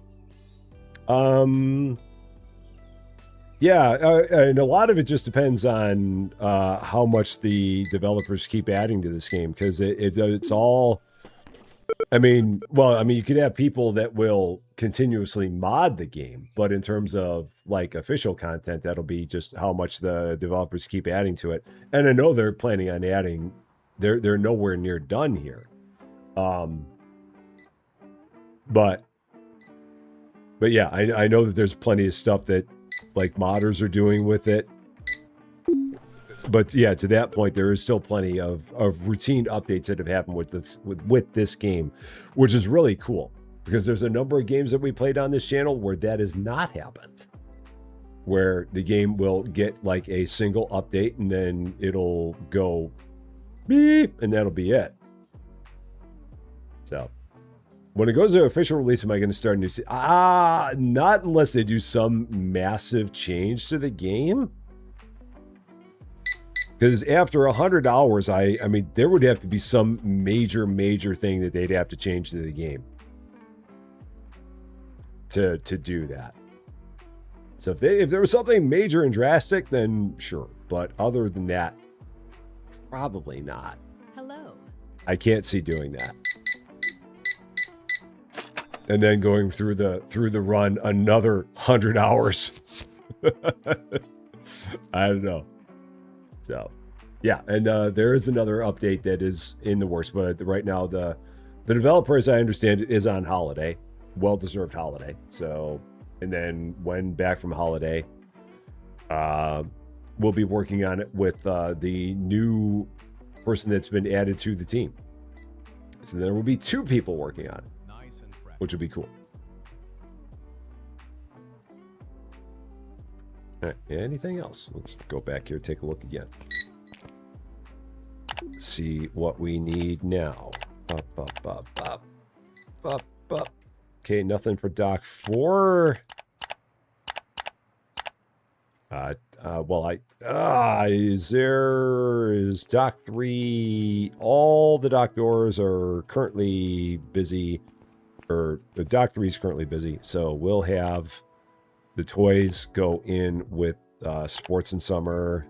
A: Yeah, and a lot of it just depends on how much the developers keep adding to this game, because it's all. I mean, you could have people that will continuously mod the game, but in terms of like official content, that'll be just how much the developers keep adding to it. And I know they're planning on adding. They're nowhere near done here. But yeah, I know that there's plenty of stuff that like modders are doing with it. But yeah, to that point, there is still plenty of routine updates that have happened with this game, which is really cool, because there's a number of games that we played on this channel where that has not happened, where the game will get like a single update and then it'll go beep and that'll be it. So when it goes to official release, am I going to start a new season? Not unless they do some massive change to the game. Because after 100 hours, I mean, there would have to be some major thing that they'd have to change to the game to do that. So if there was something major and drastic, then sure. But other than that, probably not.
C: Hello.
A: I can't see doing that. And then going through the run another 100 hours. I don't know. So, yeah, and there is another update that is in the works, but right now the developer, as I understand it, is on holiday, well-deserved holiday. So, and then when back from holiday, we'll be working on it with the new person that's been added to the team. So there will be 2 people working on it,
B: Nice and fresh.
A: which would be cool. All right, anything else? Let's go back here, take a look again. See what we need now. Up. Okay, nothing for Doc 4. Is Doc 3, all the dock doors are currently busy, or the Doc 3 is currently busy, so we'll have the toys go in with sports and summer.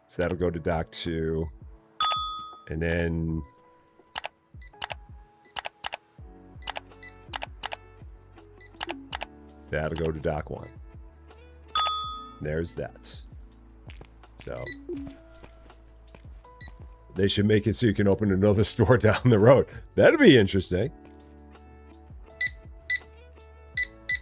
A: So that'll go to Doc 2. And then that'll go to Doc 1. There's that. So they should make it so you can open another store down the road. That'd be interesting.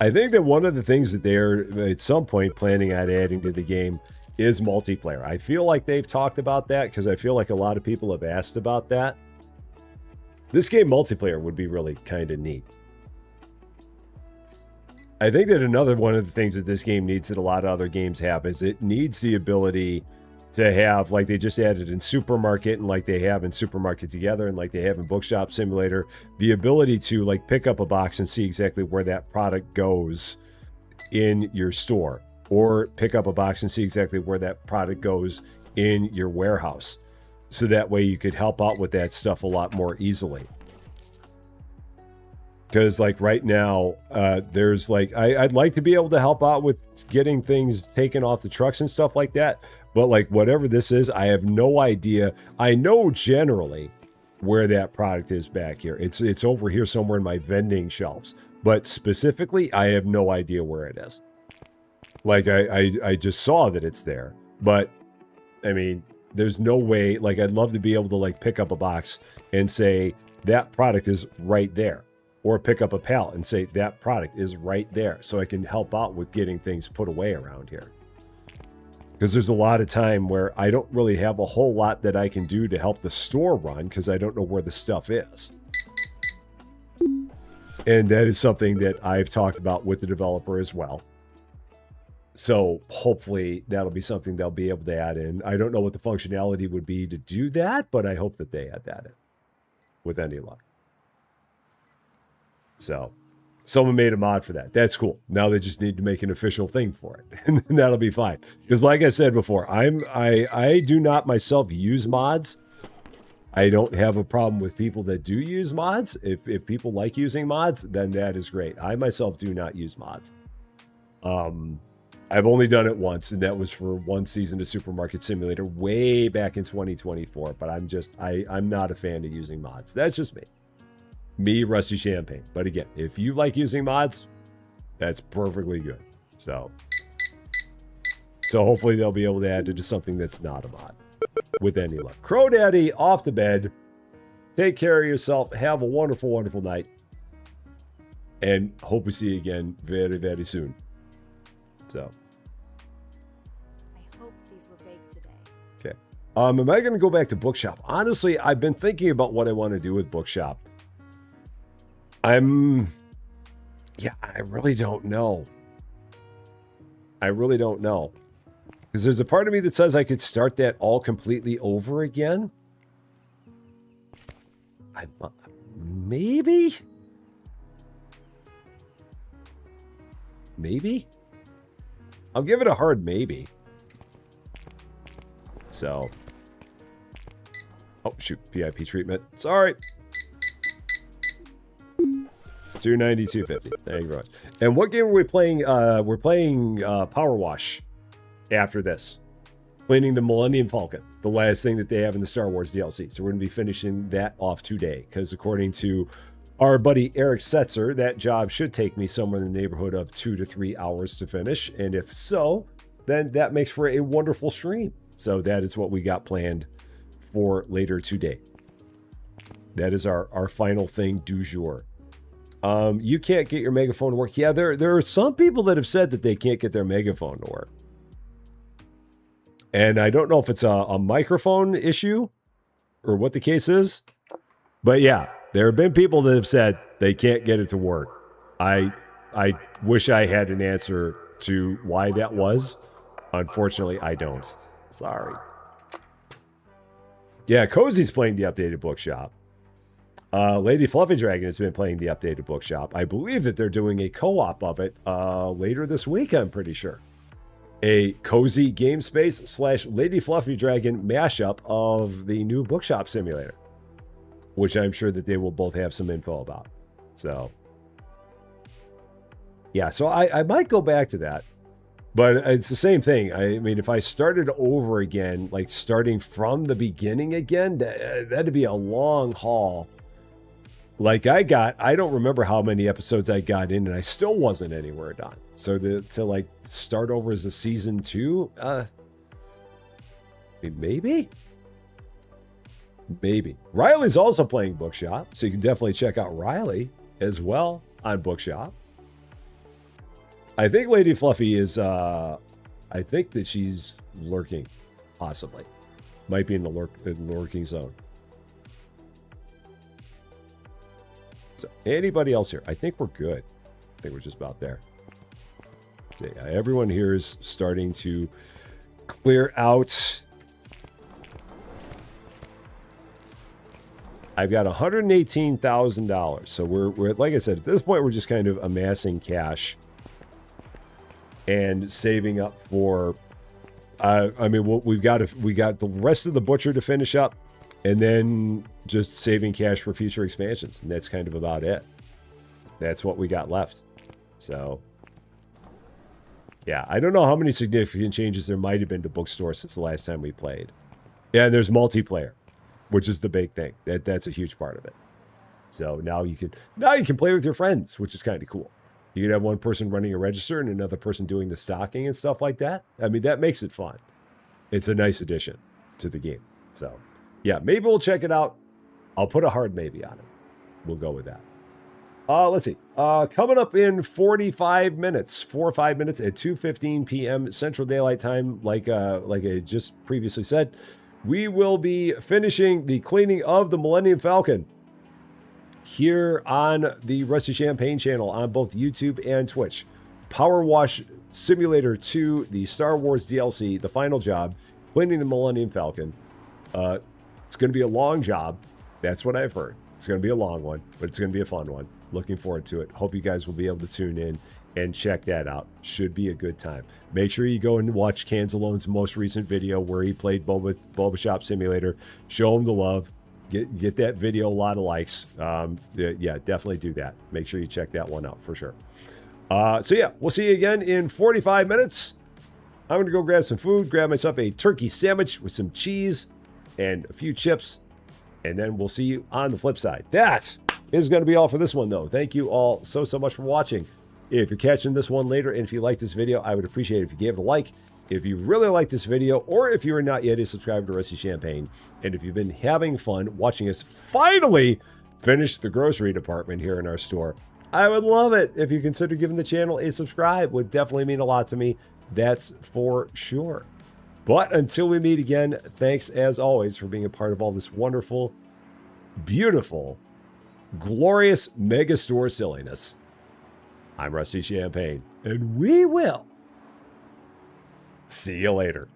A: I think that one of the things that they're at some point planning on adding to the game is multiplayer. I feel like they've talked about that because I feel like a lot of people have asked about that. This game multiplayer would be really kind of neat. I think that another one of the things that this game needs that a lot of other games have is it needs the ability to have, like they just added in Supermarket and like they have in Supermarket Together and like they have in Bookshop Simulator, the ability to like pick up a box and see exactly where that product goes in your store, or pick up a box and see exactly where that product goes in your warehouse. So that way you could help out with that stuff a lot more easily. Because like right now, there's like, I'd like to be able to help out with getting things taken off the trucks and stuff like that. But like whatever this is, I have no idea. I know generally where that product is back here. It's over here somewhere in my vending shelves. But specifically, I have no idea where it is. Like I just saw that it's there. But I mean, there's no way, like I'd love to be able to like pick up a box and say that product is right there. Or pick up a pallet and say that product is right there. So I can help out with getting things put away around here. Because there's a lot of time where I don't really have a whole lot that I can do to help the store run because I don't know where the stuff is. And that is something that I've talked about with the developer as well. So hopefully that'll be something they'll be able to add in. I don't know what the functionality would be to do that, but I hope that they add that in with any luck. So someone made a mod for that. That's cool. Now they just need to make an official thing for it. And that'll be fine. Because like I said before, I do not myself use mods. I don't have a problem with people that do use mods. If people like using mods, then that is great. I myself do not use mods. I've only done it once, and that was for one season of Supermarket Simulator way back in 2024. But I'm not a fan of using mods. That's just me. Me, Rusty Champaign. But again, if you like using mods, that's perfectly good. So hopefully they'll be able to add it to something that's not a mod with any luck. Crow Daddy, off to bed. Take care of yourself. Have a wonderful, wonderful night. And hope we see you again very, very soon. So.
C: I hope these were baked today.
A: Okay. Am I going to go back to Bookshop? Honestly, I've been thinking about what I want to do with Bookshop. I really don't know. Because there's a part of me that says I could start that all completely over again. Maybe? Maybe? I'll give it a hard maybe. So, oh shoot, VIP treatment. Sorry. 290, 250. Thank you very much. And what game are we playing? We're playing Power Wash after this. Cleaning the Millennium Falcon, the last thing that they have in the Star Wars DLC. So we're going to be finishing that off today, because according to our buddy Eric Setzer, that job should take me somewhere in the neighborhood of 2 to 3 hours to finish. And if so, then that makes for a wonderful stream. So that is what we got planned for later today. That is our final thing du jour. You can't get your megaphone to work. Yeah, there are some people that have said that they can't get their megaphone to work. And I don't know if it's a microphone issue or what the case is. But yeah, there have been people that have said they can't get it to work. I wish I had an answer to why that was. Unfortunately, I don't. Sorry. Yeah, Cozy's playing the updated bookshop. Lady Fluffy Dragon has been playing the updated bookshop. I believe that they're doing a co-op of it later this week, I'm pretty sure. A cozy game space / Lady Fluffy Dragon mashup of the new bookshop simulator, which I'm sure that they will both have some info about. So, yeah, so I might go back to that, but it's the same thing. I mean, if I started over again, like starting from the beginning again, that'd be a long haul. Like I don't remember how many episodes I got in, and I still wasn't anywhere done. So to like start over as a season 2, maybe. Riley's also playing Bookshop, so you can definitely check out Riley as well on Bookshop. I think Lady Fluffy is, I think that she's lurking, possibly. Might be in the lurking zone. So anybody else here? I think we're good. I think we're just about there. Okay, everyone here is starting to clear out. I've got $118,000. So we're like I said, at this point, we're just kind of amassing cash and saving up for. I mean, we got the rest of the butcher to finish up, and then just saving cash for future expansions, and that's kind of about it. That's what we got left. So, yeah, I don't know how many significant changes there might have been to Bookstore since the last time we played. Yeah, and there's multiplayer, which is the big thing. That's a huge part of it. So now you can play with your friends, which is kind of cool. You can have one person running a register and another person doing the stocking and stuff like that. I mean, that makes it fun. It's a nice addition to the game. So, yeah, maybe we'll check it out. I'll put a hard maybe on it. We'll go with that. Let's see. Coming up in 45 minutes, 4 or 5 minutes at 2:15 p.m. Central Daylight Time, like I just previously said, we will be finishing the cleaning of the Millennium Falcon here on the Rusty Champaign channel on both YouTube and Twitch. Power Wash Simulator 2, the Star Wars DLC, the final job, cleaning the Millennium Falcon. It's going to be a long job. That's what I've heard. It's going to be a long one, but it's going to be a fun one. Looking forward to it. Hope you guys will be able to tune in and check that out. Should be a good time. Make sure you go and watch Canzalone's most recent video where he played Boba Shop Simulator. Show him the love. Get that video a lot of likes. Yeah, definitely do that. Make sure you check that one out for sure. So yeah, we'll see you again in 45 minutes. I'm going to go grab some food, grab myself a turkey sandwich with some cheese and a few chips, and then we'll see you on the flip side. That is going to be all for this one, though. Thank you all so much for watching. If you're catching this one later, and if you like this video, I would appreciate it if you gave it a like. If you really like this video, or if you are not yet a subscriber to Rusty Champagne, and if you've been having fun watching us finally finish the grocery department here in our store, I would love it if you consider giving the channel a subscribe. Would definitely mean a lot to me. That's for sure. But until we meet again, thanks as always for being a part of all this wonderful, beautiful, glorious Megastore silliness. I'm Rusty Champagne, and we will see you later.